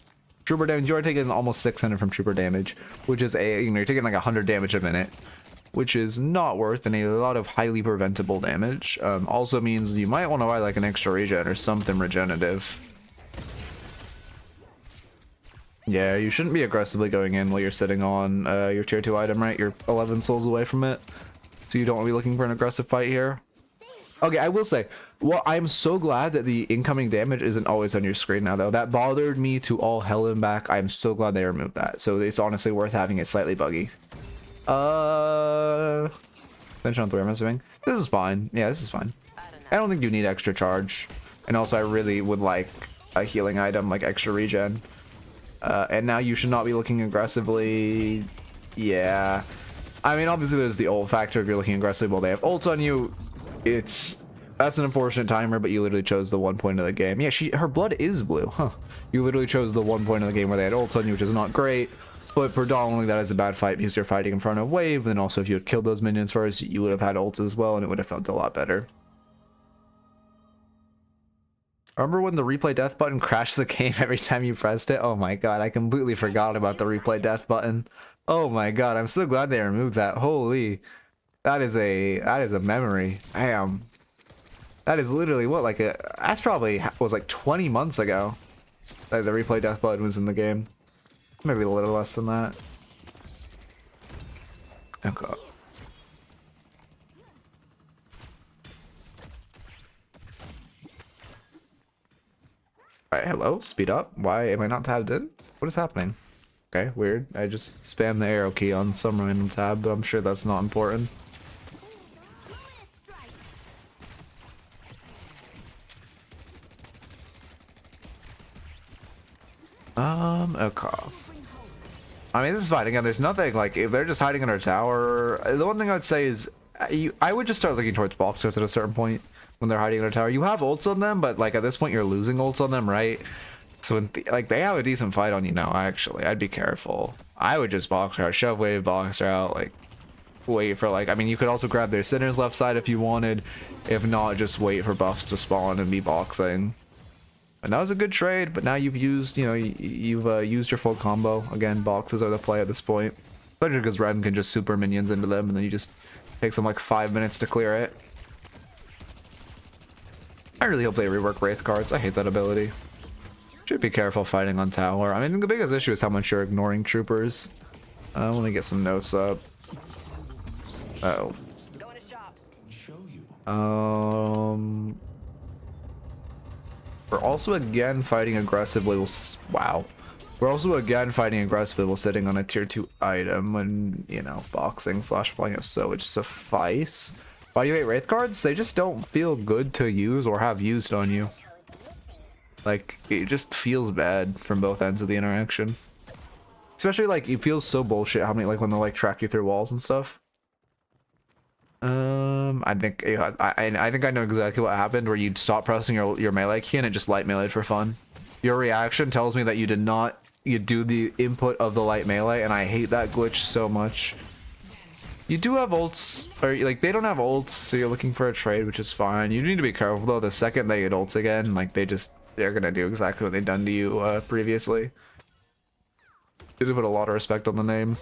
Trooper damage. You are taking almost 600 from trooper damage, which is you're taking like 100 damage a minute, which is not worth, and a lot of highly preventable damage. Also means you might want to buy like an extra regen or something regenerative. Yeah, you shouldn't be aggressively going in while you're sitting on your tier 2 item, right? You're 11 souls away from it, so you don't want to be looking for an aggressive fight here. Okay, I will say, well, I'm so glad that the incoming damage isn't always on your screen now, though. That bothered me to all hell and back. I'm so glad they removed that. So it's honestly worth having it slightly buggy. Finish on 3, I'm assuming. This is fine. Yeah, this is fine. I don't think you need extra charge. And also, I really would like a healing item, like extra regen. And now you should not be looking aggressively. Yeah. I mean, obviously, there's the ult factor if you're looking aggressively while they have ults on you. That's an unfortunate timer, but you literally chose the one point of the game. Yeah, her blood is blue, huh? You literally chose the one point of the game where they had ults on you, which is not great, but predominantly that is a bad fight because you're fighting in front of Wave. Then also, if you had killed those minions first, you would have had ults as well, and it would have felt a lot better. Remember when the replay death button crashed the game every time you pressed it? Oh my god, I completely forgot about the replay death button. Oh my god, I'm so glad they removed that. Holy. That is a memory. Damn. That is literally what, like that's probably was like 20 months ago that the replay death button was in the game. Maybe a little less than that. Okay. Alright, hello, speed up. Why am I not tabbed in? What is happening? Okay, weird. I just spammed the arrow key on some random tab, but I'm sure that's not important. Okay. I mean, this is fine. Again, there's nothing, like, if they're just hiding under a tower, the one thing I would say is, I would just start looking towards box routes at a certain point when they're hiding under a tower. You have ults on them, but, like, at this point, you're losing ults on them, right? So, like, they have a decent fight on you now, actually. I'd be careful. I would just box route, shove Wave, box route, like, wait for, like, I mean, you could also grab their Sinner's left side if you wanted. If not, just wait for buffs to spawn and be boxing. And that was a good trade, but now you've used, you know, you've used your full combo. Again, boxes are the play at this point. Especially because Ren can just super minions into them, and then you just takes them like 5 minutes to clear it. I really hope they rework Wraith cards. I hate that ability. Should be careful fighting on tower. I mean, the biggest issue is how much you're ignoring troopers. I want to get some notes up. Uh oh. We're also again fighting aggressively. Wow. We're also again fighting aggressively while sitting on a tier 2 item when, you know, boxing / playing it so which suffice. Why do you hate Wraith cards? They just don't feel good to use or have used on you. Like, it just feels bad from both ends of the interaction. Especially, like, it feels so bullshit how many, like, when they, like, track you through walls and stuff. I think I think I know exactly what happened where you'd stop pressing your melee key and it just light melee for fun. your reaction tells me that you did not you do the input of the light melee, and I hate that glitch so much. You do have ults, or like they don't have ults, so you're looking for a trade, which is fine. You need to be careful though. The second they get ults again, like they're gonna do exactly what they've done to you previously. Did put a lot of respect on the name.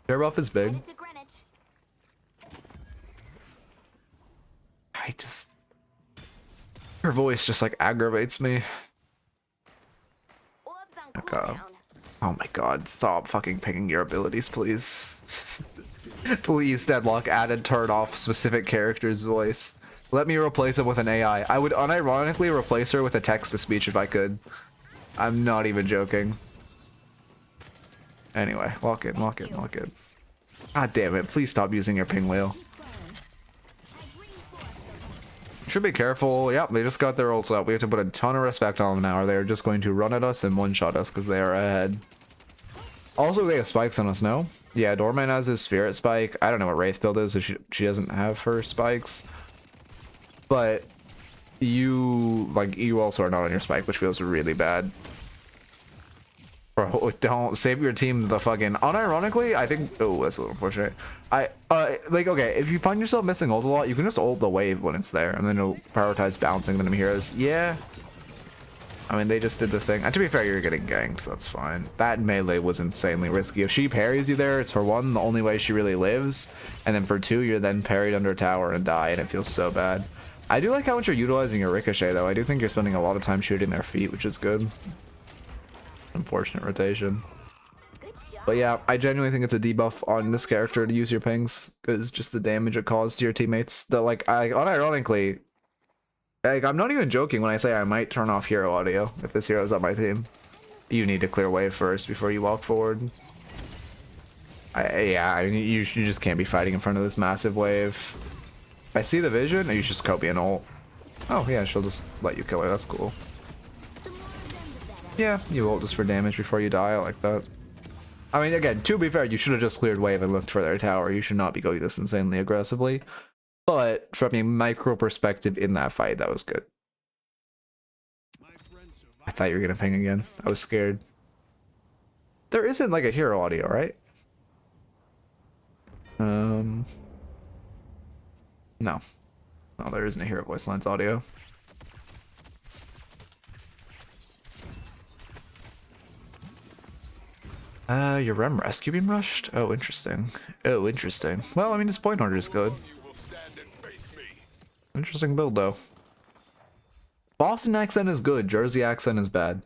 Their buff is big. Headed to Greenwich. Her voice just like aggravates me. Orbs on Okay. cooldown. Oh my god, stop fucking picking your abilities, please. Please, Deadlock, add and turn off specific character's voice. Let me replace it with an AI. I would unironically replace her with a text-to-speech if I could. I'm not even joking. Anyway, walk in. God damn it, please stop using your ping wheel. Should be careful. Yep, they just got their ults out. We have to put a ton of respect on them now, or they're just going to run at us and one-shot us because they are ahead. Also, they have spikes on us, no? Yeah, Doorman has his spirit spike. I don't know what Wraith build is, so she doesn't have her spikes. But you also are not on your spike, which feels really bad. Bro, don't save your team the fucking unironically. I think that's a little unfortunate. Okay, if you find yourself missing ult a lot, you can just ult the wave when it's there, and then it'll prioritize bouncing the enemy heroes. Yeah, I mean they just did the thing. And to be fair, you're getting ganked, so that's fine. That melee was insanely risky. If she parries you there, it's for one the only way she really lives, and then for two you're then parried under a tower and die, and it feels so bad. I do like how much you're utilizing your ricochet though. I do think you're spending a lot of time shooting their feet, which is good. Unfortunate rotation. But yeah, I genuinely think it's a debuff on this character to use your pings, because just the damage it caused to your teammates. The unironically, I'm not even joking when I say I might turn off hero audio if this hero's on my team. You need to clear wave first before you walk forward. You just can't be fighting in front of this massive wave. I see the vision, and you just copy an ult. Oh yeah, she'll just let you kill her. That's cool. Yeah, you ult just for damage before you die. I like that. I mean, again, to be fair, you should have just cleared wave and looked for their tower. You should not be going this insanely aggressively. But from a micro perspective in that fight, that was good. I thought you were gonna ping again. I was scared. There isn't like a hero audio, right? No. No, there isn't a hero voice lines audio. Your Rem rescue beam rushed? Oh, interesting. Oh, interesting. Well, I mean, his point order is good. Interesting build, though. Boston accent is good. Jersey accent is bad.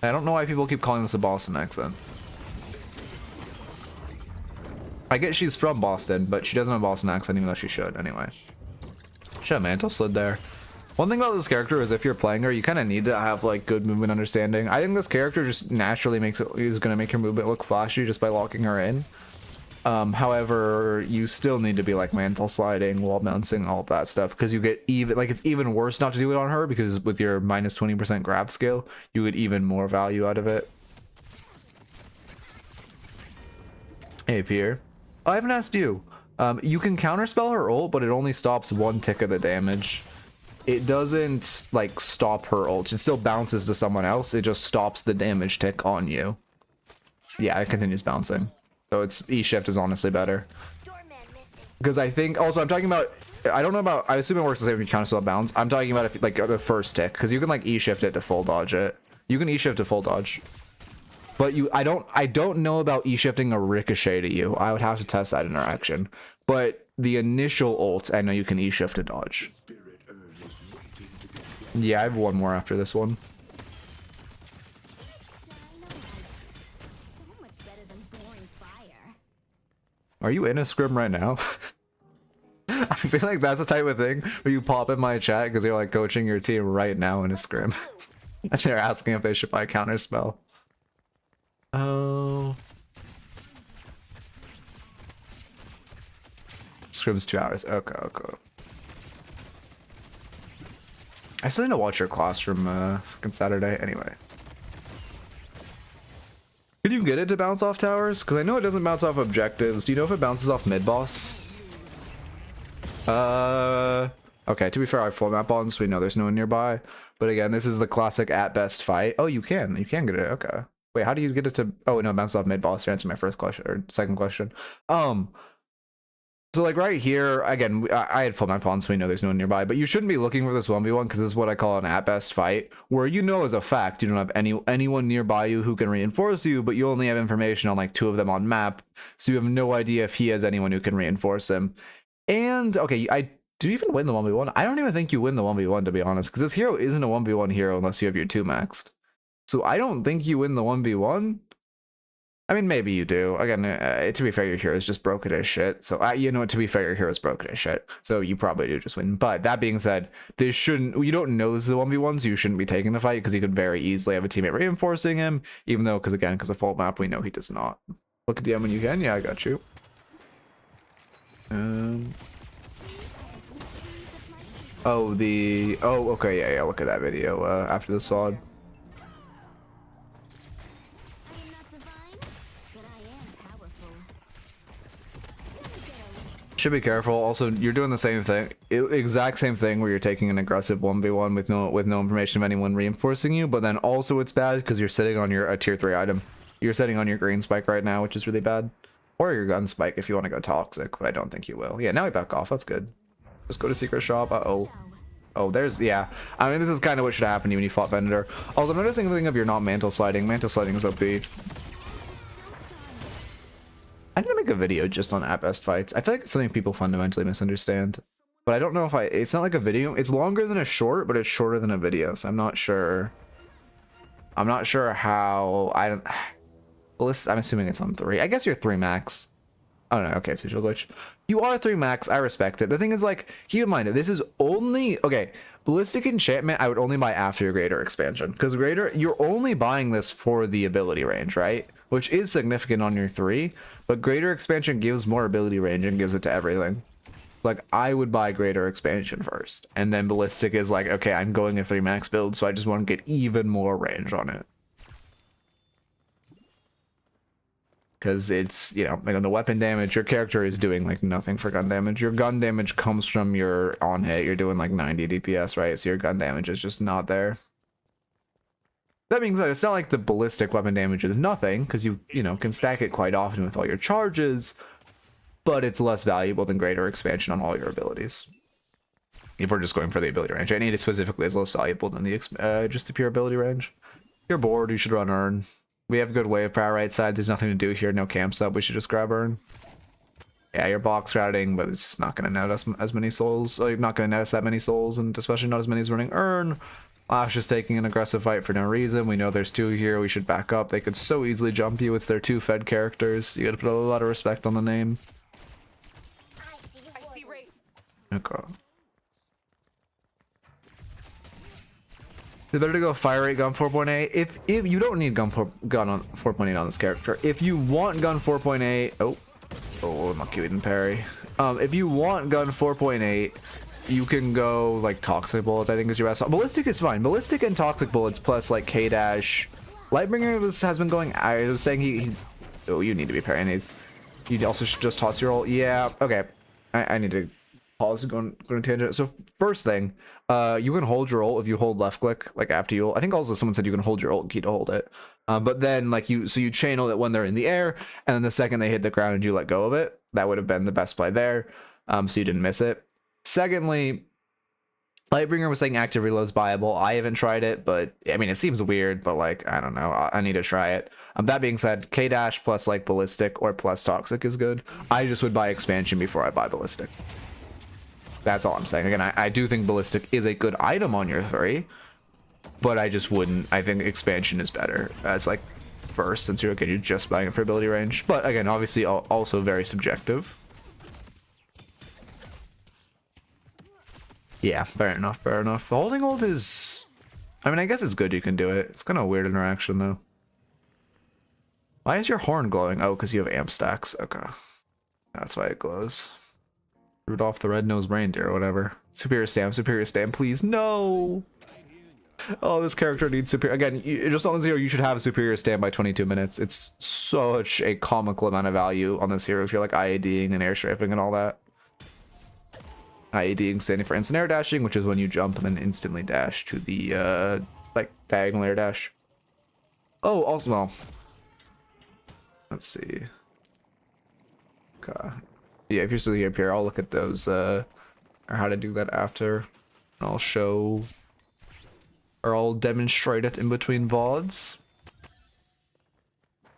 I don't know why people keep calling this a Boston accent. I get she's from Boston, but she doesn't have a Boston accent, even though she should, anyway. Shit, Mantle slid there. One thing about this character is if you're playing her, you kind of need to have like good movement understanding. I think this character just naturally is going to make your movement look flashy just by locking her in. However, you still need to be like mantle sliding, wall bouncing, all of that stuff, because you get even it's even worse not to do it on her, because with your minus 20% grab skill, you get even more value out of it. Hey, Pierre. I haven't asked you. You can counterspell her ult, but it only stops one tick of the damage. It doesn't like stop her ult. It still bounces to someone else. It just stops the damage tick on you. Yeah, it continues bouncing. So it's E-shift is honestly better. Because I think also I'm talking about, I don't know about, I assume it works the same when you counterspell bounce. I'm talking about if like the first tick, because you can like E-shift it to full dodge it. You can E-shift to full dodge. But I don't know about E-shifting a ricochet to you. I would have to test that interaction. But the initial ult, I know you can E-shift to dodge. Yeah, I have one more after this one. So much better than boring fire. Are you in a scrim right now? I feel like that's the type of thing where you pop in my chat because you're like coaching your team right now in a scrim. And they're asking if they should buy counterspell. Oh. Scrim's 2 hours. Okay, okay. I still need to watch your class from fucking Saturday. Anyway. Can you get it to bounce off towers? Because I know it doesn't bounce off objectives. Do you know if it bounces off mid-boss? I Okay, to be fair, I have full map on, so we know there's no one nearby. But again, this is the classic at best fight. Oh, you can get it. Okay. Wait, how do you get it to? Oh no, bounce off mid boss to answer my first question or second question. So like right here, again, I had full map on, so we know there's no one nearby. But you shouldn't be looking for this 1v1 because this is what I call an at best fight, where you know as a fact you don't have anyone nearby you who can reinforce you, but you only have information on like 2 of them on map, so you have no idea if he has anyone who can reinforce him. And okay, do you even win the 1v1? I don't even think you win the 1v1 to be honest, because this hero isn't a 1v1 hero unless you have your 2 maxed. So I don't think you win the 1v1. I mean, maybe you do. Again, to be fair, your hero is just broken as shit. So, you know what, to be fair, your hero is broken as shit. So you probably do just win. But that being said, this shouldn't, you don't know this is a 1v1, so you shouldn't be taking the fight because you could very easily have a teammate reinforcing him, even though, because of full map, we know he does not. Look at the end when you can. Yeah, I got you. Oh, okay, yeah, look at that video after the SWAD. Should be careful. Also, you're doing the same thing, exact same thing, where you're taking an aggressive 1v1 with no information of anyone reinforcing you. But then also it's bad because you're sitting on a tier 3 item. You're sitting on your green spike right now, which is really bad, or your gun spike if you want to go toxic. But I don't think you will. Yeah, now we back off. That's good. Just go to secret shop. Oh, there's, yeah. I mean, this is kind of what should happen to you when you fought Venator. Also, noticing the thing of you're not mantle sliding. Mantle sliding is OP. I need to make a video just on at best fights. I feel like it's something people fundamentally misunderstand, but I don't know if it's not like a video. It's longer than a short, but it's shorter than a video, so I'm not sure how. I'm assuming it's on 3. I guess you're 3 max. I don't know. Okay, it's visual glitch. You are 3 max. I respect it. The thing is, like, keep in mind, this is only, okay, Ballistic Enchantment I would only buy after your Greater expansion, because Greater, you're only buying this for the ability range, right? Which is significant on your 3, but Greater expansion gives more ability range and gives it to everything. Like, I would buy Greater expansion first, and then Ballistic is like, okay, I'm going a 3 max build, so I just want to get even more range on it. Because it's, you know, like on the weapon damage, your character is doing like nothing for gun damage. Your gun damage comes from your on hit. You're doing like 90 DPS, right? So your gun damage is just not there. That being said, it's not like the ballistic weapon damage is nothing, because you know, can stack it quite often with all your charges, but it's less valuable than Greater expansion on all your abilities. If we're just going for the ability range, I need it specifically as less valuable than the just the pure ability range. You're bored, you should run Earn. We have a good wave power right side. There's nothing to do here. No camps up. We should just grab Earn. Yeah, you're box routing, but it's just not going to net us as many souls. So you're not going to net us that many souls, and especially not as many as running Earn. Lash is taking an aggressive fight for no reason. We know there's 2 here. We should back up. They could so easily jump you. It's their 2 fed characters. You got to put a lot of respect on the name. Okay. It's better to go fire rate gun 4.8 if you don't need gun on 4.8 on this character. If you want gun 4.8, oh, lucky we didn't parry. If you want gun 4.8, you can go like toxic bullets. I think is your best. Ballistic is fine. Ballistic and toxic bullets plus like K dash. Lightbringer has been going. I was saying oh, you need to be parrying these. You also should just toss your ult. Yeah. Okay. I need to pause going to tangent. So first thing, you can hold your ult if you hold left click, like after you ult. I think also someone said you can hold your ult and key to hold it. But then like you channel it when they're in the air, and then the second they hit the ground and you let go of it, that would have been the best play there. So you didn't miss it. Secondly, Lightbringer was saying active reload's buyable. I haven't tried it, but I mean, it seems weird, but like, I don't know. I need to try it. That being said, K dash plus like ballistic or plus toxic is good. I just would buy expansion before I buy ballistic. That's all I'm saying. Again, I do think ballistic is a good item on your 3, but I just wouldn't. I think expansion is better as like first, since you're just buying it for ability range. But again, obviously also very subjective. Yeah, fair enough, fair enough. The holding ult is, I mean, I guess it's good you can do it. It's kind of a weird interaction though. Why is your horn glowing? Oh, because you have amp stacks. Okay, that's why it glows. Rudolph the Red-Nosed Reindeer or whatever. Superior stamp, please. No! Oh, this character needs superior. Again, just on the 0, you should have a superior stamp by 22 minutes. It's such a comical amount of value on this hero if you're like IADing and airstrafing and all that. i.e. standing for instant air dashing, which is when you jump and then instantly dash to the like diagonal air dash. Oh, also, well, let's see. Okay. Yeah, if you're still here, I'll look at those or how to do that after. And I'll show or I'll demonstrate it in between VODs.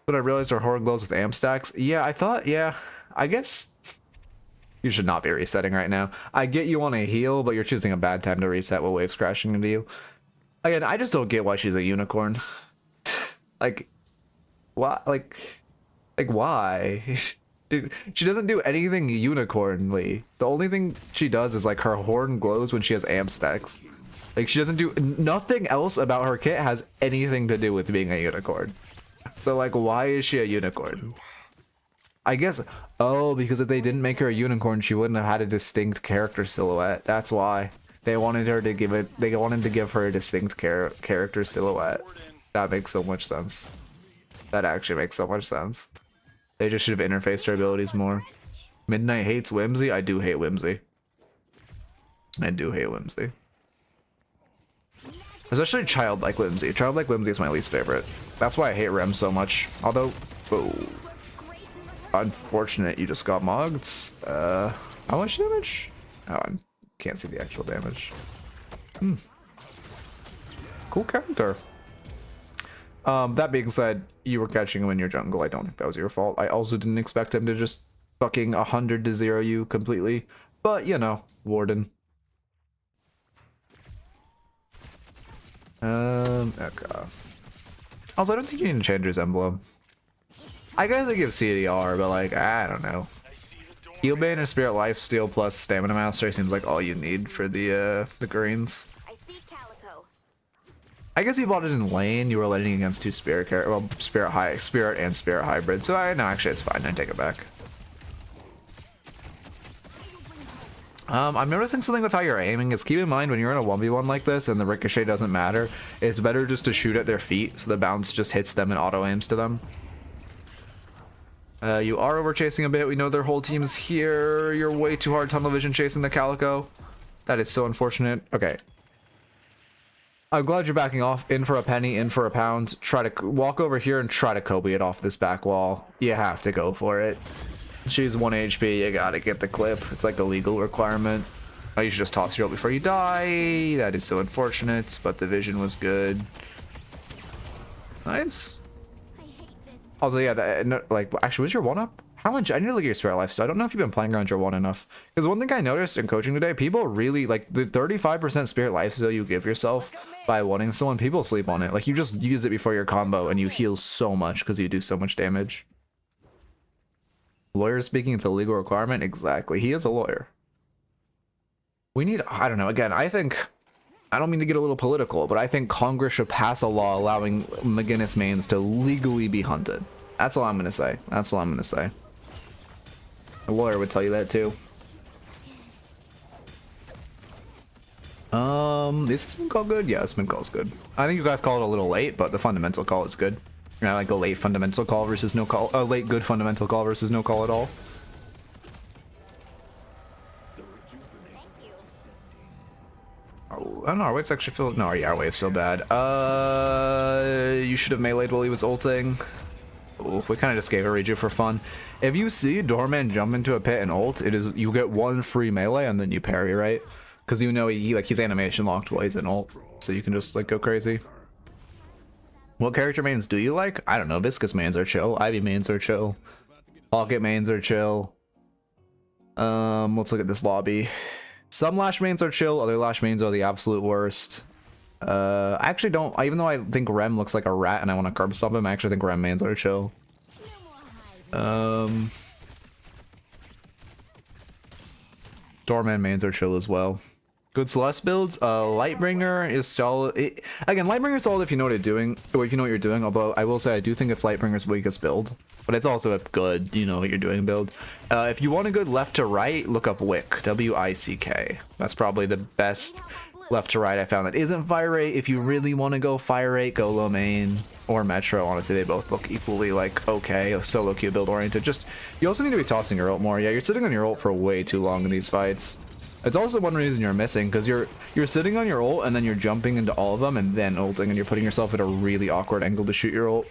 But I realized our horde glows with amp stacks. Yeah, I thought, yeah, I guess you should not be resetting right now. I get you want to heal, but you're choosing a bad time to reset with waves crashing into you. Again, I just don't get why she's a unicorn. Like, why? Like why? Dude, she doesn't do anything unicornly. The only thing she does is like her horn glows when she has amp stacks. Like she doesn't do nothing else about her kit has anything to do with being a unicorn. So like, why is she a unicorn? I guess, oh, because if they didn't make her a unicorn, she wouldn't have had a distinct character silhouette. That's why they wanted her to give it. They wanted to give her a distinct character silhouette. That makes so much sense. That actually makes so much sense. They just should have interfaced her abilities more. Midknight hates Whimsy. I do hate Whimsy. I do hate Whimsy. Especially Childlike Whimsy. Childlike Whimsy is my least favorite. That's why I hate Rem so much. Although, oh, unfortunate you just got mogged. How much damage? Oh, I can't see the actual damage. Cool character. That being said, you were catching him in your jungle. I don't think that was your fault. I also didn't expect him to just fucking 100 to 0 you completely. But, you know, Warden. Okay. Also, I don't think you need to change his emblem. I guess I give CDR, but like, I don't know. Heal Bane and Spirit Lifesteal plus Stamina Master seems like all you need for the greens. I see Calico. I guess you bought it in lane. You were laning against two spirit well, spirit and spirit hybrid. So I no, actually it's fine. I take it back. I'm noticing something with how you're aiming is keep in mind when you're in a 1v1 like this and the ricochet doesn't matter, it's better just to shoot at their feet so the bounce just hits them and auto aims to them. You are over chasing a bit. We know their whole team is here. You're way too hard tunnel vision chasing the Calico. That is so unfortunate. Okay. I'm glad you're backing off. In for a penny, in for a pound. Try to walk over here and try to Kobe it off this back wall. You have to go for it. She's 1 HP. You gotta get the clip. It's like a legal requirement. Oh, you should just toss your ult before you die. That is so unfortunate, but the vision was good. Nice. Also, yeah, like, actually, was your 1-up? How much? I need to look at your Spirit Lifesteal. I don't know if you've been playing around your 1 enough. Because one thing I noticed in coaching today, people really, like, the 35% Spirit Lifesteal you give yourself by wanting someone, people sleep on it. Like, you just use it before your combo, and you heal so much because you do so much damage. Lawyer speaking, it's a legal requirement? Exactly. He is a lawyer. We need, I don't know, again, I think, I don't mean to get a little political, but I think Congress should pass a law allowing McGinnis mains to legally be hunted. That's all I'm going to say. That's all I'm going to say. A lawyer would tell you that too. Is this call good? Yeah, this call's good. I think you guys called it a little late, but the fundamental call is good. You know, like a late fundamental call versus no call. A late good fundamental call versus no call at all. Oh, I don't know, our wave's actually feel no, yeah, our wave's so bad. You should have meleeed while he was ulting. Ooh, we kind of just gave a reju for fun. If you see Doorman jump into a pit and ult, it is you get one free melee and then you parry, right? Because you know he's animation locked while he's in ult, so you can just like go crazy. What character mains do you like? I don't know. Viscous mains are chill. Ivy mains are chill. Pocket mains are chill. Let's look at this lobby. Some Lash mains are chill. Other Lash mains are the absolute worst. I actually don't. Even though I think Rem looks like a rat and I want to curb stomp him, I actually think Rem mains are chill. Doorman mains are chill as well. Good Celeste builds. Lightbringer is solid. Again, Lightbringer is solid if you know what you're doing, or if you know what you're doing. Although I will say I do think it's Lightbringer's weakest build, but it's also a good, you know what you're doing build. If you want a good left to right, look up Wick. W-I-C-K. That's probably the best left to right I found that isn't fire rate. If you really want to go fire rate, go low main or Metro. Honestly, they both look equally like okay, solo queue build oriented. Just you also need to be tossing your ult more. Yeah, you're sitting on your ult for way too long in these fights. It's also one reason you're missing, because you're sitting on your ult and then you're jumping into all of them and then ulting, and you're putting yourself at a really awkward angle to shoot your ult.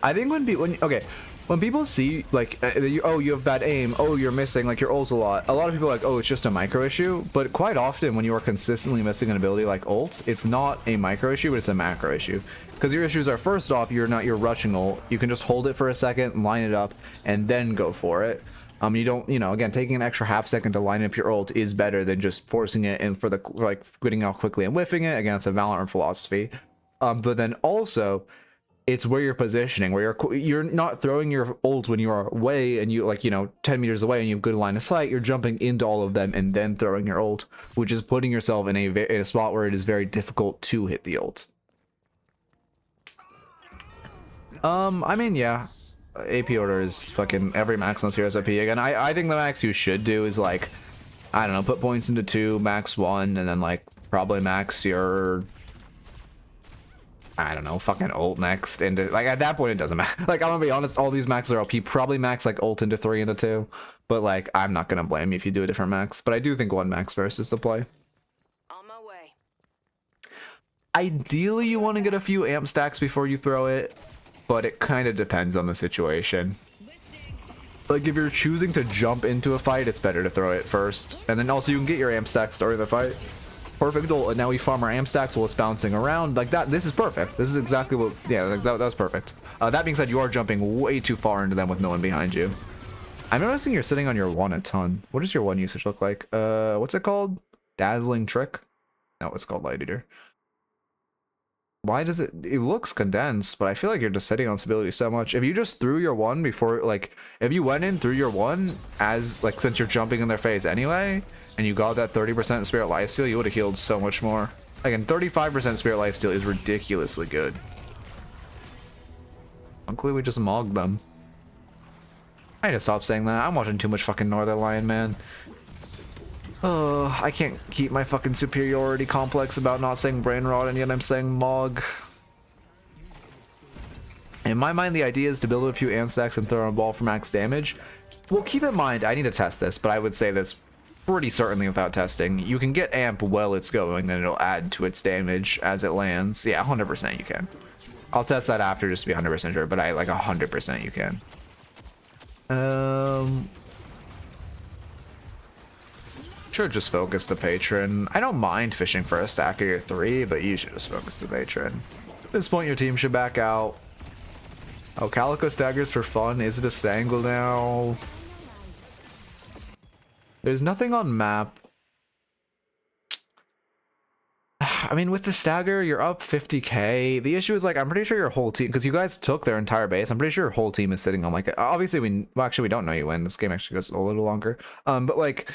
I think when people see like oh, you have bad aim, oh, you're missing like your ult's a lot of people are like, oh, it's just a micro issue. But quite often when you are consistently missing an ability like ult, it's not a micro issue, but it's a macro issue. Because your issues are, first off, you're rushing ult. You can just hold it for a second, line it up, and then go for it. You don't, again, taking an extra half second to line up your ult is better than just forcing it and for the like getting out quickly and whiffing it. Again, it's a Valorant philosophy. But then also, it's where you're positioning, where you're not throwing your ult when you are away and you 10 meters away and you have good line of sight. You're jumping into all of them and then throwing your ult, which is putting yourself in a spot where it is very difficult to hit the ult. I mean, yeah, AP order is fucking every max unless heroes OP. Again, I think the max you should do is like, I don't know, put points into 2, max 1, and then like probably max your, I don't know, fucking ult next. And like at that point it doesn't matter. Like, I'm gonna be honest, all these maxes are OP. Probably max like ult into 3 into 2, but like I'm not gonna blame you if you do a different max. But I do think 1 max versus the play. On my way. Ideally you want to get a few amp stacks before you throw it, but it kind of depends on the situation. Like if you're choosing to jump into a fight, it's better to throw it first, and then also you can get your amp stacks during the fight. Perfect ult, and now we farm our amp stacks while it's bouncing around like that. This is perfect. This is exactly what, yeah, like that was perfect. That being said, you are jumping way too far into them with no one behind you. I'm noticing you're sitting on your 1 a ton. What does your 1 usage look like? What's it called? Dazzling Trick? No, it's called Light Eater. Why does it looks condensed, but I feel like you're just sitting on stability so much. If you just threw your 1 before, like if you went in through your 1 as like, since you're jumping in their face anyway, and you got that 30% spirit lifesteal, you would have healed so much more. Again, 35% spirit lifesteal is ridiculously good. Luckily we just mogged them. I need to stop saying that. I'm watching too much fucking Northern Lion, man. Oh, I can't keep my fucking superiority complex about not saying brain rot, and yet I'm saying mog. In my mind, the idea is to build a few amp stacks and throw a ball for max damage. Well, keep in mind, I need to test this, but I would say this pretty certainly without testing. You can get amp while it's going, then it'll add to its damage as it lands. Yeah, 100% you can. I'll test that after just to be 100% sure, but I like 100% you can. Should just focus the patron. I don't mind fishing for a stack of your 3, but you should just focus the patron. At this point, your team should back out. Oh, Calico staggers for fun. Is it a Stangle now? There's nothing on map. I mean, with the stagger, you're up 50k. The issue is, like, I'm pretty sure your whole team, because you guys took their entire base, I'm pretty sure your whole team is sitting on, like, obviously, well, actually, we don't know you win. This game actually goes a little longer. But, like,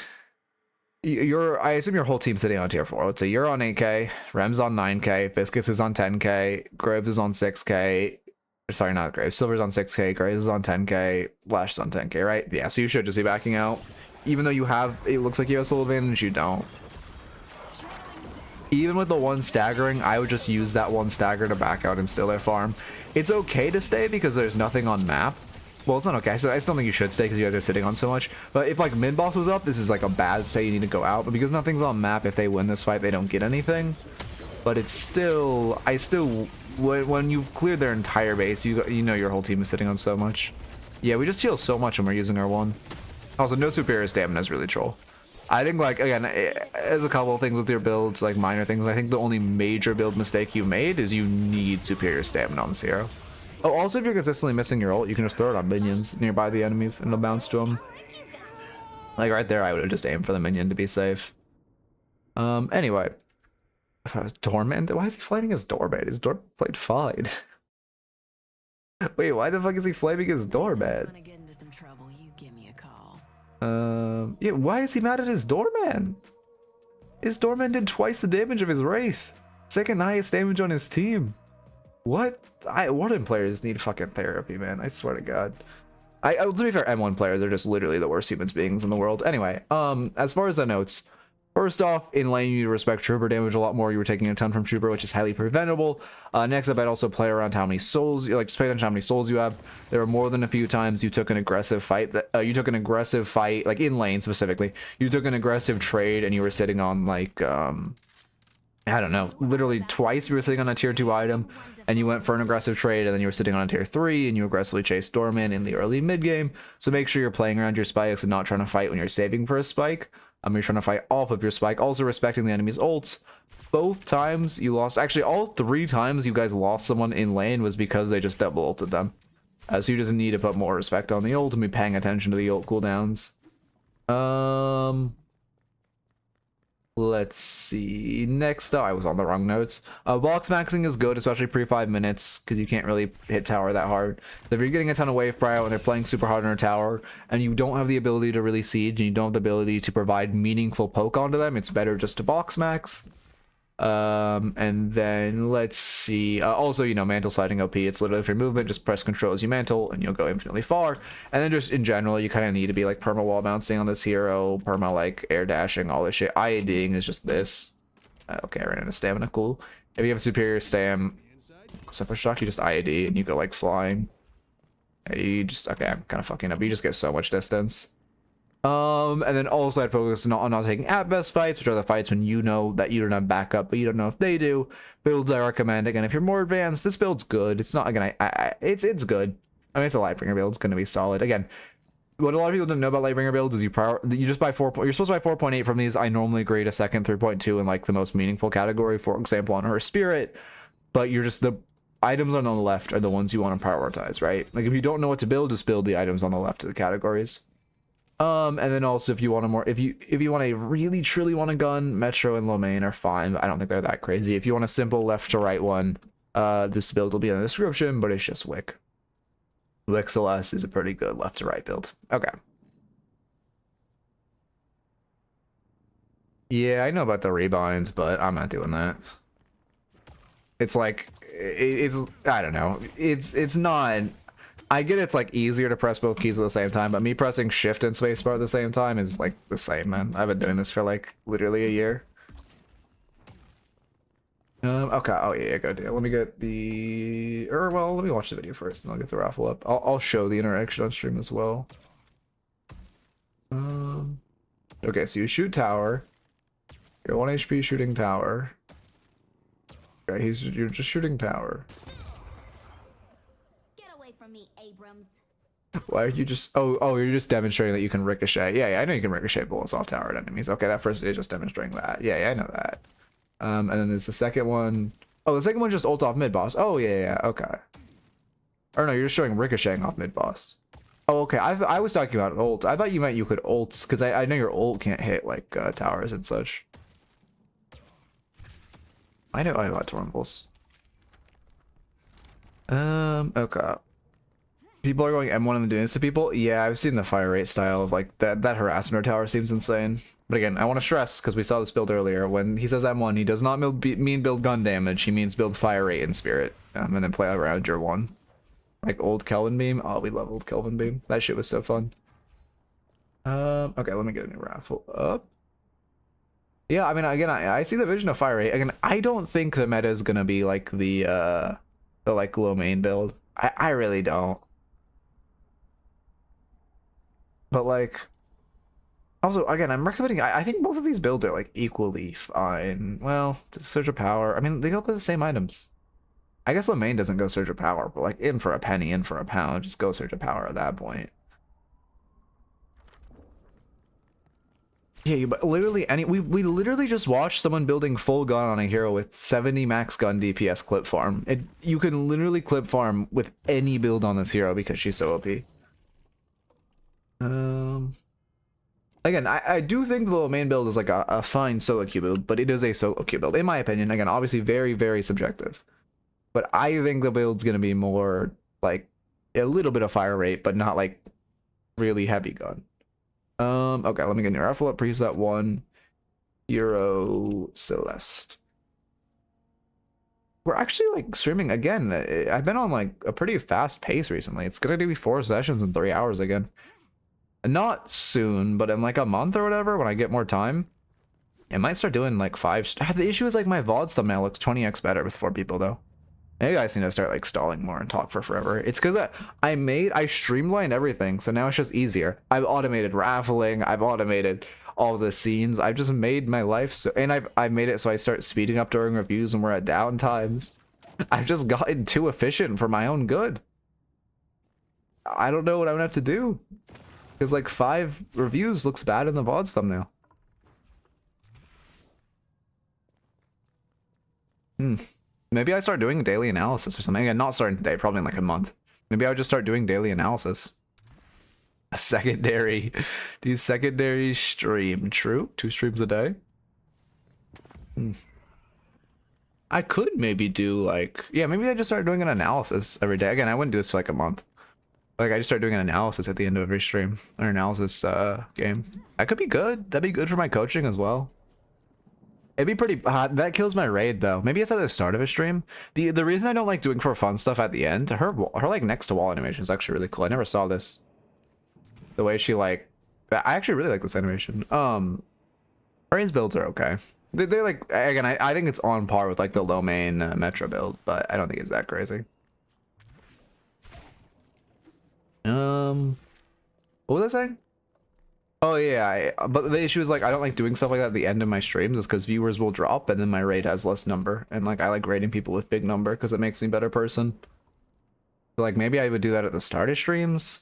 I assume your whole team's sitting on tier 4. Let's say you're on 8k, Rem's on 9k, Biscuits is on 10k, Graves is on 6k. Sorry, not Graves. Silver's on 6k, Graves is on 10k, Lash is on 10k, right? Yeah, so you should just be backing out. Even though you have, it looks like you have soul advantage, you don't. Even with the 1 staggering, I would just use that 1 stagger to back out and steal their farm. It's okay to stay because there's nothing on map. Well, it's not okay. I still think you should stay because you guys are sitting on so much. But if like mid boss was up, this is like a bad say you need to go out. But because nothing's on map, if they win this fight, they don't get anything. But it's still, when you've cleared their entire base, you know your whole team is sitting on so much. Yeah, we just heal so much when we're using our 1. Also, no superior stamina is really troll. I think, like, again, there's a couple of things with your builds, like minor things. I think the only major build mistake you made is you need superior stamina on this hero. Oh, also, if you're consistently missing your ult, you can just throw it on minions nearby the enemies and it'll bounce to them. Like right there, I would have just aimed for the minion to be safe. Anyway. If I was Dormant, why is he flaming his Dormant? His Dormant played fine. Wait, why the fuck is he flaming his Dormant? Yeah, why is he mad at his Doorman? His Doorman did twice the damage of his Wraith. Second highest damage on his team. What? Warden players need fucking therapy, man. I swear to God. To be fair, M1 players are just literally the worst human beings in the world. Anyway, as far as the notes, First off, in lane, you need to respect trooper damage a lot more. You were taking a ton from trooper, which is highly preventable. Next up, I'd also play around how many souls, like just pay attention to how many souls you have. There were more than a few times you took an aggressive fight like in lane specifically. You took an aggressive trade and you were sitting on like, I don't know, literally twice you were sitting on a tier 2 item and you went for an aggressive trade and then you were sitting on a tier 3 and you aggressively chased Doorman in the early mid game. So make sure you're playing around your spikes and not trying to fight when you're saving for a spike. You're trying to fight off of your spike, also respecting the enemy's ults. Both times you lost, actually all 3 times you guys lost someone in lane was because they just double ulted them. So you just need to put more respect on the ult and be paying attention to the ult cooldowns. Let's see. Next up, I was on the wrong notes. Box maxing is good, especially pre 5 minutes, because you can't really hit tower that hard. So if you're getting a ton of wave prio and they're playing super hard on a tower, and you don't have the ability to really siege, and you don't have the ability to provide meaningful poke onto them, it's better just to box max. And then let's see. Also, you know, mantle sliding OP. It's literally for movement. Just press control as you mantle, and you'll go infinitely far. And then just in general, you kind of need to be like perma wall bouncing on this hero, perma like air dashing, all this shit. IADing is just this. Okay, I ran out of stamina. Cool. If you have superior stam, super shock, you just IAD and you go like flying. You just okay. I'm kind of fucking up. You just get so much distance. And then also I'd focus on not taking at best fights, which are the fights when you know that you don't have backup, but you don't know if they do. Builds I recommend. Again, if you're more advanced, this build's good. It's not again, it's good. I mean, it's a Lightbringer build. It's gonna be solid. Again, what a lot of people don't know about Lightbringer builds is you just buy 4. You're supposed to buy 4.8 from these. I normally grade a second 3.2 in like the most meaningful category, for example, on her spirit. But you're just the items on the left are the ones you want to prioritize, right? Like if you don't know what to build, just build the items on the left of the categories. And then also if you want a more if you want a really truly want a gun, Metro and Lomain are fine, but I don't think they're that crazy. If you want a simple left to right one, this build will be in the description, but it's just Wick. Wick Celeste is a pretty good left to right build. Okay. Yeah, I know about the rebinds, but I'm not doing that. It's like it's I don't know. It's not. I get it's like easier to press both keys at the same time, but me pressing shift and spacebar at the same time is like the same, man. I've been doing this for like literally a year. Okay. Oh yeah, good deal. Let me get the well, let me watch the video first and I'll get the raffle up. I'll show the interaction on stream as well. Okay, so you shoot tower. You're 1 HP shooting tower. Okay, you're just shooting tower. From me, Abrams. Why are you just you're just demonstrating that you can ricochet. Yeah, I know you can ricochet bullets off tower at enemies. Okay, that first is just demonstrating that. Yeah, I know that. And then there's the second one. Oh, the second one just ult off mid boss. Oh yeah, okay. Or no, you're just showing ricocheting off mid boss. Oh, okay. I was talking about ult. I thought you meant you could ult, because I know your ult can't hit like towers and such. I know about Tornbles. Okay. People are going M1 and doing this to people. Yeah, I've seen the fire rate style of like that harassment tower seems insane. But again, I want to stress, because we saw this build earlier, when he says M1, he does not mean build gun damage. He means build fire rate and spirit, and then play around your one. Like old Kelvin Beam. Oh, we love old Kelvin Beam. That shit was so fun. Okay, let me get a new raffle up. Yeah, I mean, again, I see the vision of fire rate. Again, I don't think the meta is gonna be like the like low main build. I really don't. But like, also again, I'm recommending. I think both of these builds are like equally fine. Well, Surge of Power. I mean, they go to the same items. I guess the main doesn't go Surge of Power, but like in for a penny, in for a pound, just go Surge of Power at that point. Yeah, but literally we literally just watched someone building full gun on a hero with 70 max gun DPS clip farm. You can literally clip farm with any build on this hero because she's so OP. Again, I do think the little main build is like a fine solo queue build, but it is a solo queue build in my opinion. Again, obviously very, very subjective, but I think the build's gonna be more like a little bit of fire rate, but not like really heavy gun. Okay, let me get your raffle up. Preset 1, Archon Celeste. We're actually like streaming again. I've been on like a pretty fast pace recently. It's gonna be 4 sessions in 3 hours again. Not soon, but in like a month or whatever, when I get more time. I might start doing like 5. The issue is like my VOD thumbnail looks 20x better with 4 people though. Maybe I guys need to start like stalling more and talk for forever. It's because I streamlined everything, so now it's just easier. I've automated raffling. I've automated all the scenes. I've just made my life so, and I've made it so I start speeding up during reviews when we're at down times. I've just gotten too efficient for my own good. I don't know what I'm gonna have to do because like 5 reviews looks bad in the VOD's thumbnail. Maybe I start doing daily analysis or something. Again, not starting today, probably in like a month. Maybe I would just start doing daily analysis. A secondary, do secondary stream. True, 2 streams a day. I could maybe do like, yeah, maybe I just start doing an analysis every day. Again, I wouldn't do this for like a month. Like I just start doing an analysis at the end of every stream, or analysis game. That could be good. That'd be good for my coaching as well. It'd be pretty hot. That kills my raid though. Maybe it's at the start of a stream. The reason I don't like doing for fun stuff at the end, her like next to wall animation is actually really cool. I never saw this. The way she like, I actually really like this animation. Brains builds are okay. They're like, again, I think it's on par with like the low main Metro build, but I don't think it's that crazy. What was I saying? Oh yeah, but the issue is like I don't like doing stuff like that at the end of my streams is because viewers will drop and then my raid has less number, and like I like raiding people with big number because it makes me a better person. So like maybe I would do that at the start of streams.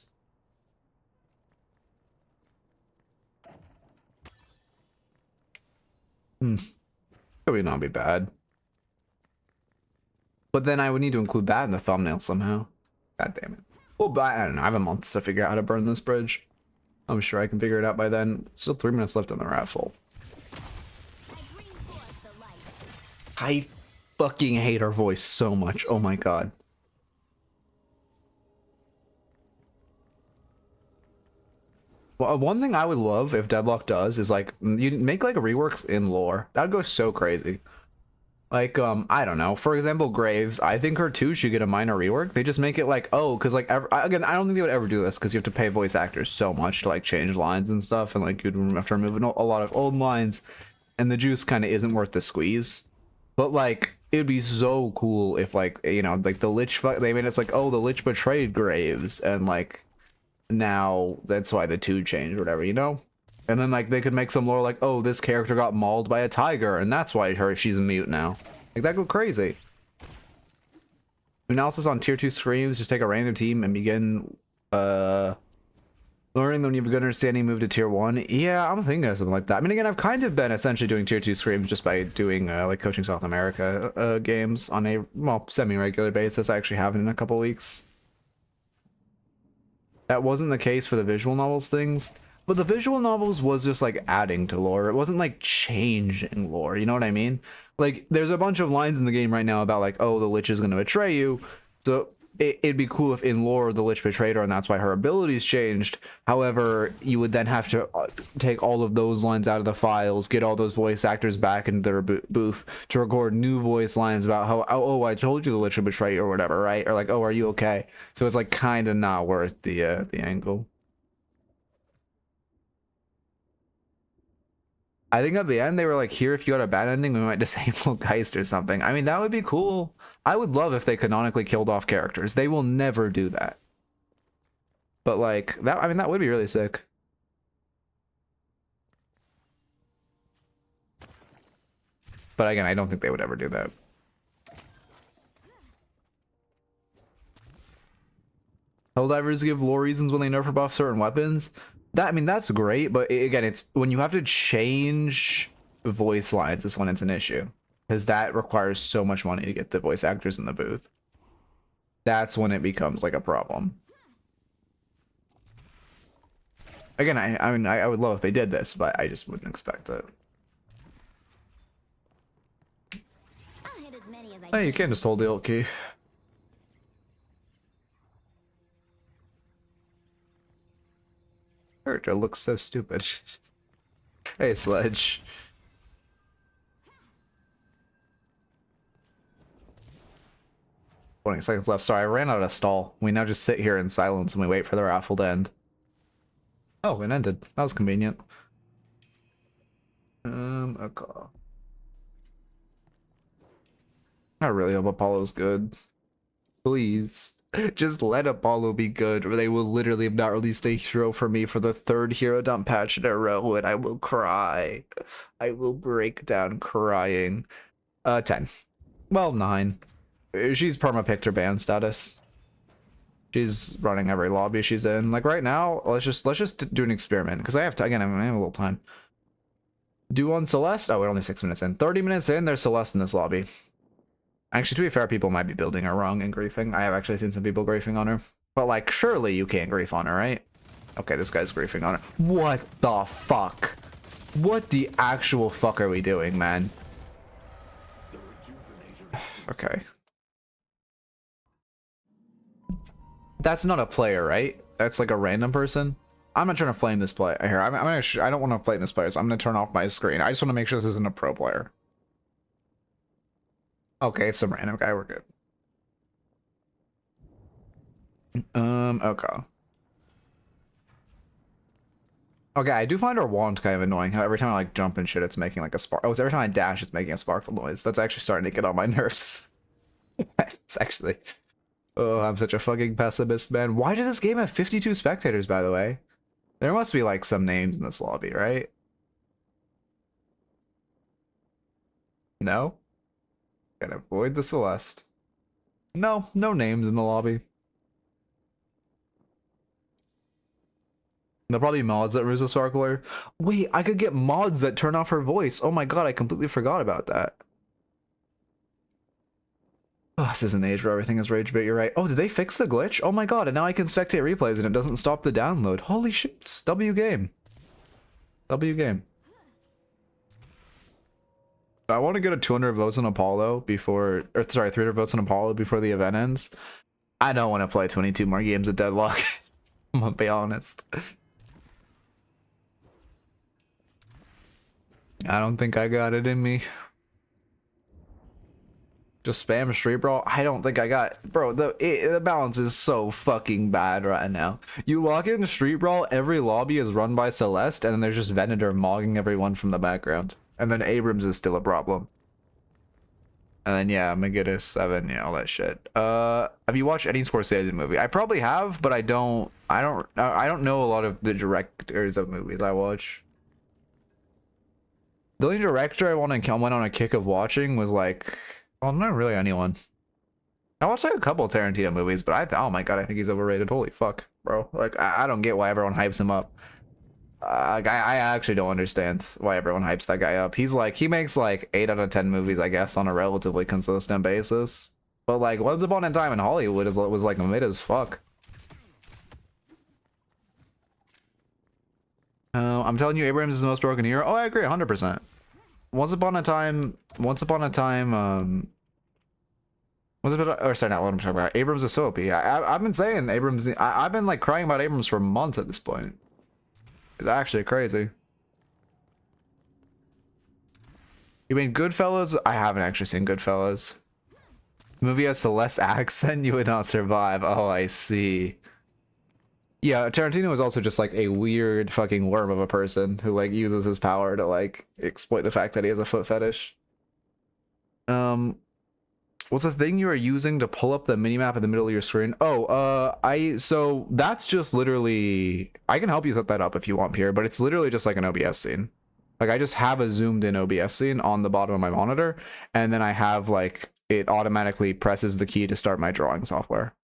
Probably not be bad. But then I would need to include that in the thumbnail somehow. God damn it. Well, but I don't know. I have a month to figure out how to burn this bridge. I'm sure I can figure it out by then. Still 3 minutes left on the raffle. I fucking hate her voice so much. Oh my god. Well, one thing I would love if Deadlock does is like you make like reworks in lore. That would go so crazy. Like I don't know. For example, Graves. I think her too should get a minor rework. They just make it like, oh, because like again, I don't think they would ever do this because you have to pay voice actors so much to like change lines and stuff, and like you'd have to remove a lot of old lines, and the juice kind of isn't worth the squeeze. But like it'd be so cool if like, you know, like the Lich they made it's like, oh, the Lich betrayed Graves, and like now that's why the 2 changed or whatever, you know. And then like they could make some lore like, oh, this character got mauled by a tiger and that's why she's a mute now. Like that go crazy. Analysis on tier 2 screams, just take a random team and begin learning them. You have a good understanding, move to tier 1. Yeah, I'm thinking of something like that. I mean, again, I've kind of been essentially doing tier 2 screams just by doing like coaching South America games on a semi-regular basis. I actually haven't in a couple weeks. That wasn't the case for the visual novels things. But the visual novels was just like adding to lore. It wasn't like changing lore. You know what I mean? Like there's a bunch of lines in the game right now about like, oh, the Lich is going to betray you. So it'd be cool if in lore the Lich betrayed her and that's why her abilities changed. However, you would then have to take all of those lines out of the files, get all those voice actors back into their booth to record new voice lines about how, oh, I told you the Lich would betray you or whatever, right? Or like, oh, are you okay? So it's like kind of not worth the angle. I think at the end they were like, here, if you had a bad ending, we might disable Geist or something. I mean, that would be cool. I would love if they canonically killed off characters. They will never do that. But like, that, I mean, that would be really sick. But again, I don't think they would ever do that. Helldivers give lore reasons when they nerf or buff certain weapons. That, I mean, that's great, but again, it's when you have to change voice lines is when it's an issue, because that requires so much money to get the voice actors in the booth. That's when it becomes like a problem. Again, I mean, I would love if they did this, but I just wouldn't expect it. Oh, you can't just hold the alt key. Character looks so stupid. Hey, Sledge. 20 seconds left. Sorry, I ran out of stall. We now just sit here in silence and we wait for the raffle to end. Oh, it ended. That was convenient. Okay. I really hope Apollo's good. Please. Just let Apollo be good, or they will literally have not released a hero for me for the 3rd hero dump patch in a row, and I will cry. I will break down crying. 10. Well, 9. She's perma-picked her ban status. She's running every lobby she's in. Like right now, let's just do an experiment, because I have to, again, I have a little time. Do on Celeste? Oh, we're only 6 minutes in. 30 minutes in, there's Celeste in this lobby. Actually, to be fair, people might be building her wrong and griefing. I have actually seen some people griefing on her. But, like, surely you can't grief on her, right? Okay, this guy's griefing on her. What the fuck? What the actual fuck are we doing, man? Okay. That's not a player, right? That's like a random person? I'm not trying to flame this player. Here, I don't want to flame this player, so I'm going to turn off my screen. I just want to make sure this isn't a pro player. Okay, it's some random guy. We're good. Okay. Okay, I do find our wand kind of annoying. How every time I like jump and shit, it's making like a spark. Oh, it's every time I dash, it's making a sparkle noise. That's actually starting to get on my nerves. It's actually. Oh, I'm such a fucking pessimist, man. Why does this game have 52 spectators, by the way? There must be like some names in this lobby, right? No? Gotta avoid the Celeste. No, no names in the lobby. There'll probably be mods that Rusa Sparkler. Wait, I could get mods that turn off her voice. Oh my god, I completely forgot about that. Oh, this is an age where everything is rage bait, you're right. Oh, did they fix the glitch? Oh my god, and now I can spectate replays and it doesn't stop the download. Holy shit, W game. W game. I want to get a 200 votes on Apollo before, or sorry, 300 votes on Apollo before the event ends. I don't want to play 22 more games of Deadlock. I'm gonna be honest. I don't think I got it in me. Just spam Street Brawl? I don't think I got... Bro, the balance is so fucking bad right now. You log in Street Brawl, every lobby is run by Celeste, and then there's just Venator mogging everyone from the background. And then Abrams is still a problem. And then, yeah, Megiddo 7, yeah, all that shit. Have you watched any Scorsese movie? I probably have, but I don't know a lot of the directors of movies I watch. The only director I went on a kick of watching was like... Well, not really anyone. I watched like a couple Tarantino movies, but oh my god, I think he's overrated. Holy fuck, bro. Like, I don't get why everyone hypes him up. I actually don't understand why everyone hypes that guy up. He's like, he makes like 8 out of 10 movies, I guess, on a relatively consistent basis. But like, Once Upon a Time in Hollywood was like mid as fuck. I'm telling you, Abrams is the most broken hero. Oh, I agree, 100%. Once upon a time, or sorry, not what I'm talking about. Abrams is so OP. I've been saying Abrams. I've been like crying about Abrams for months at this point. It's actually crazy. You mean Goodfellas? I haven't actually seen Goodfellas. The movie has Celeste accent. You would not survive. Oh, I see. Yeah, Tarantino is also just like a weird fucking worm of a person who like uses his power to like exploit the fact that he has a foot fetish. What's the thing you are using to pull up the minimap in the middle of your screen? Oh, so that's just literally, I can help you set that up if you want, Pierre, but it's literally just like an OBS scene. Like I just have a zoomed in OBS scene on the bottom of my monitor, and then I have like, it automatically presses the key to start my drawing software.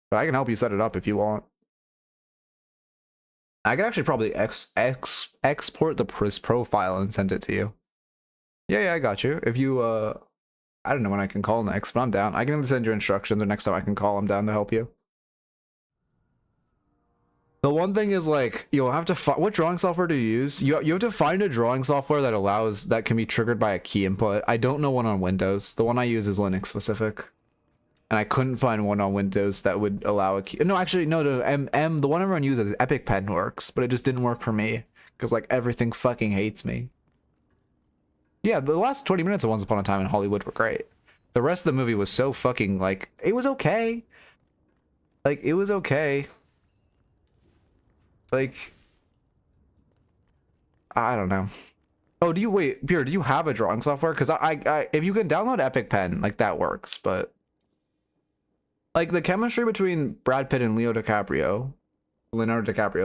But I can help you set it up if you want. I could actually probably export the profile and send it to you. Yeah, I got you. If you, I don't know when I can call next, but I'm down. I can send you instructions, or next time I can call, I'm down to help you. The one thing is like, you'll have to find, what drawing software do you use? You have to find a drawing software that can be triggered by a key input. I don't know one on Windows. The one I use is Linux specific. And I couldn't find one on Windows that would allow a key. No, actually, no, the one everyone uses, Epic Pen works, but it just didn't work for me. Because, like, everything fucking hates me. Yeah, the last 20 minutes of Once Upon a Time in Hollywood were great. The rest of the movie was so fucking, like, it was okay. Like, it was okay. Like, I don't know. Oh, do you wait, Pierre? Do you have a drawing software? Because I if you can download Epic Pen, like that works. But like the chemistry between Brad Pitt and Leonardo DiCaprio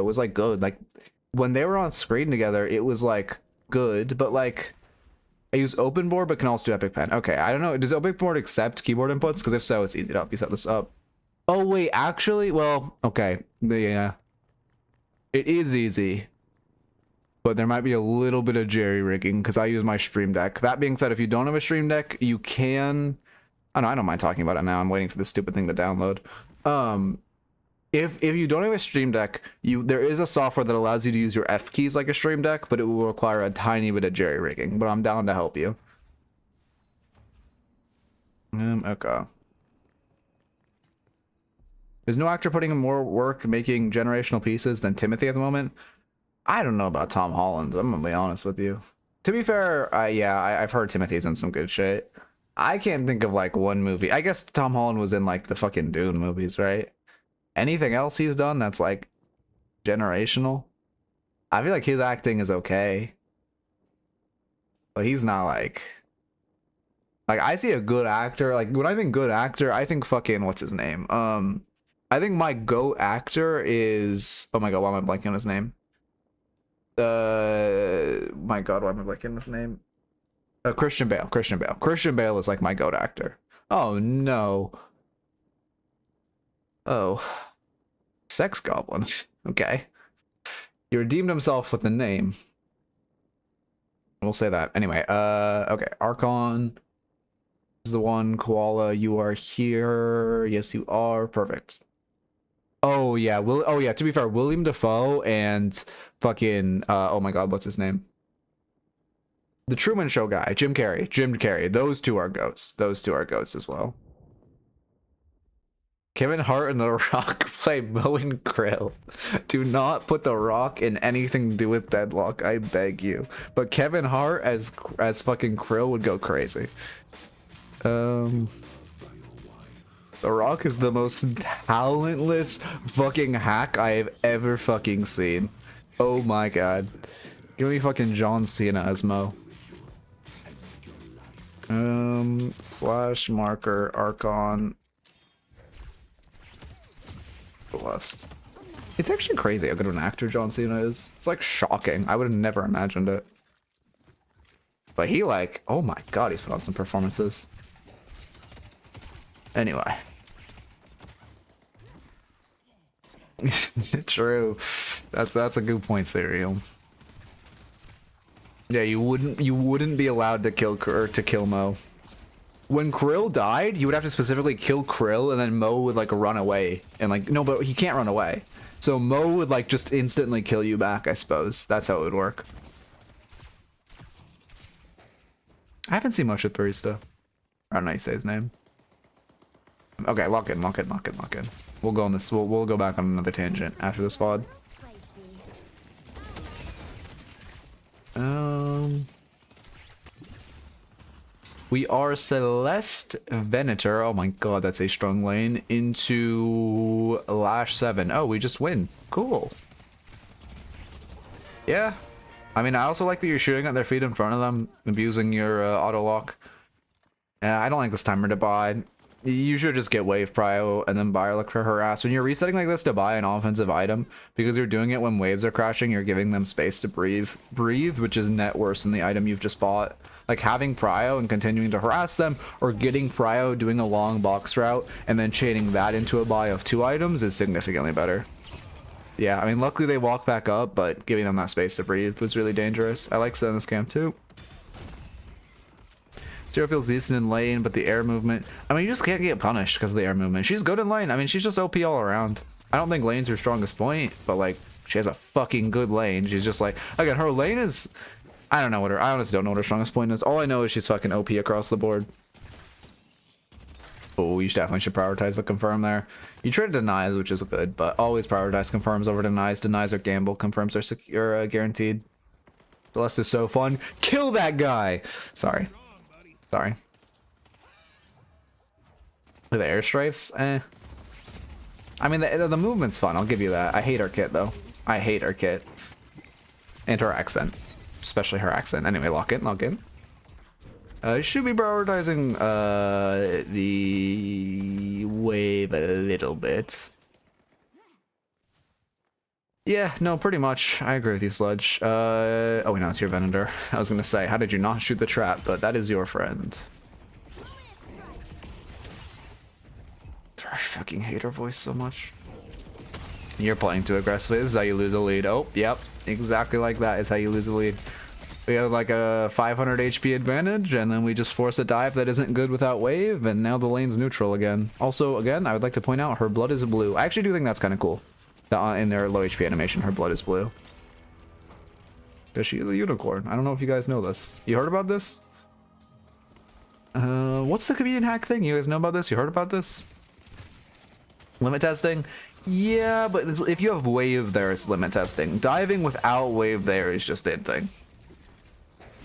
was like good. Like when they were on screen together, it was like good. But like I use OpenBoard, but can also do Epic Pen. Okay, I don't know. Does OpenBoard accept keyboard inputs? Because if so, it's easy to help you set this up. Oh wait, actually, well, okay, yeah, it is easy. But there might be a little bit of jerry rigging because I use my Stream Deck. That being said, if you don't have a Stream Deck, you can. I don't mind talking about it now. I'm waiting for this stupid thing to download. If you don't have a Stream Deck, there is a software that allows you to use your F keys like a Stream Deck, but it will require a tiny bit of jerry rigging. But I'm down to help you. Okay. Is no actor putting in more work making generational pieces than Timothy at the moment? I don't know about Tom Holland. I'm gonna be honest with you. To be fair, yeah, I've heard Timothy's in some good shit. I can't think of like one movie. I guess Tom Holland was in like the fucking Dune movies, right? Anything else he's done that's like generational? I feel like his acting is okay, but he's not like I see a good actor. Like when I think good actor, I think fucking what's his name? I think my GOAT actor is, oh my god, why am I blanking on his name? My god, why am I blanking on his name? Christian Bale. Christian Bale is like my GOAT actor. Oh no. Oh. Sex Goblin. Okay. He redeemed himself with the name. We'll say that. Anyway, okay. Archon is the one. Koala, you are here. Yes, you are. Perfect. Oh yeah, to be fair, William Dafoe and fucking oh my god, what's his name? The Truman Show guy, Jim Carrey. Those two are goats. Those two are goats as well. Kevin Hart and The Rock play Moe and Krill. Do not put The Rock in anything to do with Deadlock, I beg you. But Kevin Hart as fucking Krill would go crazy. The Rock is the most talentless fucking hack I have ever fucking seen. Oh my god. Give me fucking John Cena as Mo. Slash marker Archon Celeste. It's actually crazy how good of an actor John Cena is. It's like shocking. I would have never imagined it. But he like, oh my god, he's put on some performances. Anyway. True. That's a good point, Serial. Yeah, you wouldn't be allowed to kill Mo. When Krill died, you would have to specifically kill Krill, and then Mo would like run away. And like, no, but he can't run away. So Mo would like just instantly kill you back, I suppose. That's how it would work. I haven't seen much of Barista. I don't know how you say his name. Okay, lock in. We'll go on this. We'll go back on another tangent after this VOD. We are Celeste Venator. Oh my god, that's a strong lane. Into Lash 7. Oh, we just win. Cool. Yeah. I mean, I also like that you're shooting at their feet in front of them, abusing your auto lock. I don't like this timer to buy. You should just get wave prio and then buy look for harass. When you're resetting like this to buy an offensive item, because you're doing it when waves are crashing, you're giving them space to breathe, which is net worse than the item you've just bought. Like having prio and continuing to harass them, or getting prio, doing a long box route, and then chaining that into a buy of 2 items is significantly better. Yeah, I mean, luckily they walk back up, but giving them that space to breathe was really dangerous. I like setting this camp too. Zero feels decent in lane, but the air movement... I mean, you just can't get punished because of the air movement. She's good in lane. I mean, she's just OP all around. I don't think lane's her strongest point, but, like, she has a fucking good lane. She's just, like... Again, her lane is... I don't know what her... I honestly don't know what her strongest point is. All I know is she's fucking OP across the board. Oh, you definitely should prioritize the confirm there. You trade denies, which is good, but always prioritize confirms over denies. Denies are gamble. Confirms are secure, guaranteed. Celeste is so fun. Kill that guy! Sorry. The airstrafes, I mean, the movement's fun. I'll give you that. I hate her kit though. I hate her kit and her accent. especially her accent. Anyway, lock in, log in. Should be prioritizing the wave a little bit. Yeah, no, pretty much. I agree with you, Sludge. Oh wait, no, it's your Venator. I was gonna say, how did you not shoot the trap? But that is your friend. I fucking hate her voice so much. You're playing too aggressively. This is how you lose a lead. Oh, yep. Exactly like that is how you lose a lead. We have like a 500 HP advantage, and then we just force a dive that isn't good without wave, and now the lane's neutral again. Also, again, I would like to point out her blood is blue. I actually do think that's kind of cool. That in their low HP animation, her blood is blue. Because she is a unicorn. I don't know if you guys know this. You heard about this? What's the comedian hack thing? You guys know about this? You heard about this? Limit testing? Yeah, but if you have wave there, it's limit testing. Diving without wave there is just inting.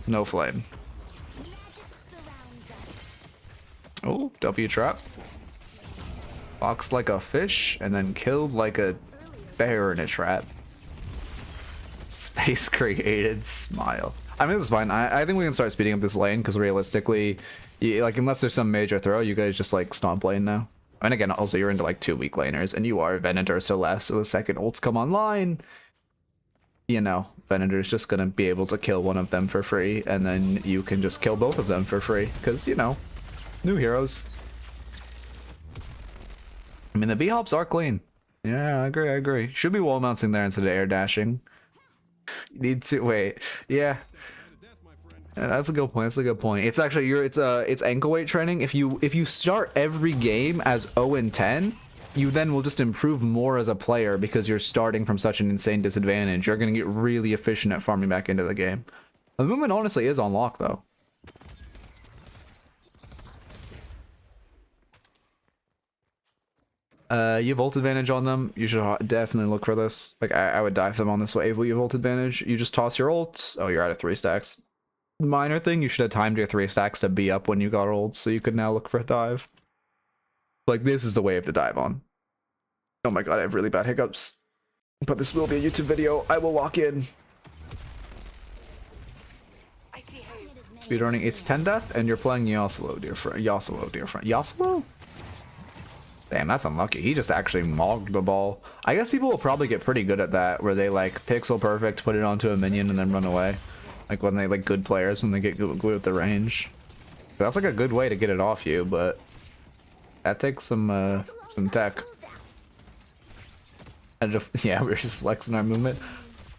No flame. Oh, W trap. Boxed like a fish and then killed like a bear in a trap. Space created smile. I mean, this is fine. I think we can start speeding up this lane because realistically, like unless there's some major throw, you guys just like stomp lane now. And again, also you're into like 2 weak laners, and you are Venator Celeste, so the second ults come online, you know, Venator's just gonna be able to kill one of them for free, and then you can just kill both of them for free, because, you know, new heroes. I mean, the B-hops are clean. Yeah, I agree. Should be wall mounting there instead of air dashing. You need to, wait, yeah. Yeah, that's a good point. That's a good point. It's actually it's ankle weight training. If you start every game as 0-10, you then will just improve more as a player because you're starting from such an insane disadvantage. You're gonna get really efficient at farming back into the game. The movement honestly is on lock though. You have ult advantage on them. You should definitely look for this. Like I would dive them on this wave where you have ult advantage. You just toss your ults. Oh, you're out of 3 stacks. Minor thing, you should have timed your 3 stacks to be up when you got ult, so you could now look for a dive. Like, this is the wave to dive on. Oh my god, I have really bad hiccups. But this will be a YouTube video. I will walk in. Speedrunning, it's 10 death, and you're playing Yasuo, dear friend. Yasuo? Damn, that's unlucky. He just actually mogged the ball. I guess people will probably get pretty good at that, where they, like, pixel perfect, put it onto a minion, and then run away. Like when they like good players when they get good with the range. That's like a good way to get it off you, but that takes some tech. And just, yeah, we're just flexing our movement.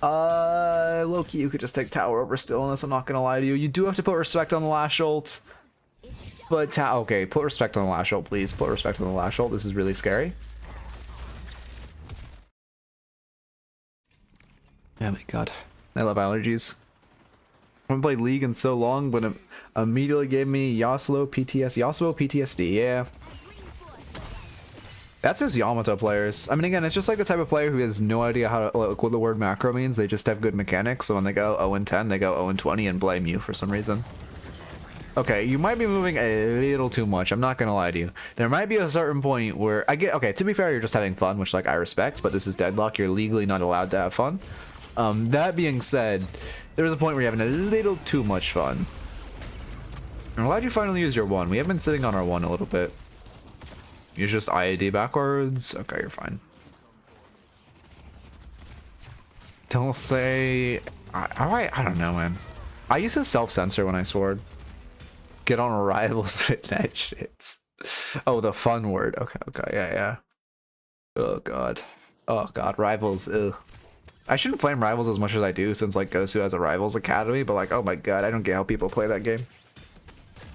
Low-key, you could just take tower over still, unless I'm not gonna lie to you. You do have to put respect on the lash ult. But okay, put respect on the lash ult, please. Put respect on the lash ult. This is really scary. Oh my god. I love allergies. I haven't played League in so long, but it immediately gave me Yasuo PTSD, yeah. That's just Yamato players. I mean, again, it's just like the type of player who has no idea how to, like, what the word macro means. They just have good mechanics, so when they go 0-10, they go 0-20 and blame you for some reason. Okay, you might be moving a little too much. I'm not gonna lie to you. There might be a certain point where, okay, to be fair, you're just having fun, which, like, I respect, but this is Deadlock. You're legally not allowed to have fun. That being said, there's a point where you're having a little too much fun. I'm glad you finally used your 1. We have been sitting on our 1 a little bit. Use just IAD backwards. Okay, you're fine. Don't say... I don't know, man. I used to self-censor when I sword. Get on arrivals with that shit. Oh, the fun word. Okay, yeah. Oh, God. Oh, God, rivals, ugh. I shouldn't flame rivals as much as I do since like Gosu has a rivals academy, but like, oh my god, I don't get how people play that game.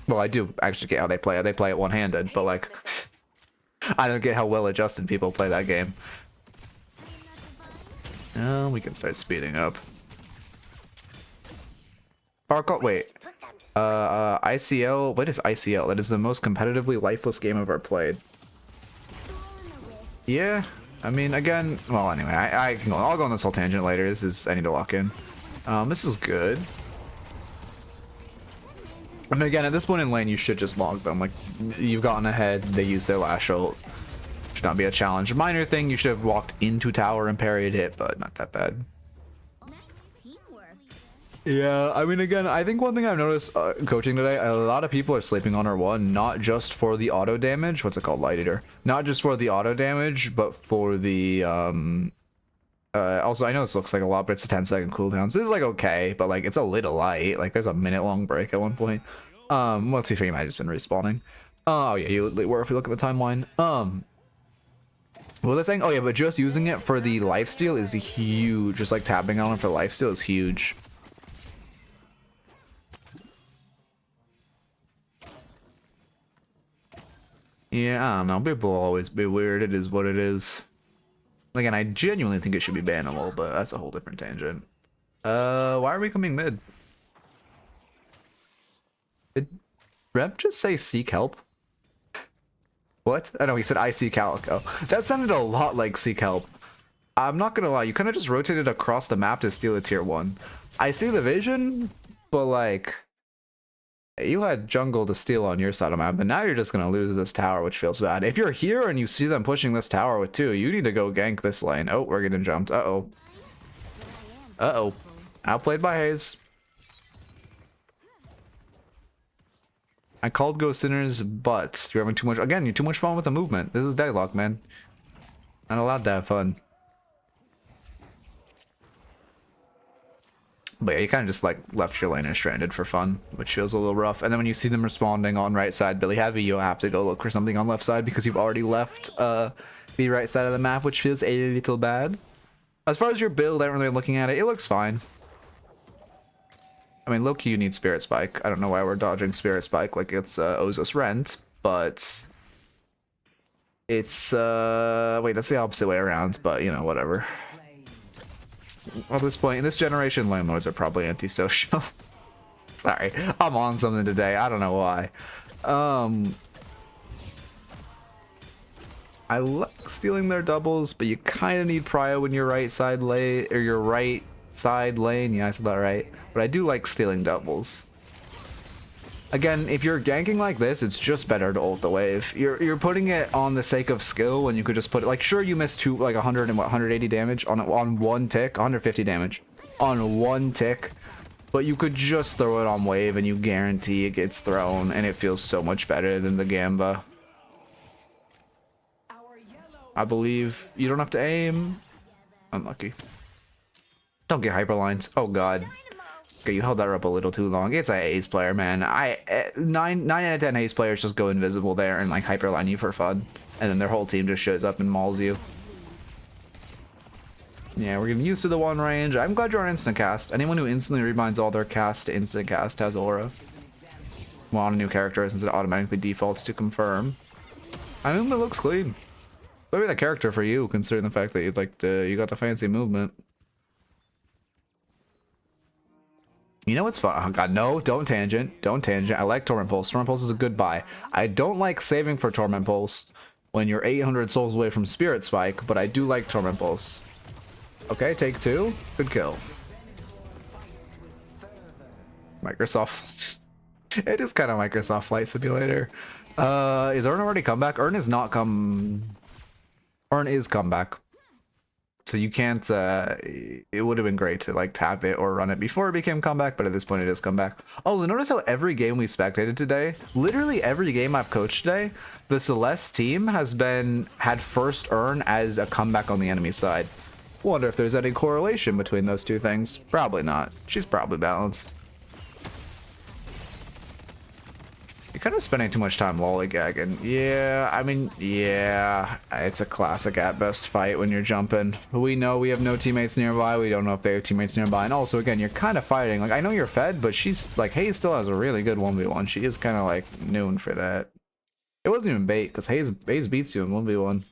Well, I do actually get how they play it. They play it one-handed, but like, I don't get how well-adjusted people play that game. Oh, we can start speeding up. Archon, wait. ICL, what is ICL? That is the most competitively lifeless game I've ever played. Yeah. I mean, again, well, anyway, I'll go on this whole tangent later. I need to lock in. This is good. I mean, again, at this point in lane, you should just log them. Like, you've gotten ahead, they use their lash ult. Should not be a challenge. Minor thing, you should have walked into tower and parried it, but not that bad. Yeah, I mean, again, I think one thing I've noticed coaching today, a lot of people are sleeping on R1, not just for the auto damage. What's it called? Light Eater. Not just for the auto damage, but for the also, I know this looks like a lot, but it's a 10-second cooldown. So this is like okay, but like it's a little light. Like there's a minute-long break at one point. Let's see if he might have just been respawning. Oh yeah, you were if you look at the timeline. What was I saying? Oh yeah, but just using it for the lifesteal is huge. Just like tapping on it for lifesteal is huge. Yeah, I don't know. People will always be weird. It is what it is. Again, I genuinely think it should be bannable, but that's a whole different tangent. Why are we coming mid? Did Rep just say seek help? What? I know he said I see Calico. That sounded a lot like seek help. I'm not gonna lie, you kind of just rotated across the map to steal a tier 1. I see the vision, but like, you had jungle to steal on your side of the map, and now you're just gonna lose this tower, which feels bad. If you're here and you see them pushing this tower with 2, you need to go gank this lane. Oh, we're getting jumped. Uh-oh. Uh-oh. Outplayed by Haze. I called Go Sinners, but you're having too much. Again, you're too much fun with the movement. This is Deadlock, man. Not allowed to have fun. But yeah, you kind of just like left your laner stranded for fun, which feels a little rough. And then when you see them responding on right side Billy Heavy, you'll have to go look for something on left side because you've already left the right side of the map, which feels a little bad. As far as your build, I haven't really been looking at it. It looks fine. I mean, low-key, you need Spirit Spike. I don't know why we're dodging Spirit Spike like it's Ozus Rent, but it's, wait, that's the opposite way around, but, you know, whatever. At this point, in this generation, landlords are probably antisocial. Sorry, I'm on something today. I don't know why. I like stealing their doubles, but you kind of need prio in your right side lane, or your right side lane. Yeah, I said that right. But I do like stealing doubles. Again, if you're ganking like this, it's just better to ult the wave. You're putting it on the sake of skill when you could just put it, like, sure, you missed 100 and what, 180 damage on one tick, 150 damage on one tick, but you could just throw it on wave and you guarantee it gets thrown, and it feels so much better than the Gamba. I believe you don't have to aim. Unlucky. Don't get hyperlines. Oh god. Okay, you held that up a little too long. It's a Haze player, man. 9 out of 10 Haze players just go invisible there and like hyperline you for fun, and then their whole team just shows up and mauls you. Yeah, we're getting used to the one range. I'm glad you're on instant cast. Anyone who instantly rebinds all their cast to instant cast has aura. Well, on a new character, since it automatically defaults to confirm. I mean, it looks clean. Maybe the character for you, considering the fact that you got the fancy movement. You know what's fun? Oh god, no, don't tangent. Don't tangent. I like Torment Pulse. Torment Pulse is a good buy. I don't like saving for Torment Pulse when you're 800 souls away from Spirit Spike, but I do like Torment Pulse. Okay, take 2. Good kill. Microsoft. It is kind of Microsoft Flight Simulator. Is Ern already come back? Ern is not come... Ern is come back. So you can't, it would have been great to like tap it or run it before it became comeback, but at this point it is comeback. Also, notice how every game we spectated today, literally every game I've coached today, the Celeste team has had first Earn as a comeback on the enemy side. Wonder if there's any correlation between those two things. Probably not. She's probably balanced. You're kind of spending too much time lollygagging. Yeah, I mean, yeah, it's a classic at best fight when you're jumping. We know we have no teammates nearby. We don't know if they have teammates nearby. And also, again, you're kind of fighting. Like, I know you're fed, but she's like, Hayes still has a really good 1v1. She is kind of like noon for that. It wasn't even bait because Hayes beats you in 1v1.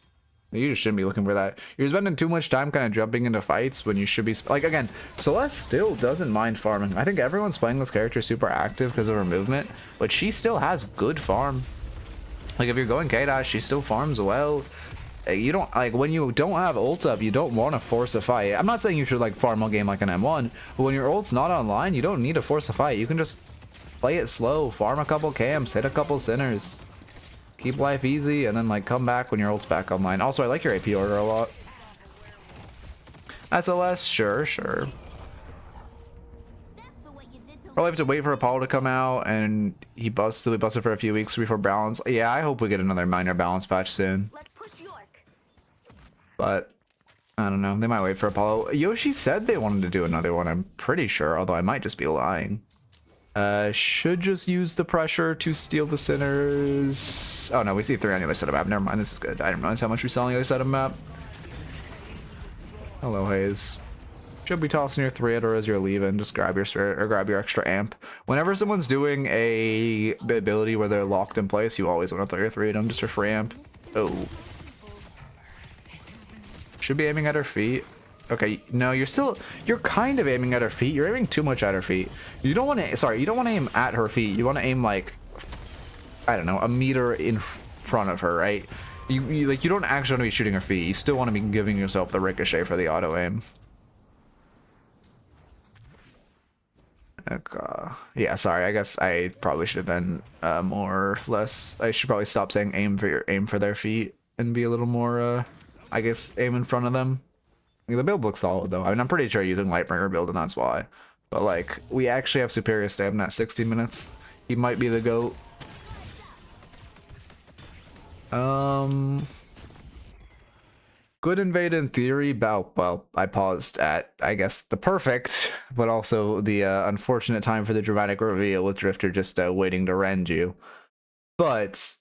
You just shouldn't be looking for that. You're spending too much time kind of jumping into fights when you should be... Like, again, Celeste still doesn't mind farming. I think everyone's playing this character super active because of her movement, but she still has good farm. Like, if you're going K-Dash, she still farms well. You don't... Like, when you don't have ult up, you don't want to force a fight. I'm not saying you should, like, farm a game like an M1, but when your ult's not online, you don't need to force a fight. You can just play it slow, farm a couple camps, hit a couple sinners. Keep life easy, and then like come back when your ult's back online. Also, I like your AP order a lot. SLS, sure. Probably have to wait for Apollo to come out, and he busted for a few weeks before balance. Yeah, I hope we get another minor balance patch soon. Let's push York. But I don't know. They might wait for Apollo. Yoshi said they wanted to do another one. I'm pretty sure, although I might just be lying. Should just use the pressure to steal the sinners. Oh no, we see 3 on the other side of the map. Never mind, this is good. I didn't realize how much we saw on the other side of the map. Hello, Hayes. Should be tossing your 3 or as you're leaving. Just grab your spirit or grab your extra amp. Whenever someone's doing a ability where they're locked in place, you always want to throw your 3 at them just for free amp. Oh. Should be aiming at her feet. Okay, no, you're kind of aiming at her feet. You're aiming too much at her feet. You don't want to, you don't want to aim at her feet. You want to aim like, I don't know, a meter in front of her, right? You don't actually want to be shooting her feet. You still want to be giving yourself the ricochet for the auto aim. Okay. Yeah, sorry. I guess I probably should have been more or less. I should probably stop saying aim for their feet and be a little more I guess aim in front of them. The build looks solid though. I mean, I'm pretty sure using Lightbringer build and that's why. But like, we actually have superior stamina at 60 minutes. He might be the GOAT. Good invade in theory. Well, I paused at, I guess, the perfect, but also the unfortunate time for the dramatic reveal with Drifter just waiting to rend you. But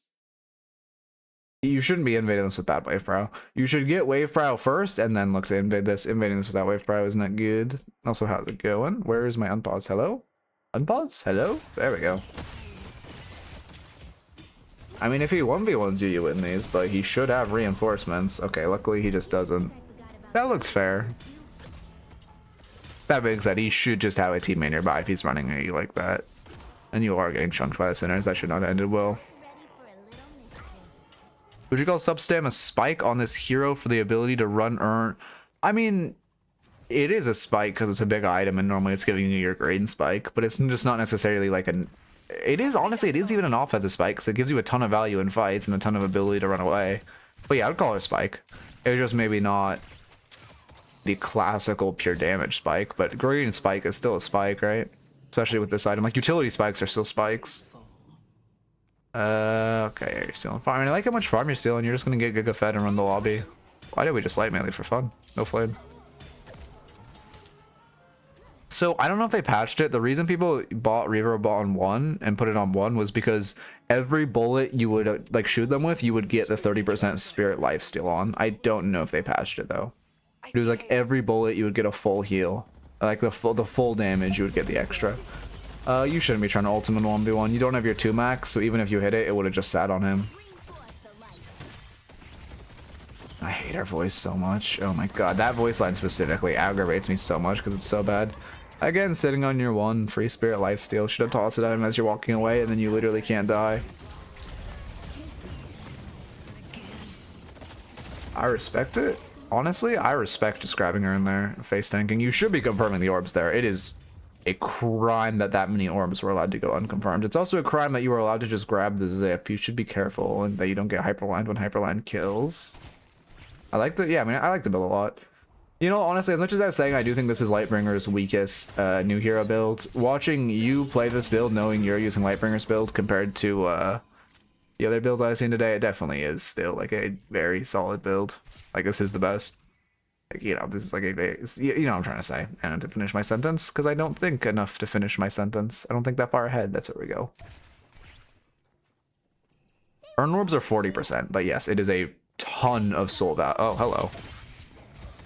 you shouldn't be invading this with bad wave brow. You should get wave brow first and then look to invade this. Invading this without wave brow isn't that good. Also, how's it going? Where is my unpause? Hello? Unpause? Hello? There we go. I mean, if he 1v1s you win these, but he should have reinforcements. Okay, luckily he just doesn't. That looks fair. That being said, he should just have a teammate nearby if he's running at you like that. And you are getting chunked by the sinners. That should not have ended well. Would you call substam a spike on this hero for the ability to run earn? I mean, it is a spike because it's a big item and normally it's giving you your grade spike, but it's just not necessarily like an... It is, honestly, it is even an offensive spike because it gives you a ton of value in fights and a ton of ability to run away. But yeah, I would call it a spike. It was just maybe not the classical pure damage spike, but green spike is still a spike, right? Especially with this item. Like, utility spikes are still spikes. Okay, you're stealing farm. I mean, I like how much farm you're stealing. You're just gonna get Giga fed and run the lobby. Why did we just light melee for fun? No flame. So I don't know if they patched it. The reason people bought Reaver on 1 and put it on 1 was because every bullet you would like shoot them with, you would get the 30% spirit lifesteal on. I don't know if they patched it though. It was like every bullet you would get a full heal, like the full damage you would get the extra. You shouldn't be trying to ultimate 1v1. You don't have your 2 max, so even if you hit it, it would have just sat on him. I hate our voice so much. Oh my god, that voice line specifically aggravates me so much because it's so bad. Again, sitting on your 1 free spirit lifesteal. Should have tossed it at him as you're walking away, and then you literally can't die. I respect it. Honestly, I respect just grabbing her in there, face tanking. You should be confirming the orbs there. It is a crime that many orbs were allowed to go unconfirmed. It's also a crime that you were allowed to just grab the zip. You should be careful and that you don't get hyperlined when hyperline kills. I like the, yeah, I mean, I like the build a lot. You know, honestly, as much as I was saying, I do think this is Lightbringer's weakest new hero build. Watching you play this build, knowing you're using Lightbringer's build compared to the other builds I've seen today, it definitely is still like a very solid build. Like, this is the best. Like, you know, this is like a very, you know what I'm trying to say. And to finish my sentence, because I don't think enough to finish my sentence. I don't think that far ahead. That's where we go. Earn orbs are 40%, but yes, it is a ton of soul value. Oh, hello.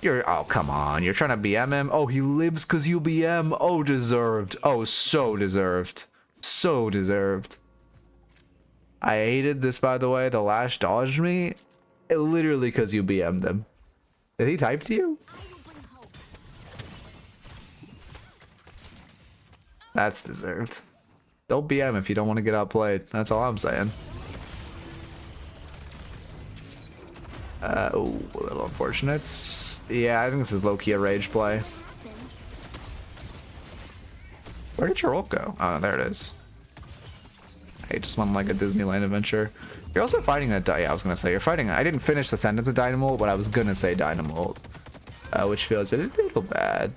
Oh, come on. You're trying to BM him? Oh, he lives because you BM. Oh, deserved. Oh, so deserved. So deserved. I hated this, by the way. The Lash dodged me. Literally because you BM'd him. Did he type to you? That's deserved. Don't BM if you don't want to get outplayed. That's all I'm saying. Oh, a little unfortunate. Yeah, I think this is low-key a rage play. Where did your ult go? Oh, there it is. I just went like a Disneyland adventure. You're also fighting a, yeah, I was gonna say, you're fighting, I didn't finish the sentence of Dynamo, but I was gonna say Dynamo, which feels a little bad.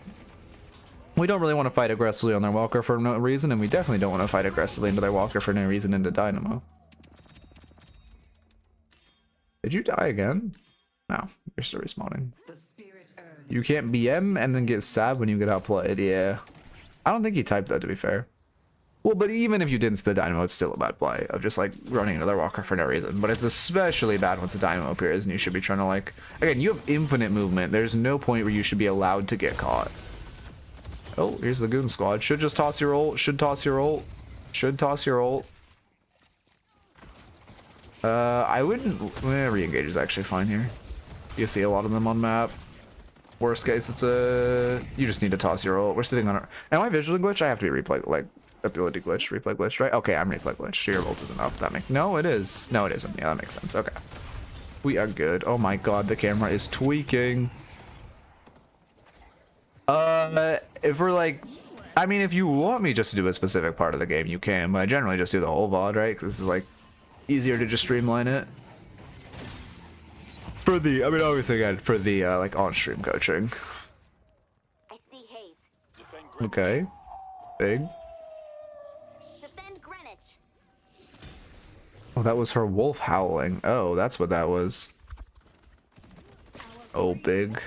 We don't really want to fight aggressively on their walker for no reason, and we definitely don't want to fight aggressively into their walker for no reason into Dynamo. Did you die again? No, you're still respawning. You can't BM and then get stabbed when you get outplayed. Yeah. I don't think he typed that, to be fair. Well, but even if you didn't see the Dynamo, it's still a bad play of just like running into their walker for no reason. But it's especially bad once the Dynamo appears and you should be trying to like... Again, you have infinite movement. There's no point where you should be allowed to get caught. Oh, here's the Goon Squad. Should just toss your ult. Should toss your ult. Should toss your ult. I wouldn't... re-engage is actually fine here. You see a lot of them on map. Worst case, it's a... You just need to toss your ult. We're sitting on our... Am I visually glitched? I have to be replay... Like, ability glitched. Replay glitched, right? Okay, I'm replay glitched. Your ult isn't up. That makes... No, it is. No, it isn't. Yeah, that makes sense. Okay. We are good. Oh my god, the camera is tweaking. If we're like... I mean, if you want me just to do a specific part of the game, you can. But I generally just do the whole VOD, right? Because this is, like, easier to just streamline it. For the... I mean, obviously, again, for the, like, on-stream coaching. I see haze. Okay. Big. Defend Greenwich. Oh, that was her wolf howling. Oh, that's what that was. Oh, big.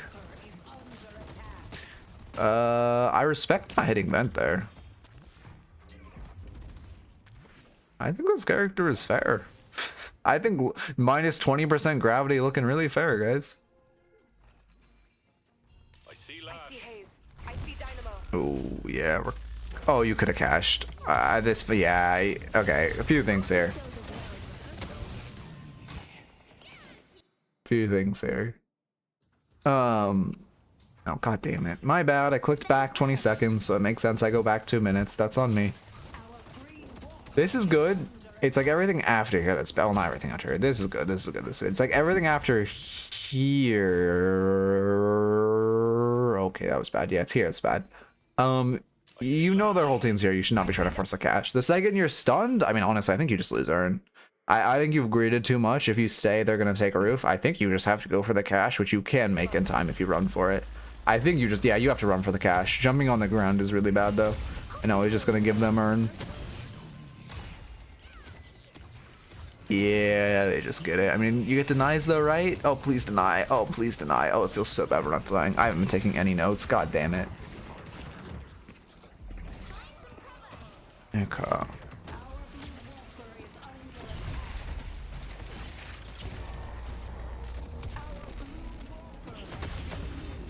I respect not hitting vent there. I think this character is fair. I think minus 20% gravity looking really fair, guys. I see haze. I see Dynamo. Oh, yeah. Oh, you could have cashed. But yeah, okay. A few things here. Oh, god damn it. My bad. I clicked back 20 seconds, so it makes sense I go back 2 minutes. That's on me. This is good. It's like everything after here that's bad. Well, not everything after here. This is good. This is good. It's like everything after here. Okay, that was bad. Yeah, it's here. It's bad. You know their whole team's here. You should not be trying to force a cash. The second you're stunned, I mean, honestly, I think you just lose Earn. I think you've greeted too much. If you say they're going to take a roof, I think you just have to go for the cash, which you can make in time if you run for it. I think you just, yeah, you have to run for the cash. Jumping on the ground is really bad, though. I know he's just going to give them Earn. Yeah, they just get it. I mean, you get denies, though, right? Oh, please deny. Oh, please deny. Oh, it feels so bad we're not denying. I haven't been taking any notes. God damn it. Okay.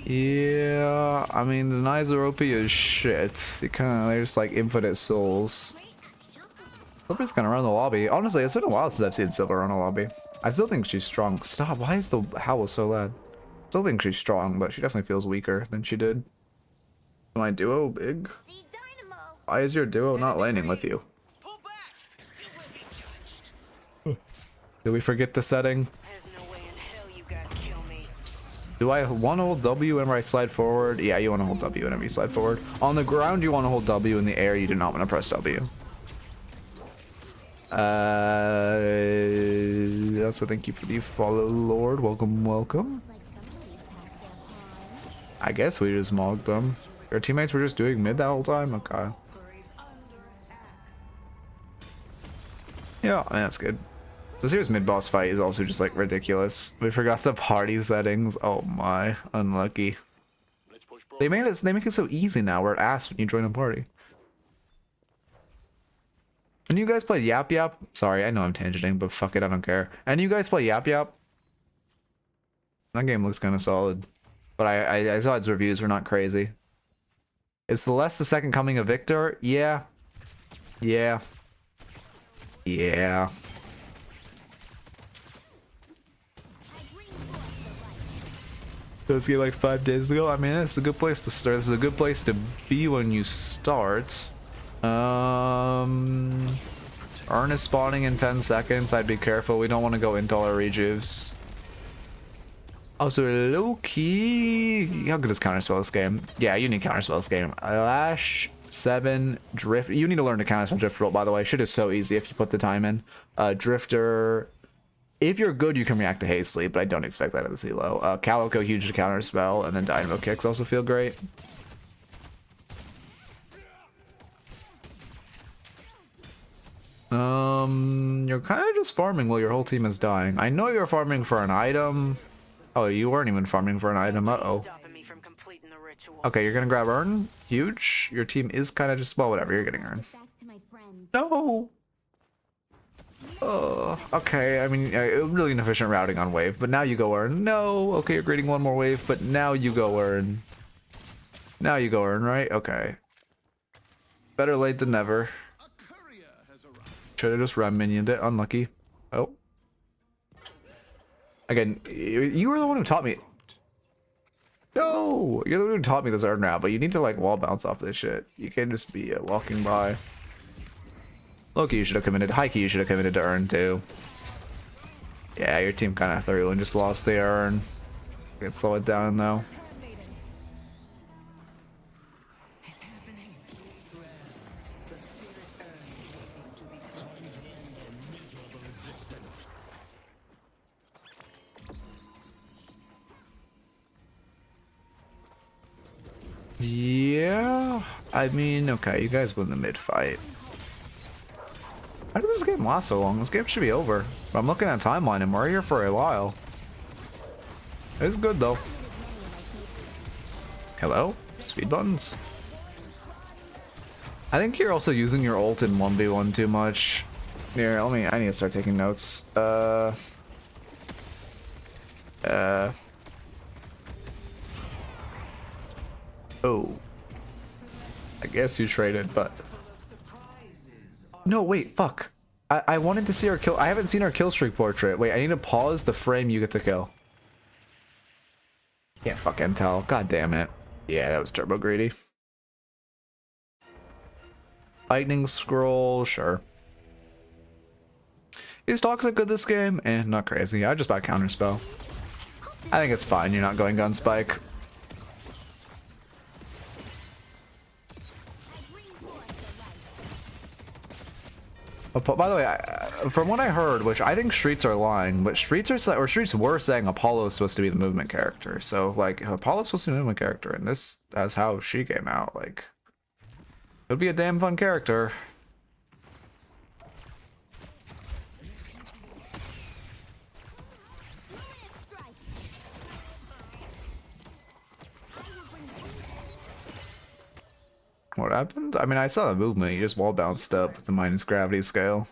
Yeah, I mean, the denies are OP as shit. You kind of, they're just like infinite souls. Silver's gonna run the lobby. Honestly, it's been a while since I've seen Silver run a lobby. I still think she's strong. Stop, why is the howl so loud? I still think she's strong, but she definitely feels weaker than she did. My duo big? Why is your duo not landing with you? Did we forget the setting? Do I want to hold W whenever I slide forward? Yeah, you want to hold W whenever you slide forward. On the ground, you want to hold W. In the air, you do not want to press W. Also, thank you for the follow, Lord. Welcome, welcome. I guess we just mogged them. Our teammates were just doing mid that whole time? Okay. Yeah, I mean, that's good. This here's mid-boss fight is also just like ridiculous. We forgot the party settings. Oh my, unlucky. They make it so easy now where it asks when you join a party. And you guys play Yap Yap? Sorry, I know I'm tangenting, but fuck it, I don't care. And you guys play Yap Yap? That game looks kind of solid. But I saw its reviews were not crazy. Is Celeste the second coming of Victor? Yeah. Yeah. Yeah. This game like 5 days ago. I mean, it's a good place to start. This is a good place to be when you start. Earn is spawning in 10 seconds. I'd be careful. We don't want to go into all our rejuves. Also, low key. How good is counterspell this game? Yeah, you need counterspell this game. Lash 7 drift. You need to learn to counterspell drift roll. By the way, shit is so easy if you put the time in. Drifter. If you're good, you can react to haste sleep, but I don't expect that at the CeeLo. Calico huge to counterspell, and then Dynamo kicks also feel great. You're kind of just farming while your whole team is dying. I know you're farming for an item. Oh, you weren't even farming for an item. Uh-oh. Stopping me from completing the ritual. Okay, you're gonna grab Urn. Huge. Your team is kind of just, well, whatever. You're getting Urn. Back to my friends. No. Oh, okay. I mean, really inefficient routing on wave, but now you go Urn. No. Okay, you're greeting one more wave, but now you go Urn. Now you go Urn, right? Okay. Better late than never. Should have just rem minioned it. Unlucky. Oh. Again, you were the one who taught me. No, you're the one who taught me this Urn now, but you need to like wall bounce off this shit. You can't just be walking by. Loki, you should have committed. Heike, you should have committed to Urn too. Yeah, your team kind of threw and just lost the Urn. You can slow it down though. Yeah, I mean, okay, you guys win the mid fight. How does this game last so long? This game should be over. But I'm looking at timeline and we're here for a while. It's good though. Hello? Speed buttons? I think you're also using your ult in 1v1 too much. Here, I need to start taking notes. Oh. I guess you traded, but... No, wait, fuck. I wanted to see her kill... I haven't seen her kill streak portrait. Wait, I need to pause the frame you get the kill. Can't fucking tell. God damn it. Yeah, that was turbo greedy. Lightning scroll, sure. Is Toxic good this game? Eh, not crazy. I just bought counterspell. I think it's fine. You're not going gunspike. By the way, from what I heard, which I think Streets are lying, but Streets were saying Apollo's supposed to be the movement character. So like, if Apollo's supposed to be the movement character, and that's how she came out. Like, it would be a damn fun character. What happened? I mean, I saw the movement. You just wall bounced up with the minus gravity scale.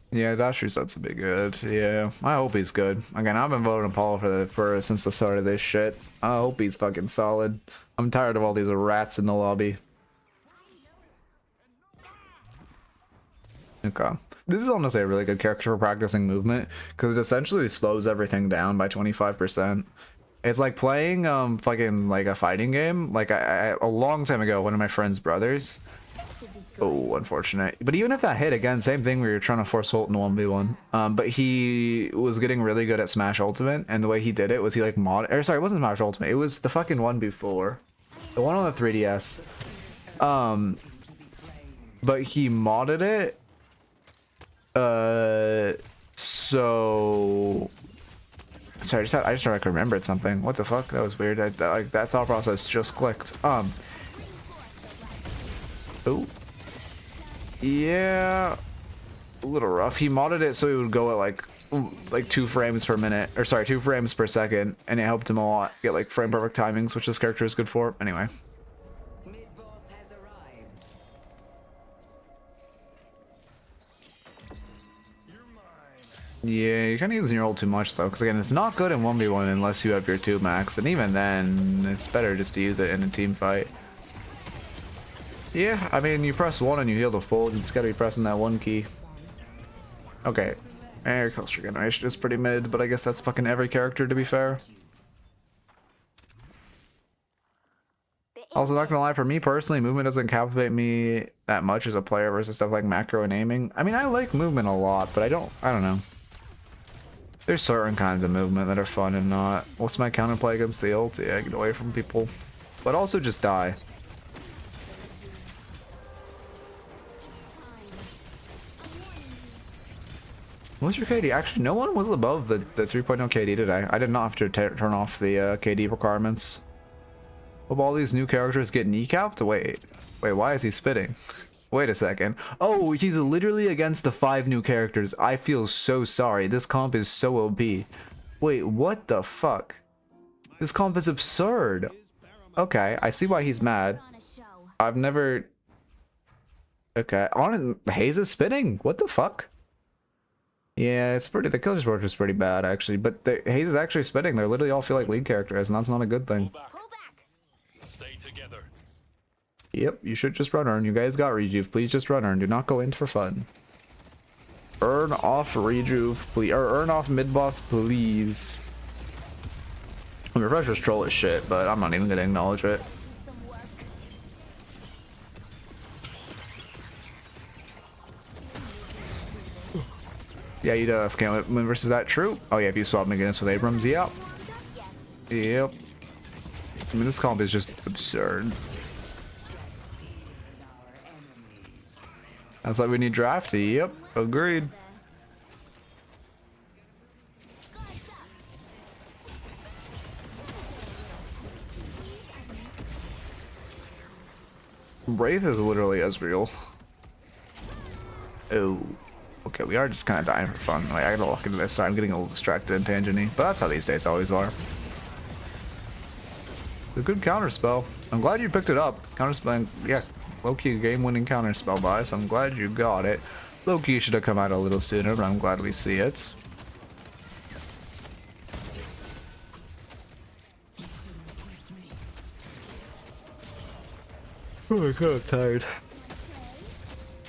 Yeah, dash reset's a bit good. Yeah, I hope he's good. Again, I've been voting Apollo for since the start of this shit. I hope he's fucking solid. I'm tired of all these rats in the lobby. Okay. This is honestly a really good character for practicing movement because it essentially slows everything down by 25%. It's like playing fucking like a fighting game. Like a long time ago, one of my friend's brothers. Oh, unfortunate. But even if that hit again, same thing where you're trying to force ult in 1v1. But he was getting really good at Smash Ultimate, and the way he did it was he like sorry, it wasn't Smash Ultimate. It was the fucking one before, the one on the 3DS. But he modded it. So sorry, I just like remembered something. What the fuck? That was weird. Like that thought process just clicked. Oh, yeah, a little rough. He modded it so it would go at like 2 frames per minute, or sorry, 2 frames per second, and it helped him a lot get like frame perfect timings, which this character is good for. Anyway. Yeah, you're kind of using your ult too much though, because again, it's not good in 1v1 unless you have your 2 max, and even then, it's better just to use it in a team fight. Yeah, I mean, you press 1 and you heal the full, you just gotta be pressing that 1 key. Okay, your kill streak generation is pretty mid, but I guess that's fucking every character to be fair. Also, not gonna lie, for me personally, movement doesn't captivate me that much as a player versus stuff like macro and aiming. I mean, I like movement a lot, but I don't know. There's certain kinds of movement that are fun and not. What's my counterplay against the ult? Yeah, get away from people. But also just die. What's your KD? Actually, no one was above the 3.0 KD today. I did not have to turn off the KD requirements. Hope all these new characters get kneecapped? Wait, why is he spitting? Wait a second. Oh, he's literally against the 5 new characters. I feel so sorry. This comp is so OP. Wait, what the fuck? This comp is absurd. Okay, I see why he's mad. On a show. I've never... Okay, Haze is spitting? What the fuck? Yeah, it's pretty... The Killer's Approach is pretty bad, actually. But Haze is actually spitting. They literally all feel like lead characters, and that's not a good thing. Pull back. Stay together. Yep, you should just run earn. You guys got rejuve. Please just run earn. Do not go in for fun. Earn off rejuve, please. Or earn off mid-boss, please. Refresher's troll is shit, but I'm not even gonna acknowledge it. Do some work. Yeah, you does. Can't win versus that. True. Oh yeah, if you swap against with Abrams, yep. Warmed up yet? Yep. I mean, this comp is just absurd. That's why we need drafty. Yep, agreed. Wraith is literally Ezreal. Oh. Okay, we are just kind of dying for fun. Like, I gotta look into this side. I'm getting a little distracted and tangent-y, but that's how these days always are. It's a good counter spell. I'm glad you picked it up. Counter spell, yeah, low-key game-winning counter spell by, so I'm glad you got it. Low-key should have come out a little sooner, but I'm glad we see it. Oh my god, I'm tired.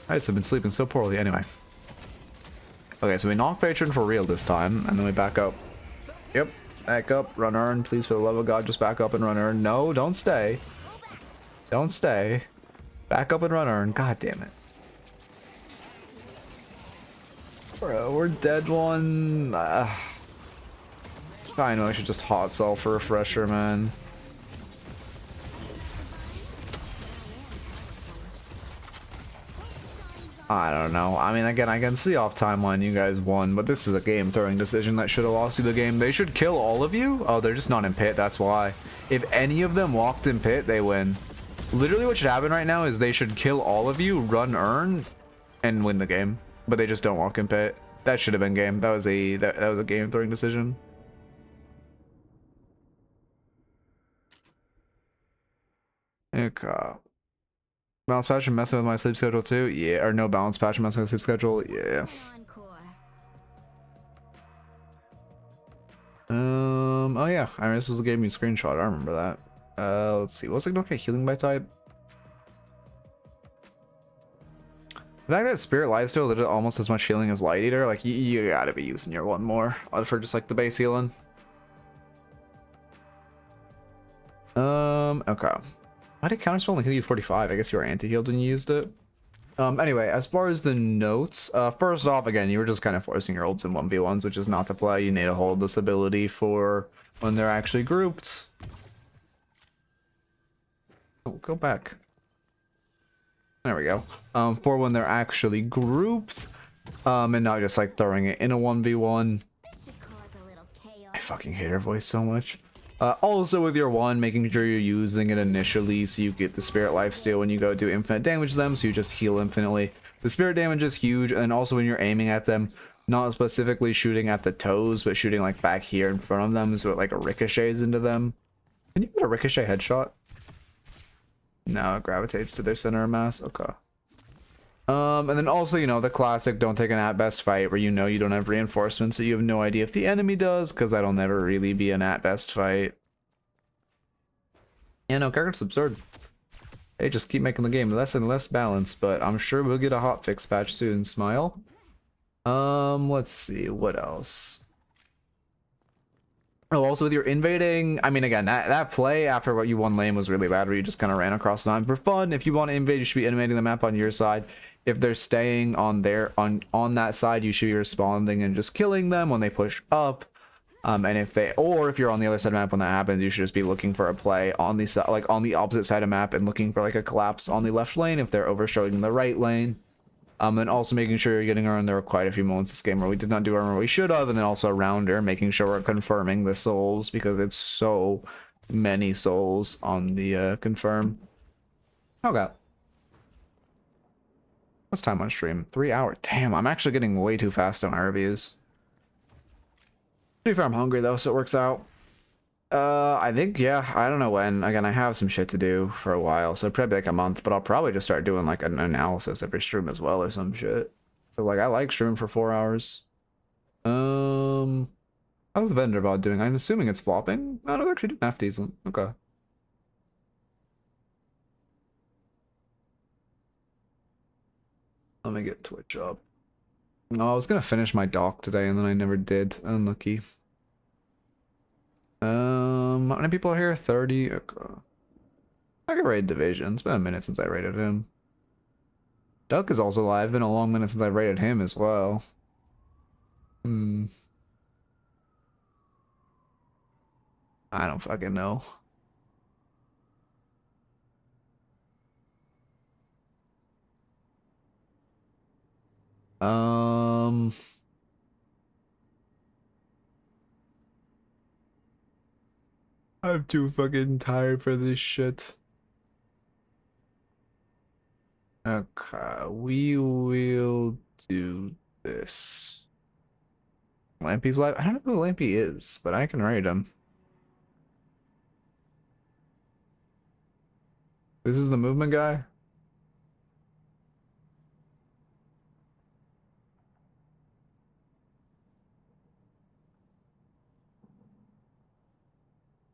I've been sleeping so poorly anyway. Okay, so we knock Patron for real this time, and then we back up. Yep, back up, run earn. Please, for the love of God, just back up and run earn. No, don't stay. Don't stay. Back up and run earn. God damn it. Bro, we're dead one. I know I should just hot sell for refresher, man. I don't know. I mean, again, I can see off timeline you guys won, but this is a game throwing decision that should have lost you the game. They should kill all of you? Oh, they're just not in pit, that's why. If any of them walked in pit, they win. Literally what should happen right now is they should kill all of you, run earn, and win the game. But they just don't walk in pit. That should have been game. That was a game throwing decision. Okay. Balance patch and messing with my sleep schedule too? Yeah, or no balance patch and messing with sleep schedule? Yeah. Encore. Oh yeah, I mean, this was the gave me a screenshot, I remember that. Let's see, what's it okay, healing by type? The fact that Spirit Lifesteal did almost as much healing as Light Eater, like, you gotta be using your one more for just like the base healing. Okay. Why did counterspell only heal you 45? I guess you were anti-healed when you used it. Anyway, as far as the notes, first off, again, you were just kind of forcing your ults in 1v1s, which is not the play. You need to hold this ability for when they're actually grouped. Oh, go back. There we go. For when they're actually grouped, and not just like throwing it in a 1v1. This should cause a little chaos. I fucking hate her voice so much. Also with your one, making sure you're using it initially so you get the Spirit Lifesteal when you go do infinite damage to them, so you just heal infinitely. The spirit damage is huge, and also when you're aiming at them, not specifically shooting at the toes, but shooting like back here in front of them, so it like ricochets into them. Can you put a ricochet headshot? No, it gravitates to their center of mass. Okay. And then also, you know, the classic don't take an at best fight where you know you don't have reinforcements, so you have no idea if the enemy does, because that'll never really be an at best fight. Yeah, no, character's absurd. They just keep making the game less and less balanced, but I'm sure we'll get a hotfix patch soon, Smile. Let's see, what else? Oh, also with your invading, I mean, again, that play after what you won lane was really bad, where you just kind of ran across the line for fun. If you want to invade, you should be invading the map on your side. If they're staying on their on that side, you should be responding and just killing them when they push up. And if you're on the other side of the map when that happens, you should just be looking for a play on the side, like on the opposite side of map, and looking for like a collapse on the left lane if they're overshowing the right lane. And also making sure you're getting around. There were quite a few moments this game where we did not do armor we should have, and then also rounder, making sure we're confirming the souls because it's so many souls on the confirm. Okay. What's time on stream? 3 hours. Damn, I'm actually getting way too fast on my reviews. To be fair, I'm hungry though, so it works out. I think, yeah, I don't know when. Again, I have some shit to do for a while, so probably like a month, but I'll probably just start doing like an analysis every stream as well or some shit. So like, I like streaming for 4 hours. How's the vendor bot doing? I'm assuming it's flopping. No, no, they're actually doing half decent. Okay. Let me get Twitch up. No, I was gonna finish my doc today and then I never did. Unlucky. How many people are here? 30. Okay. I can raid Division. It's been a minute since I raided him. Duck is also live. Been a long minute since I raided him as well. I don't fucking know. I'm too fucking tired for this shit. Okay, we will do this. Lampy's live? I don't know who Lampy is, but I can raid him. This is the movement guy?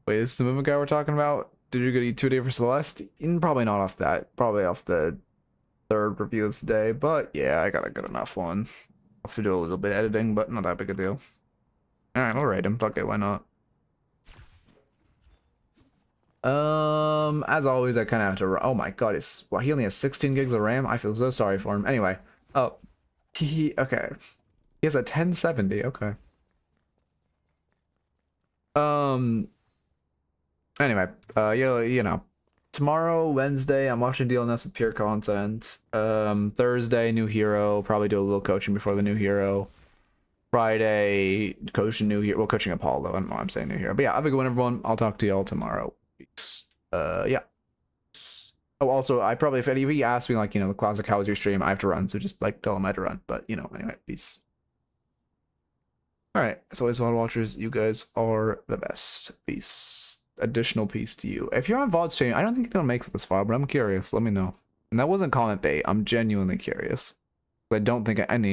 Wait, this is the movement guy we're talking about? Did you get E2 for Celeste? Probably not off that. Probably off the third review of the day, but yeah, I got a good enough one. I'll have to do a little bit of editing, but not that big a deal. Alright, I'll raid him. Fuck it, why not? As always, I kind of have to. Oh my god, he only has 16 gigs of RAM. I feel so sorry for him. Anyway, oh, okay. He has a 1070. Okay. Anyway, you know, tomorrow, Wednesday, I'm watching DLNS with pure content. Thursday, new hero. Probably do a little coaching before the new hero. Friday, coaching new hero. Well, coaching Apollo. I don't know why I'm saying new hero. But yeah, have a good one, everyone. I'll talk to y'all tomorrow. Peace. Yeah. Oh, also, I probably, if anybody asks me, like, you know, the classic, how was your stream? I have to run, so just, like, tell them I had to run. But, you know, anyway, peace. Alright, as always, VOD watchers, you guys are the best. Peace. Additional peace to you. If you're on VOD stream, I don't think you're gonna make it this far, but I'm curious. Let me know. And that wasn't comment bait. I'm genuinely curious. I don't think any